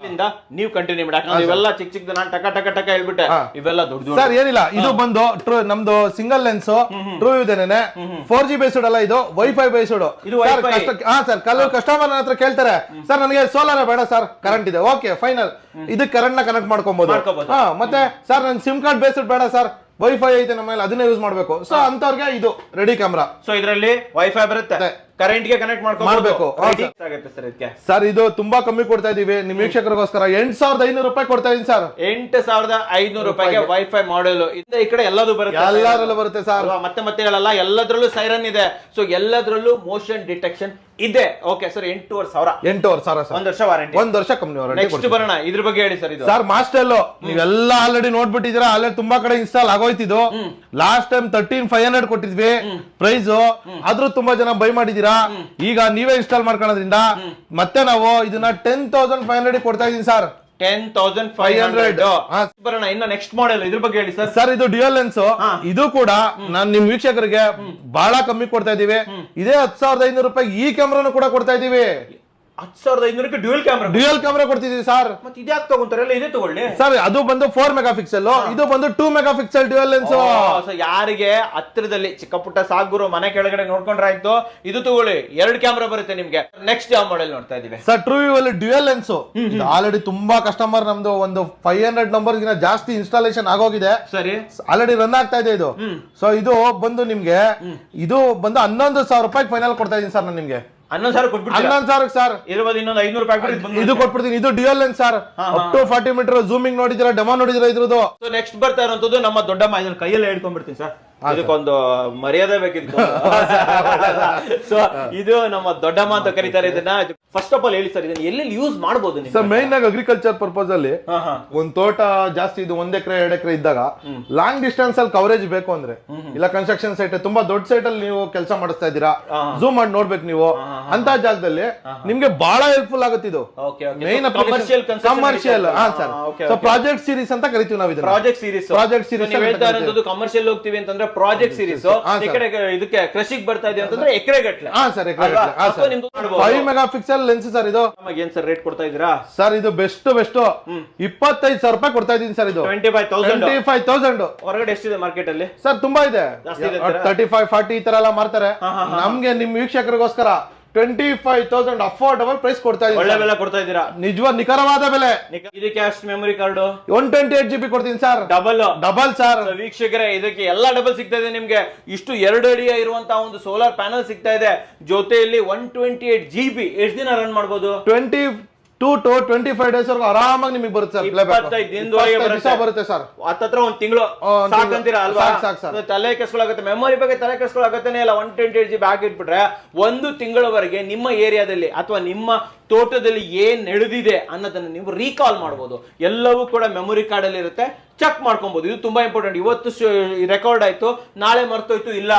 S2: ನೀವು ಕಂಟಿನ್ಯೂ ಮಾಡಿ, ಯಾಕಂದ್ರೆ ಇವೆಲ್ಲ ಚಿಕ್ಕ ಚಿಕ್ಕದ ನಾನು ಟಕ ಹೇಳ್ಬಿಟ್ಟೆ, ಇವೆಲ್ಲ ದೊಡ್ಡ
S3: ಸರ್ ಏನಿಲ್ಲ, ಇದು ಬಂದು ನಮ್ದು ಸಿಂಗಲ್ ಲೆನ್ಸ್ ಟ್ರೂ ಇದೇನೆ 4G ಬೇಸ್ಡ್ ಅಲ್ಲ, ಇದು ವೈಫೈ ಬೇಸ್ಡ್.
S2: ಇದು Wi-Fi.
S3: ಹಾ ಸರ್, ಕೆಲವು ಕಸ್ಟಮರ್ ನನ್ನ ಹತ್ರ ಕೇಳ್ತಾರೆ ಸರ್ ನನಗೆ ಸೋಲಾರ್ ಬೇಡ ಸರ್, ಕರೆಂಟ್ ಇದೆ. ಓಕೆ ಫೈನಲ್, ಇದಕ್ಕೆ ಕರೆಂಟ್ ನ ಕನೆಕ್ಟ್ ಮಾಡ್ಕೊಬಹುದು. ಹಾ ಮತ್ತೆ ಸರ್ ನನ್ ಸಿಮ್ ಕಾರ್ಡ್ ಬೇಸ್ಡ್ ಬೇಡ ಸರ್, ವೈಫೈ ಐತೆ ನಮ್ಮಲ್ಲಿ, ಅದನ್ನೇ ಯೂಸ್ ಮಾಡಬೇಕು. ಸೊ ಅಂತವ್ರಿಗೆ ಇದು ರೆಡಿ ಕ್ಯಾಮ್ರಾ.
S2: ಸೊ ಇದರಲ್ಲಿ ವೈಫೈ ಬರುತ್ತೆ, ಕರೆಂಟ್ ಗೆ ಕನೆಕ್ಟ್ ಮಾಡ್ಬೇಕು.
S3: ಸರ್ ಇದು ತುಂಬಾ ಕಮ್ಮಿ ಕೊಡ್ತಾ ಇದೀವಿ ನಿಮ್ ವೀಕ್ಷಕರಿಗೋಸ್ಕರ. 8,500 ರೂಪಾಯಿ ಕೊಡ್ತಾ ಇದೀನಿ ಸರ್.
S2: 8,500 ರೂಪಾಯಿಗೆ ವೈಫೈ ಮಾಡೆಲ್. ಈ ಕಡೆ ಎಲ್ಲದೂ ಬರುತ್ತೆ,
S3: ಎಲ್ಲರಲ್ಲೂ ಬರುತ್ತೆ ಸರ್.
S2: ಮತ್ತೆ ಹೇಳಲ್ಲ, ಎಲ್ಲದ್ರಲ್ಲೂ ಸೈರನ್ ಇದೆ. ಸೊ ಎಲ್ಲದ್ರಲ್ಲೂ ಮೋಷನ್ ಡಿಟೆಕ್ಷನ್ ಇದೆ. Okay sir, 8,500.
S3: 8,500 ಸರ್.
S2: 1 ವರ್ಷ ವಾರಂಟಿ.
S3: 1 ವರ್ಷ ಕಂಪ್ನಿ ವಾರಂಟಿ.
S2: ನೆಕ್ಸ್ಟ್ ಬರೋಣ, ಇದ್ರ ಬಗ್ಗೆ ಹೇಳಿ ಸರ್. ಇದು
S3: ಸರ್ ಮಾಸ್ಟೆಲ್ ನೀವೆಲ್ಲ ಆಲ್ರೆಡಿ ನೋಡ್ಬಿಟ್ಟಿದ್ದೀರಾ, ಆಲ್ರೆಡಿ ತುಂಬಾ ಕಡೆ ಇನ್ಸ್ಟಾಲ್ ಆಗೋಯ್ತಿದ್ದು. ಲಾಸ್ಟ್ ಟೈಮ್ 13,500 ಕೊಟ್ಟಿದ್ವಿ ಪ್ರೈಸ್, ಆದ್ರೂ ತುಂಬಾ ಜನ ಬೈ ಮಾಡಿದೀರಾ. ಈಗ ನೀವೇ ಇನ್ಸ್ಟಾಲ್ ಮಾಡ್ಕೊಳ್ಳೋದ್ರಿಂದ ಮತ್ತೆ ನಾವು ಇದನ್ನ 10,500 ಕೊಡ್ತಾ ಇದೀನಿ ಸರ್.
S2: 10,500 ಬರೋಣ. ಇನ್ನ ನೆಕ್ಸ್ಟ್ ಮಾಡೆಲ್, ಇದ್ರ ಬಗ್ಗೆ ಹೇಳಿ ಸರ್.
S3: ಸರ್ ಇದು ಡ್ಯುಯಲ್ ಲೆನ್ಸ್. ಇದು ಕೂಡ ನಾನು ನಿಮ್ ವೀಕ್ಷಕರಿಗೆ ಬಹಳ ಕಮ್ಮಿ ಕೊಡ್ತಾ ಇದೀವಿ. ಇದೇ 10,500 ರೂಪಾಯಿ ಈ ಕ್ಯಾಮ್ರಾನು ಕೂಡ ಕೊಡ್ತಾ ಇದೀವಿ.
S2: 10,500 ಡ್ಯೂಯಲ್
S3: ಕ್ಯಾಮ್ರಾ ಕೊಡ್ತಿದೀವಿ ಸರ್.
S2: ಮತ್ತೆ ಇದ್ಯಾಕೆ ತಗೊಂತಾರಲ್ಲ, ಇದೇ ತಗೊಳ್ಳಿ
S3: ಸರ್. ಅದು ಬಂದು 4 ಮೆಗಾ ಪಿಕ್ಸೆಲ್, ಇದು ಬಂದು 2 ಮೆಗಾ ಪಿಕ್ಸೆಲ್ ಡ್ಯುಯಲ್ ಲೆನ್ಸ್.
S2: ಯಾರಿಗೆ ಹತ್ತಿರದಲ್ಲಿ ಚಿಕ್ಕ ಪುಟ್ಟ ಸಾಗುರು ಮನೆ ಕೆಳಗಡೆ ನೋಡ್ಕೊಂಡ್ರೆ ಆಯ್ತು, ಇದು ತಗೊಳ್ಳಿ, 2 ಕ್ಯಾಮ್ರಾ ಬರುತ್ತೆ ನಿಮ್ಗೆ. ನೆಕ್ಸ್ಟ್ ಯಾವ ಮಾಡೆಲ್ ನೋಡ್ತಾ ಇದೀವಿ
S3: ಸರ್? ಟ್ರೂ ವ್ಯೂ ಅಲ್ಲಿ ಡ್ಯುಯಲ್ ಲೆನ್ಸ್. ಆಲ್ರೆಡಿ ತುಂಬಾ ಕಸ್ಟಮರ್ ನಮ್ದು ಒಂದು 500 ನಂಬರ್ ಗಿನ ಜಾಸ್ತಿ ಇನ್ಸ್ಟಾಲೇಷನ್ ಆಗೋಗಿದೆ.
S2: ಸರಿ,
S3: ಆಲ್ರೆಡಿ ರನ್ ಆಗ್ತಾ ಇದೆ ಇದು. ಸೊ ಇದು ಬಂದು ನಿಮ್ಗೆ ಇದು ಬಂದು 11,000 ರೂಪಾಯಿ ಫೈನಲ್ ಕೊಡ್ತಾ ಇದೀನಿ ಸರ್ ನಾನು ನಿಮ್ಗೆ.
S2: 11,000 ಕೊಟ್ಬಿಟ್ಟು
S3: 11,000 ಸರ್.
S2: ಇರ್ಬೋದು, ಇನ್ನೊಂದು 500 ರೂಪಾಯಿ
S3: ಇದು ಕೊಟ್ಬಿಡ್ತೀನಿ. ಇದು dual lens sir, up to 40 metre zooming ನೋಡಿದಿರಾ, ಡೆಮೋ ನೋಡಿದಿರಾ ಇದ್ರದ್ದು.
S2: ನೆಕ್ಸ್ಟ್ ಬರ್ತಾ ಇರುವಂತದ್ದು ನಮ್ಮ ದೊಡ್ಡಮ್ಮ. ಇದನ್ನ ಕೈಯಲ್ಲಿ ಹೇಳ್ಕೊಂಡ್ಬಿಡ್ತೀನಿ ಸರ್, ಇದಕ್ಕೊಂದು ಮರ್ಯಾದೆ ಬೇಕಿತ್ತು. ಸೊ ಇದು ನಮ್ಮ ದೊಡ್ಡಮ್ಮ ಅಂತ ಕರೀತಾರೆ ಇದನ್ನ. ಫಸ್ಟ್ ಆಫ್ ಆಲ್ ಹೇಳಿ ಸರ್, ಇದನ್ನ ಎಲ್ಲಿ ಯೂಸ್ ಮಾಡಬಹುದು
S3: ಸರ್? ಮೇನ್ ಆಗಿ ಅಗ್ರಿಕಲ್ಚರ್ ಪರ್ಪಸ್ ಅಲ್ಲಿ ಒಂದ್ ತೋಟ ಜಾಸ್ತಿ ಇದು 1 ಎಕರೆ 2 ಎಕರೆ ಇದ್ದಾಗ ಲಾಂಗ್ ಡಿಸ್ಟೆನ್ಸ್ ಅಲ್ಲಿ ಕವರೇಜ್ ಬೇಕು ಅಂದ್ರೆ, ಇಲ್ಲ ಕನ್ಸ್ಟ್ರಕ್ಷನ್ ಸೈಟ್ ತುಂಬಾ ದೊಡ್ಡ ಸೈಟ್ ಅಲ್ಲಿ ನೀವು ಕೆಲಸ ಮಾಡಿಸ್ತಾ ಇದ್ದೀರಾ, ಝೂಮ್ ಮಾಡಿ ನೋಡ್ಬೇಕು ನೀವು, ಅಂತ ಜಾಗದಲ್ಲಿ ನಿಮ್ಗೆ ಬಹಳ ಹೆಲ್ಪ್ಫುಲ್ ಆಗುತ್ತೆ ಇದು. Main commercial. ಹಾ ಸರ್. ಸೊ ಪ್ರಾಜೆಕ್ಟ್ ಸೀರೀಸ್ ಅಂತ ಕರಿತೀವಿ ನಾವು ಇದನ್ನ. ಪ್ರಾಜೆಕ್ಟ್ ಸೀರೀಸ್
S2: ಕಮರ್ಷಿಯಲ್ ಹೋಗ್ತೀವಿ ಅಂತಂದ್ರೆ ಪ್ರಾಜೆಕ್ಟ್ ಸೀರೀಸ್. ಇದಕ್ಕೆ ಕೃಷಿಗೆ ಬರ್ತಾ ಇದೆ ಅಂತಂದ್ರೆ ಎಕರೆ ಗಟ್ಟಲೆ.
S3: ಹಾ sir, 5 mega pixel lens sir ಇದು.
S2: ಏನ್ ಸರ್ ರೇಟ್ ಕೊಡ್ತಾ ಇದೀರಾ
S3: ಸರ್? ಇದು ಬೆಸ್ಟ್ 25,000 ರೂಪಾಯಿ ಕೊಡ್ತಾ ಇದೀನಿ ಸರ್. ಇದು 25,000.
S2: ಹೊರಗಡೆ ಎಷ್ಟಿದೆ ಮಾರ್ಕೆಟ್ ಅಲ್ಲಿ
S3: ಸರ್? ತುಂಬಾ ಇದೆ, 35, 40 ಈ ತರ ಎಲ್ಲ ಮಾರ್ತಾರೆ. ನಮ್ಗೆ ನಿಮ್ ವೀಕ್ಷಕರಿಗೋಸ್ಕರ 25,000 ಅಫೋರ್ಡಬಲ್ ಪ್ರೈಸ್ ಕೊಡ್ತಾ ಇದೀನಿ.
S2: ಒಳ್ಳೆ ಬೆಲೆ ಕೊಡ್ತಾ ಇದೀರಾ,
S3: ನಿಖರವಾದ ಬೆಲೆ.
S2: ಇದಕ್ಕೆ ಅಷ್ಟು ಮೆಮೊರಿ ಕಾರ್ಡ್
S3: 128 GB ಕೊಡ್ತೀನಿ ಸರ್. Double sir.
S2: ವೀಕ್ಷಕರೇ, ಇದಕ್ಕೆ ಎಲ್ಲ ಡಬಲ್ ಸಿಗ್ತಾ ಇದೆ ನಿಮ್ಗೆ. ಇಷ್ಟು 2 ಅಡಿ ಇರುವಂತಹ ಒಂದು ಸೋಲಾರ್ ಪ್ಯಾನಲ್ ಸಿಗ್ತಾ ಇದೆ, ಜೊತೆಯಲ್ಲಿ 128 GB. ಎಷ್ಟು ದಿನ ರನ್ ಮಾಡಬಹುದು?
S3: 22 to 25 days ವರೆಗೂ ಆರಾಮಾಗಿ ನಿಮಗೆ ಬರುತ್ತೆ ಸರ್.
S2: 25 ದಿನದೊಳಗೆ ಬರುತ್ತೆ
S3: ಸರ್.
S2: ಹತ್ತತ್ರ ಒಂದು ತಿಂಗಳು ಸಾಕಂತೀರಾ ಅಲ್ವಾ? ತಲೆ ಕೆಸ್ಕೊಳ್ಳಾಗುತ್ತೆ, ಮೆಮೊರಿ ಬಗ್ಗೆ ತಲೆ ಕೆಸ್ಕೊಳ್ಳಾಗತ್ತೇನೆ ಇಲ್ಲ. 128 GB ಹಾಕಿಟ್ಬಿಟ್ರೆ 1 ತಿಂಗಳವರೆಗೆ ನಿಮ್ಮ ಏರಿಯಾದಲ್ಲಿ ಅಥವಾ ನಿಮ್ಮ ತೋಟದಲ್ಲಿ ಏನ್ ನಡೆದಿದೆ ಅನ್ನೋದನ್ನ ನೀವು ರೀಕಾಲ್ ಮಾಡಬಹುದು. ಎಲ್ಲವೂ ಕೂಡ ಮೆಮೊರಿ ಕಾರ್ಡ್ ಅಲ್ಲಿ ಇರುತ್ತೆ, ಚೆಕ್ ಮಾಡ್ಕೊಬಹುದು. ಇದು ತುಂಬಾ ಇಂಪಾರ್ಟೆಂಟ್. ಇವತ್ತು ರೆಕಾರ್ಡ್ ಆಯ್ತು, ನಾಳೆ ಮರ್ತೋಯ್ತು ಇಲ್ಲ,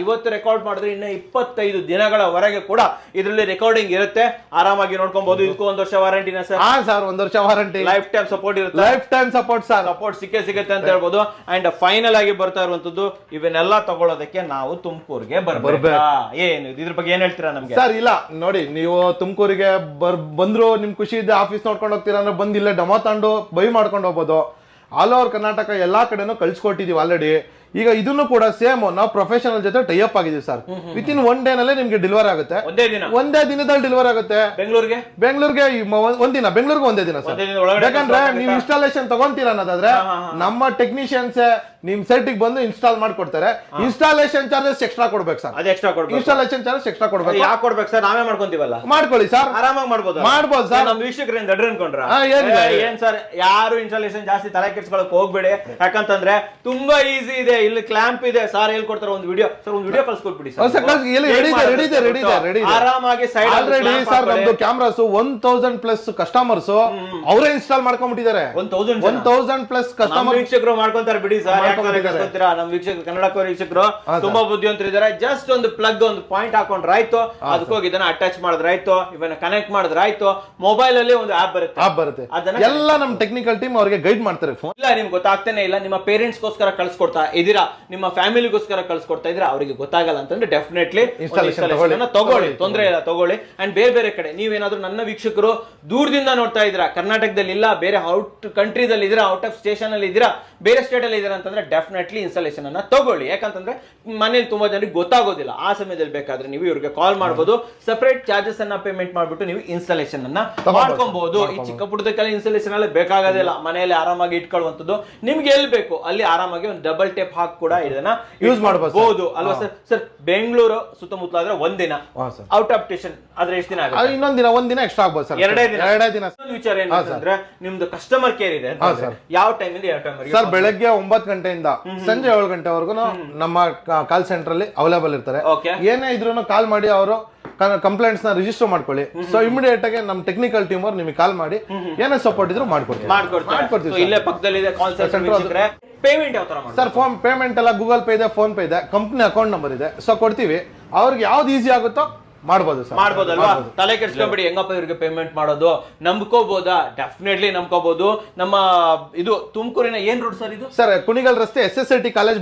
S2: ಇವತ್ತು ರೆಕಾರ್ಡ್ ಮಾಡಿದ್ರೆ ಇನ್ನ 25 ದಿನಗಳವರೆಗೆ ಕೂಡ ಇದರಲ್ಲಿ ರೆಕಾರ್ಡಿಂಗ್ ಇರುತ್ತೆ. ಆರಾಮಾಗಿ ನೋಡ್ಕೊಬಹುದು. ಇದಕ್ಕೂ 1 ವರ್ಷ ವಾರಂಟಿನ ಸರ್?
S3: ಹಾ ಸರ್, 1 ವರ್ಷ ವಾರಂಟಿ.
S2: ಲೈಫ್ ಟೈಮ್ ಸಪೋರ್ಟ್ ಇರುತ್ತೆ.
S3: Life time support sir.
S2: Support ಸಿಗುತ್ತೆ ಅಂತ ಹೇಳ್ಬೋದು. ಅಂಡ್ ಫೈನಲ್ ಆಗಿ ಬರ್ತಾ ಇರುವಂತದ್ದು, ಇವನ್ನೆಲ್ಲ ತಗೊಳ್ಳೋದಕ್ಕೆ ನಾವು ತುಮಕೂರಿಗೆ ಬರ್ಬೇಕು. ಏನು ಇದ್ರ ಬಗ್ಗೆ ಏನ್ ಹೇಳ್ತೀರಾ ನಮ್ಗೆ?
S3: ಸರ್ ಇಲ್ಲ ನೋಡಿ, ನೀವು ತುಮಕೂರಿಗೆ ಬಂದ್ರು ನಿಮ್ ಖುಷಿ ಇದೆ, ಆಫೀಸ್ ನೋಡ್ಕೊಂಡು ಹೋಗ್ತೀರಾ ಅಂದ್ರೆ ಬಂದು ಇಲ್ಲೇ ಡೆಮೋ ತಗೊಂಡು ಬೈ ಮಾಡ್ಕೊಂಡು ಹೋಗ್ಬೋದು. ಆಲ್ ಓವರ್ ಕರ್ನಾಟಕ ಎಲ್ಲಾ ಕಡೆನೂ ಕಳ್ಸಿಕೊಟ್ಟಿದೀವಿ ಆಲ್ರೆಡಿ. ಈಗ ಇದನ್ನು ಕೂಡ ಸೇಮ್ ನಾವು ಪ್ರೊಫೆಷನಲ್ ಜೊತೆ ಟೈ ಅಪ್ ಆಗಿದೀವಿ ಸರ್. ವಿತಿನ್ 1 ಡೇ ನಲ್ಲೇ ನಿಮ್ಗೆ ಡೆಲಿವರ್ ಆಗುತ್ತೆ. ಒಂದೇ ದಿನದಲ್ಲಿ ಡೆಲಿವರ್ ಆಗುತ್ತೆ. ಬೆಂಗಳೂರಿಗೆ ಒಂದಿನ, ಬೆಂಗಳೂರಿಗೆ ಒಂದೇ ದಿನ ಸರ್. ಯಾಕಂದ್ರೆ ನೀವು ಇನ್ಸ್ಟಾಲೇಷನ್ ತಗೊಂತೀರ ಅನ್ನೋದಾದ್ರೆ ನಮ್ಮ ಟೆಕ್ನಿಷಿಯನ್ಸ್ ನಿಮ್ ಸೈಟ್ ಬಂದು ಇನ್ಸ್ಟಾಲ್ ಮಾಡ್ಕೊಡ್ತಾರೆ. ಇನ್ಸ್ಟಾಲೇಷನ್ ಚಾರ್ಜಸ್ ಎಕ್ಸ್ಟ್ರಾ ಕೊಡ್ಬೇಕು ಸರ್. ಇನ್ಸ್ಟಾಲೇಷನ್ ಚಾರ್ಜಸ್ ಎಕ್ಸ್ಟ್ರಾ ಕೊಡ್ಬೇಕು.
S2: ಯಾಕೆ ಕೊಡ್ಬೇಕು ಸರ್? ನಾವೇ ಮಾಡ್ಕೊಂತೀವಲ್ಲ.
S3: ಮಾಡ್ಕೊಳ್ಳಿ ಸರ್,
S2: ಆರಾಮಾಗಿ ಮಾಡ್ಬೋದು
S3: ಸರ್.
S2: ನಮ್ಮ ವೀಕ್ಷಕರೇನ್ ದಡ್ರ ಅನ್ಕೊಂಡ್ರ? ಏನ್ ಸರ್, ಯಾರು ಇನ್ಸ್ಟಾಲೇಷನ್ ಜಾಸ್ತಿ ತಲೆ ಕೆಡ್ಸ್ಕೊಳಕ್ ಹೋಗ್ಬೇಡಿ. ಯಾಕಂತಂದ್ರೆ ತುಂಬಾ ಈಸಿ ಇದೆ. ಇಲ್ಲಿ ಕ್ಲಾಂಪ್ ಇದೆ ಸರ್ ಹೇಳ್ಕೊಡ್ತಾರೆ ಒಂದು ವಿಡಿಯೋ ಸರ್ ಒಂದು ವಿಡಿಯೋ ಕಳ್ಸ್ಕೊಟ್ಬಿಡಿ
S3: ರೆಡಿ
S2: ಆರಾಮಾಗಿ ಸೈಡ್
S3: ಆಲ್ರೆಡಿ ಸರ್ ನಮ್ದು ಕ್ಯಾಮ್ರಾಸ್ 1000+ ಕಸ್ಟಮರ್ಸ್ ಅವರೇ ಇನ್ಸ್ಟಾಲ್ ಮಾಡ್ಕೊಂಡ್ಬಿಟ್ಟಿದ್ದಾರೆ 1000+ ಕಸ್ಟಮರ್
S2: ವೀಕ್ಷಕರು ಮಾಡ್ಕೊಂತಾರೆ ಬಿಡಿ ಸರ್ ನಮ್ ವೀಕ್ಷಕರು ಕನ್ನಡ ವೀಕ್ಷಕರು ತುಂಬಾ ಬುದ್ಧಿವಂತರಿದ್ದಾರೆ ಜಸ್ಟ್ ಒಂದು ಪ್ಲಗ್ ಒಂದು ಪಾಯಿಂಟ್ ಹಾಕೊಂಡ್ರೆ ಆಯ್ತು ಅದಕ್ಕೋಗಿ ಇದನ್ನ ಅಟ್ಯಾಚ್ ಮಾಡಿದ್ರೆ ಆಯ್ತು ಇವನ್ನ ಕನೆಕ್ಟ್ ಮಾಡಿದ್ರೆ ಆಯ್ತು ಮೊಬೈಲ್ ಅಲ್ಲಿ ಒಂದು ಆಪ್ ಬರುತ್ತೆ
S3: ಅದನ್ನ ಎಲ್ಲ ನಮ್ ಟೆಕ್ನಿಕಲ್ ಟೀಮ್ ಅವ್ರಿಗೆ ಗೈಡ್ ಮಾಡ್ತಾರೆ
S2: ಇಲ್ಲ ನಿಮ್ಗೆ ಗೊತ್ತಾಗ್ತಾನೆ ಇಲ್ಲ ನಿಮ್ಮ ಪೇರೆಂಟ್ಸ್ ಗೋಸ್ಕರ ಕಳ್ಸ್ಕೊಡ್ತಾ ಇದೀರಾ ನಿಮ್ಮ ಫ್ಯಾಮಿಲಿಗೋಸ್ಕರ ಕಳ್ಸ್ಕೊಡ್ತಾ ಇದ್ರೆ ಅವರಿಗೆ ಗೊತ್ತಾಗಲ್ಲ ಅಂತಂದ್ರೆ ಡೆಫಿನೆಟ್ಲಿ ತಗೊಳ್ಳಿ ತೊಂದರೆ ಇಲ್ಲ ತಗೊಳ್ಳಿ ಅಂಡ್ ಬೇರೆ ಬೇರೆ ಕಡೆ ನೀವೇನಾದ್ರೂ ನನ್ನ ವೀಕ್ಷಕರು ದೂರದಿಂದ ನೋಡ್ತಾ ಇದ್ದೀರಾ ಕರ್ನಾಟಕದಲ್ಲಿ ಇಲ್ಲ ಬೇರೆ ಔಟ್ ಕಂಟ್ರಿದಲ್ಲಿ ಇದ್ದೀರಾ ಔಟ್ ಆಫ್ ಸ್ಟೇಷನ್ ಅಲ್ಲಿ ಇದ್ದೀರಾ ಬೇರೆ ಸ್ಟೇಟ್ ಅಲ್ಲಿ ಇದ್ದೀರಾ ಅಂತಂದ್ರೆ ಡೆಫಿನೆಟ್ಲಿ ಇನ್ಸ್ಟಾಲೇಷನ್ ಅನ್ನ ತಗೊಳ್ಳಿ ಯಾಕಂತಂದ್ರೆ ಮನೇಲಿ ತುಂಬಾ ಜನರಿಗೆ ಗೊತ್ತಾಗೋದಿಲ್ಲ ಆ ಸಮಯದಲ್ಲಿ ಬೇಕಾದ್ರೆ ನೀವು ಇವ್ರಿಗೆ ಕಾಲ್ ಮಾಡಬಹುದು ಸಪರೇಟ್ ಚಾರ್ಜಸ್ ಅನ್ನ ಪೇಮೆಂಟ್ ಮಾಡ್ಬಿಟ್ಟು ನೀವು ಇನ್ಸ್ಟಾಲೇಷನ್ ಅನ್ನ ಮಾಡ್ಕೊಬಹುದು ಈ ಚಿಕ್ಕ ಪುಟ್ಟದಕ್ಕೆಲ್ಲ ಇನ್ಸ್ಟಾಲೇಷನ್ ಎಲ್ಲ ಬೇಕಾಗೋದಿಲ್ಲ ಮನೆಯಲ್ಲಿ ಆರಾಮಾಗಿ ಇಟ್ಕೊಳ್ಳುವಂಥದ್ದು ನಿಮ್ಗೆ ಎಲ್ಲಿ ಬೇಕು ಅಲ್ಲಿ ಆರಾಮಾಗಿ ಒಂದು ಡಬಲ್ ಟೇಪ್ ಹಾಕಿ ಕೂಡ ಇದನ್ನ ಯೂಸ್ ಮಾಡಬಹುದು ಅಲ್ವಾ ಸರ್ ಸರ್ ಬೆಂಗಳೂರು ಸುತ್ತಮುತ್ತ ಆದ್ರೆ ಒಂದಿನ ಔಟ್ ಆಫ್ ಸ್ಟೇಷನ್ ಆದ್ರೆ ಎಷ್ಟು ದಿನ ಆಗುತ್ತೆ
S3: ಇನ್ನೊಂದಿನ ಒಂದಿನ ಎಕ್ಸ್ಟ್ರಾ ಆಗ್ಬೋದು ಸರ್
S2: ಎರಡೇ ದಿನ ವಿಚಾರ ಏನಂತಂದ್ರೆ ನಿಮ್ದು ಕಸ್ಟಮರ್ ಕೇರ್ ಇದೆ ಯಾವ ಟೈಮ್ ಇಂದ ಯಾವ ಟೈಮ್
S3: ಸರ್ ಬೆಳಗ್ಗೆ 9 ಗಂಟೆಯಿಂದ ಸಂಜೆ 7 ಗಂಟೆವರೆಗೂ ನಮ್ಮ ಕಾಲ್ ಸೆಂಟರ್ ಅಲ್ಲಿ ಅವೈಲೇಬಲ್ ಇರ್ತಾರೆ ಏನೇ ಇದ್ರು ಕಾಲ್ ಮಾಡಿ ಅವರು ಕಂಪ್ಲೇಂಟ್ಸ್ ನ ರಿಜಿಸ್ಟರ್ ಮಾಡ್ಕೊಳ್ಳಿ ಸೊ ಇಮಿಡಿಯೇಟ್ ಆಗಿ ನಮ್ಮ ಟೆಕ್ನಿಕಲ್ ಟೀಮ್ ಅವ್ರು ನಿಮಗೆ ಕಾಲ್ ಮಾಡಿ ಏನೇ ಸಪೋರ್ಟ್ ಇದ್ರು ಮಾಡ್ಕೊಡ್ತೀವಿ
S2: ಇಲ್ಲೇ ಪಕ್ಕದಲ್ಲಿ ಇದೆ ಕಾಲ್ ಸೆಂಟರ್ ಪೇಮೆಂಟ್ ಯಾವ ತರ
S3: ಸರ್ ಪೇಮೆಂಟ್ ಎಲ್ಲ ಗೂಗಲ್ ಪೇ ಇದೆ ಫೋನ್ ಪೇ ಇದೆ ಕಂಪ್ನಿ ಅಕೌಂಟ್ ನಂಬರ್ ಇದೆ ಸೊ ಕೊಡ್ತೀವಿ ಅವ್ರಿಗೆ ಯಾವ್ದು ಈಸಿ ಆಗುತ್ತೋ ಮಾಡ್ಬೋದು ಸರ್
S2: ಮಾಡ್ಬೋದಲ್ವಾ ತಲೆ ಕೆಡ್ಸ್ಕೊಂಡ್ಬಿಡಿ ಹೆಂಗಪ್ಪ ಇವ್ರಿಗೆ ಪೇಮೆಂಟ್ ಮಾಡೋದು ನಂಬ್ಕೋಬಹುದಾ ಡೆಫಿನೆಟ್ಲಿ ನಂಬ್ಕೋಬಹುದು ನಮ್ಮ ಇದು ತುಮಕೂರಿನ ಏನ್ ರೂಟ್ ಸರ್ ಇದು
S3: ಸರ್ ಕುಣಿಗಲ್ ರಸ್ತೆ SSIT ಕಾಲೇಜ್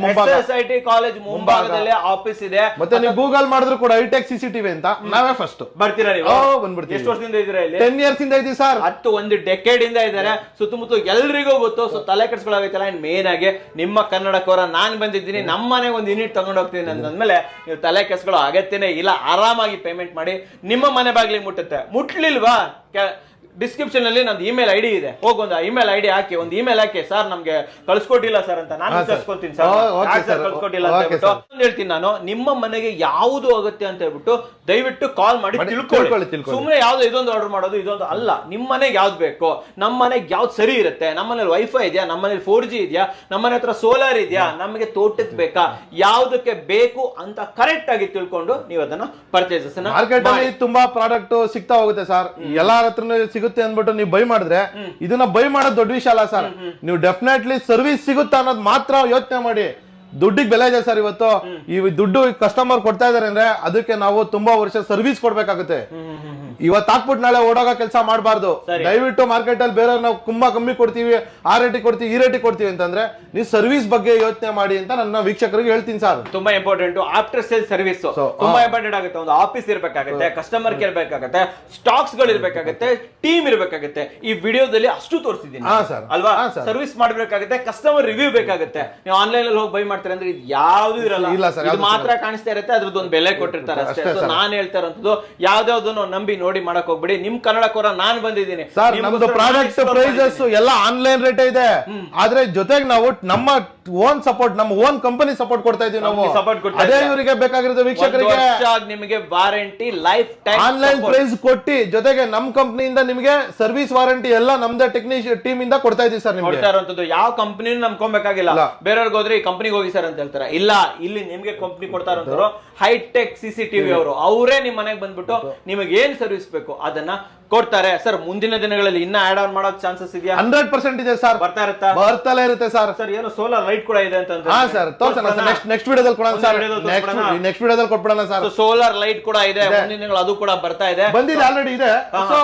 S2: ಮುಂಭಾಗದಲ್ಲಿ ಆಫೀಸ್ ಇದೆ
S3: ಮತ್ತೆ ನೀವು ಗೂಗಲ್ ಮಾಡಿದ್ರು ಕೂಡ ಹೈಟೆಕ್ CCTV ಅಂತ ನಾವೇ ಫಸ್ಟ್
S2: ಬರ್ತೀರಾ ನೀವು
S3: ಬಂದ್ಬಿಡ್ತೀವಿ
S2: ಎಷ್ಟು ವರ್ಷದಿಂದ ಇದ್ದೀರಾ ಇಲ್ಲಿ
S3: 10 years ಇಂದ ಇದೀವಿ ಸರ್
S2: 1 ಡೆಕೆಡ್ ಇಂದ ಇದ್ದಾರೆ ಸುತ್ತಮುತ್ತ ಎಲ್ರಿಗೂ ಗೊತ್ತು ಸೊ ತಲೆ ಕೆಡ್ಸ್ಕೊಳ್ಳೋಗೈತಲ್ಲ ಅಂಡ್ ಮೇನ್ ಆಗಿ ನಿಮ್ಮ ಕನ್ನಡಕವರ ನಾನ್ ಬಂದಿದ್ದೀನಿ ನಮ್ಮ ಮನೆಗೆ ಒಂದು ಯೂನಿಟ್ ತಗೊಂಡು ಹೋಗ್ತೀನಿ ಅಂತಂದ್ಮೇಲೆ ನೀವು ತಲೆ ಕೆಡ್ಸ್ಕೊಳ್ಳೋ ಅಗತ್ಯನೇ ಇಲ್ಲ ಆರಾಮಾಗಿ ಪೇಮೆಂಟ್ ಮಾಡಿ ನಿಮ್ಮ ಮನೆ ಬಾಗಿಲಿಗೆ ಮುಟ್ಟುತ್ತೆ ಮುಟ್ಲಿಲ್ವಾ ಡಿಸ್ಕ್ರಿಪ್ಷನ್ ಅಲ್ಲಿ ನಂದು ಇಮೇಲ್ ಐಡಿ ಇದೆ ಹೋಗಿ ಒಂದು ಇಮೇಲ್ ಐಡಿ ಹಾಕಿ ಒಂದು ಇಮೇಲ್ ಹಾಕಿ ಸರ್ ನಮ್ಗೆ ಕಳ್ಸ್ಕೊಟ್ಟಿಲ್ಲ ಸರ್ ಅಂತ ನಾನು ಕಳ್ಸ್ಕೊತೀನಿ ಸರ್ ಕಳ್ಸ್ಕೊಟ್ಟಿಲ್ಲ ಅಂತ ಹೇಳ್ತೀನಿ ನಾನು ನಿಮ್ಮ ಮನೆಗೆ ಯಾವುದು ಅಗತ್ಯ ಅಂತ ಹೇಳ್ಬಿಟ್ಟು ದಯವಿಟ್ಟು ಕಾಲ್ ಮಾಡಿ ತಿಳ್ಕೊಳ್ಳಿ ಸುಮ್ಮನೆ ಯಾವ್ದು ಇದೊಂದು ಆರ್ಡರ್ ಮಾಡೋದು ಇದೊಂದು ಅಲ್ಲ ನಿಮ್ಮ ಮನೆಗೆ ಯಾವ್ದು ಬೇಕು ನಮ್ಮ ಮನೆಗೆ ಯಾವ್ದು ಸರಿ ಇರುತ್ತೆ ನಮ್ಮ ಮನೇಲಿ ವೈಫೈ ಇದೆಯಾ ನಮ್ಮ ಮನೇಲಿ 4G ಇದೆಯಾ ನಮ್ಮ ಮನೆ ಹತ್ರ ಸೋಲಾರ್ ಇದೆಯಾ ನಮಗೆ ತೋಟಕ್ಕೆ ಬೇಕಾ ಯಾವ್ದಕ್ಕೆ ಬೇಕು ಅಂತ ಕರೆಕ್ಟ್ ಆಗಿ ತಿಳ್ಕೊಂಡು ನೀವು ಅದನ್ನ ಪರ್ಚೇಸಸ್
S3: ಮಾರ್ಕೆಟ್ ಅಲ್ಲಿ ತುಂಬಾ ಪ್ರಾಡಕ್ಟ್ ಸಿಗ್ತಾ ಹೋಗುತ್ತೆ ಸರ್ ಎಲ್ಲಾರ ಹತ್ರನೂ ಸಿಗುತ್ತೆ ಅಂದ್ಬಿಟ್ಟು ನೀವು ಬೈ ಮಾಡಿದ್ರೆ ಇದನ್ನ ಬೈ ಮಾಡೋದು ದೊಡ್ಡ ವಿಷಯ ಅಲ್ಲ ಸರ್ ನೀವು ಡೆಫಿನೆಟ್ಲಿ ಸರ್ವಿಸ್ ಸಿಗುತ್ತಾ ಅನ್ನೋದು ಮಾತ್ರ ಯೋಚನೆ ಮಾಡಿ ದುಡ್ಡಿಗೆ ಬೆಲೆ ಇದೆ ಸರ್ ಇವತ್ತು ಈ ದುಡ್ಡು ಕಸ್ಟಮರ್ ಕೊಡ್ತಾ ಇದಾರೆ ಅಂದ್ರೆ ಅದಕ್ಕೆ ನಾವು ತುಂಬಾ ವರ್ಷ ಸರ್ವಿಸ್ ಕೊಡ್ಬೇಕಾಗುತ್ತೆ ಇವತ್ತು ಹಾಕ್ಬಿಟ್ಟು ನಾಳೆ ಓಡೋಗ ಕೆಲಸ ಮಾಡಬಾರ್ದು ದಯವಿಟ್ಟು ಮಾರ್ಕೆಟ್ ಅಲ್ಲಿ ಬೇರೆ ನಾವು ತುಂಬಾ ಕಮ್ಮಿ ಕೊಡ್ತೀವಿ ಆ ರೇಟಿಗೆ ಕೊಡ್ತೀವಿ ಈ ರೇಟಿಗೆ ಕೊಡ್ತೀವಿ ಅಂತಂದ್ರೆ ನೀವು ಸರ್ವಿಸ್ ಬಗ್ಗೆ ಯೋಚನೆ ಮಾಡಿ ಅಂತ ನನ್ನ ವೀಕ್ಷಕರಿಗೆ ಹೇಳ್ತೀನಿ ಸರ್
S2: ತುಂಬಾ ಇಂಪಾರ್ಟೆಂಟ್ ಆಫ್ಟರ್ ಸೇಲ್ ಸರ್ವಿಸ್ ತುಂಬಾ ಇಂಪಾರ್ಟೆಂಟ್ ಆಗುತ್ತೆ ಒಂದು ಆಫೀಸ್ ಇರಬೇಕಾಗುತ್ತೆ ಕಸ್ಟಮರ್ ಕೇರ್ ಬೇಕಾಗುತ್ತೆ ಸ್ಟಾಕ್ಸ್ ಗಳು ಇರಬೇಕಾಗುತ್ತೆ ಟೀಮ್ ಇರಬೇಕಾಗುತ್ತೆ ಈ ವಿಡಿಯೋದಲ್ಲಿ ಅಷ್ಟು ತೋರಿಸಿದ್ದೀನಿ ಅಲ್ವಾ ಸರ್ವಿಸ್ ಮಾಡಬೇಕಾಗುತ್ತೆ ಕಸ್ಟಮರ್ ರಿವ್ಯೂ ಬೇಕಾಗುತ್ತೆ ನೀವು ಆನ್ಲೈನ್ ಅಲ್ಲಿ ಹೋಗಿ ಬೈ ಮಾಡ್ತಾರೆ ಅಂದ್ರೆ ಇದು ಯಾವ್ದು ಇರಲ್ಲ ಇದು ಮಾತ್ರ ಕಾಣಿಸ್ತಾ ಇರುತ್ತೆ ಅದ್ರದ್ದು ಒಂದು ಬೆಲೆ ಕೊಟ್ಟಿರ್ತಾರೆ ಅಷ್ಟೇ ನಾನು ಹೇಳ್ತಾ ಇರೋದು ಯಾವ್ದಾವ್ದನ್ನು ನಂಬಿ ನೋಡಿ ಮಾಡಕ್ ಹೋಗ್ಬಿಡಿ ನಿಮ್ ಕನ್ನಡಕೋರ ನಾನು ಬಂದಿದ್ದೀನಿ
S3: ಸರ್ ನಮ್ದು ಪ್ರಾಡಕ್ಟ್ ಪ್ರೈಸಸ್ ಎಲ್ಲ ಆನ್ಲೈನ್ ರೇಟ್ ಇದೆ ಆದ್ರೆ ಜೊತೆಗೆ ನಾವು ನಮ್ಮ ಓನ್ ಸಪೋರ್ಟ್ ನಮ್ಮ ಓನ್ ಕಂಪನಿ ಸಪೋರ್ಟ್ ಕೊಡ್ತಾ ಇದೀವಿ ನಾವು
S2: ಸಪೋರ್ಟ್ ಕೊಡ್ತಾ
S3: ಅದೇ ಇವರಿಗೆ ಬೇಕಾಗಿರೋದು ವೀಕ್ಷಕರಿಗೆ
S2: ನಿಮಗೆ warranty life time
S3: online price ಕೊಟ್ಟಿ ಜೊತೆಗೆ ನಮ್ಮ ಕಂಪನಿಯಿಂದ ನಿಮಗೆ ಸರ್ವಿಸ್ ವಾರಂಟಿ ಎಲ್ಲ ನಮ್ದೇ ಟೆಕ್ನಿಷಿಯನ್ ಟೀಮ್ ಇಂದ ಕೊಡ್ತಾ ಇದೀವಿ ಸರ್ ನಿಮ್ಗೆ
S2: ಕೊಡ್ತಾ ಇರುವಂತದ್ದು ಯಾವ ಕಂಪನಿನೂ ನಂಬ್ಕೊಬೇಕಾಗಿಲ್ಲ ಬೇರೆಯವ್ರಿಗೆ ಹೋದ್ರೆ ಈ ಕಂಪನಿಗೆ ಹೋಗಿ ಸರ್ ಅಂತ ಹೇಳ್ತಾರೆ ಇಲ್ಲ ಇಲ್ಲಿ ನಿಮ್ಗೆ ಕಂಪನಿ ಕೊಡ್ತಾ ಇರೋಂಥವ್ರು ಹೈಟೆಕ್ CCTV ಅವರು ಅವರೇ ನಿಮ್ ಮನೆಗೆ ಬಂದ್ಬಿಟ್ಟು ನಿಮಗೆ ಏನ್ ಸರ್ವಿಸ್ ಬೇಕು ಅದನ್ನ ಕೊಡ್ತಾರೆ ಸರ್ ಮುಂದಿನ ದಿನಗಳಲ್ಲಿ ಇನ್ನ ಆಡ್ ಆನ್ ಮಾಡೋ ಚಾನ್ಸಸ್ ಇದೆಯಾ
S3: 100% ಇದೆ ಸರ್
S2: ಬರ್ತಾ ಇರುತ್ತಾ
S3: ಬರ್ತಲೇ ಇರುತ್ತೆ ಸರ್
S2: ಸರ್ ಏನೋ ಸೋಲಾರ್ ಲೈಟ್ ಕೂಡ ಇದೆ ಅಂತ
S3: ಹಾ ಸರ್ ತೋರ್ಸೋಣ ಸರ್ ನೆಕ್ಸ್ಟ್ ವಿಡಿಯೋದಲ್ಲಿ ಕೊಡೋಣ ಸರ್ ನೆಕ್ಸ್ಟ್ ವಿಡಿಯೋದಲ್ಲಿ ಕೊಟ್ಬಿಡೋಣ ಸರ್
S2: ಸೋಲಾರ್ ಲೈಟ್ ಕೂಡ ಇದೆ ಮುಂದಿನ ದಿನಗಳು ಅದು ಕೂಡ ಬರ್ತಾ ಇದೆ
S3: ಬಂದಿದೆ ಆಲ್ರೆಡಿ ಇದೆ ಸೊ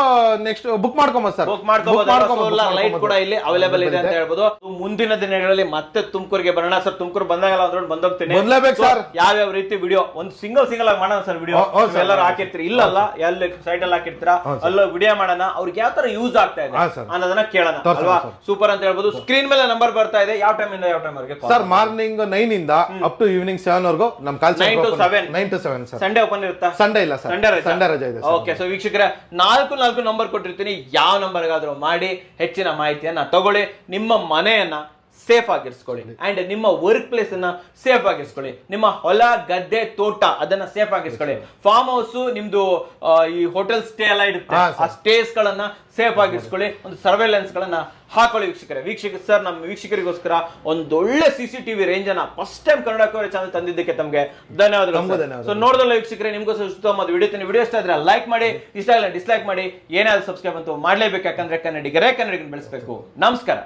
S3: ನೆಕ್ಸ್ಟ್ ಬುಕ್ ಮಾಡ್ಕೊಬಹುದು ಸರ್
S2: ಬುಕ್ ಮಾಡ್ಕೊಬಹುದು ಸೋಲಾರ್ ಲೈಟ್ ಕೂಡ ಇಲ್ಲಿ ಅವೈಲೇಬಲ್ ಇದೆ ಅಂತ ಹೇಳ್ಬೋದು ಮುಂದಿನ ದಿನಗಳಲ್ಲಿ ಮತ್ತೆ ತುಮಕೂರಿಗೆ ಬರೋಣ ಸರ್ ತುಮಕೂರು ಬಂದಾಗಲ್ಲ ಅಂದ್ರೆ ಬಂದೋಗ್ತೀನಿ
S3: ಬಂದ್ಲೇಬೇಕು ಸರ್
S2: ಯಾವ್ಯಾವ ರೀತಿ ವಿಡಿಯೋ ಒಂದು ಸಿಂಗಲ್ ಆಗಿ ಮಾಡೋಣ ಸರ್ ವಿಡಿಯೋ ಎಲ್ಲರೂ ಹಾಕಿರ್ತೀರಿ ಇಲ್ಲಲ್ಲ ಎಲ್ಲಿ ಸೈಟ್ ಅಲ್ಲಿ ಹಾಕಿರ್ತೀರಾ ಅಲ್ಲ ವಿಡಿಯೋ ಮಾಡೋಣ ಅವ್ರಿಗೆ ಯಾವ ತರ ಯೂಸ್ ಆಗ್ತಾ ಇದೆ ಅನ್ನೋದನ್ನ ಕೇಳೋಣ ಅಲ್ವಾ ಸೂಪರ್ ಅಂತ ಹೇಳ್ಬೋದು ಸ್ಕ್ರೀನ್ ಮೇಲೆ ನಂಬರ್ ಬರ್ತಾ ಇದೆ ಯಾವ ಟೈಮ್ ಇಂದ ಯಾವ ಟೈಮ್ ವರೆಗೆ
S3: ಸರ್ ಮಾರ್ನಿಂಗ್ 9 ಇಂದ ಅಪ್ ಟು ಈವ್ನಿಂಗ್ 7 ವರೆಗೂ ನಮ್ಮ ಕಾಲ್ 9 to 7 ಸರ್
S2: ಸಂಡೇ ಓಪನ್ ಇರುತ್ತಾ
S3: ಸಂಡೇ ಇಲ್ಲ ಸರ್ ಸಂಡೇ ರಜೆ ಇದೆ
S2: ಓಕೆ ಸೊ ವೀಕ್ಷಕರೇ 4 ನಂಬರ್ ಕೊಟ್ಟಿರ್ತೀನಿ ಯಾವ ನಂಬರ್ಗಾದ್ರೂ ಮಾಡಿ ಹೆಚ್ಚಿನ ಮಾಹಿತಿಯನ್ನ ತಗೊಳ್ಳಿ ನಿಮ್ಮ ಮನೆಯನ್ನ ಸೇಫ್ ಆಗಿರಿಸ್ಕೊಳ್ಳಿ. ಅಂಡ್ ನಿಮ್ಮ ವರ್ಕ್ ಪ್ಲೇಸ್ ಅನ್ನ ಸೇಫ್ ಆಗಿರಿಸ್ಕೊಳ್ಳಿ. ನಿಮ್ಮ ಹೊಲ ಗದ್ದೆ ತೋಟ ಅದನ್ನ ಸೇಫ್ ಆಗಿರಿಸ್ಕೊಳ್ಳಿ. ಫಾರ್ಮ್ ಹೌಸ್ ನಿಮ್ದು ಈ ಹೋಟೆಲ್ ಸ್ಟೇ ಎಲ್ಲ ಇಡುತ್ತೆ, ಆ ಸ್ಟೇಸ್ ಗಳನ್ನ ಸೇಫ್ ಆಗಿರಿಸ್ಕೊಳ್ಳಿ. ಒಂದು ಸರ್ವೇಲೆನ್ಸ್ ಗಳನ್ನ ಹಾಕೊಳ್ಳಿ ವೀಕ್ಷಕರೇ. ಸರ್ ನಮ್ಮ ವೀಕ್ಷಕರಿಗೋಸ್ಕರ ಒಂದೊಳ್ಳೆ CCTV ರೇಂಜ್ ಅನ್ನ ಫಸ್ಟ್ ಟೈಮ್ ಕನ್ನಡ ಕೋರೆ ಚಾನಲ್ ತಂದಿದ್ದಕ್ಕೆ ತಮಗೆ ಧನ್ಯವಾದಗಳು. ಸೊ ನೋಡಿದಲ್ಲ ವೀಕ್ಷಕರೇ, ನಿಮ್ಗೋಸ್ಕರ ಉತ್ತಮವಾದ ವಿಡಿಯೋ ಇಷ್ಟ ಆದ್ರೆ ಲೈಕ್ ಮಾಡಿ, ಇಷ್ಟ ಇಲ್ಲ ಡಿಸ್ಲೈಕ್ ಮಾಡಿ, ಏನಾದ್ರು ಸಬ್ಸ್ಕ್ರೈಬ್ ಅಂತೂ ಮಾಡ್ಲೇಬೇಕು. ಯಾಕಂದ್ರೆ ಕನ್ನಡಿಗರೇ ಕನ್ನಡಿಗರನ್ನ ಬೆಳೆಸಬೇಕು. ನಮಸ್ಕಾರ.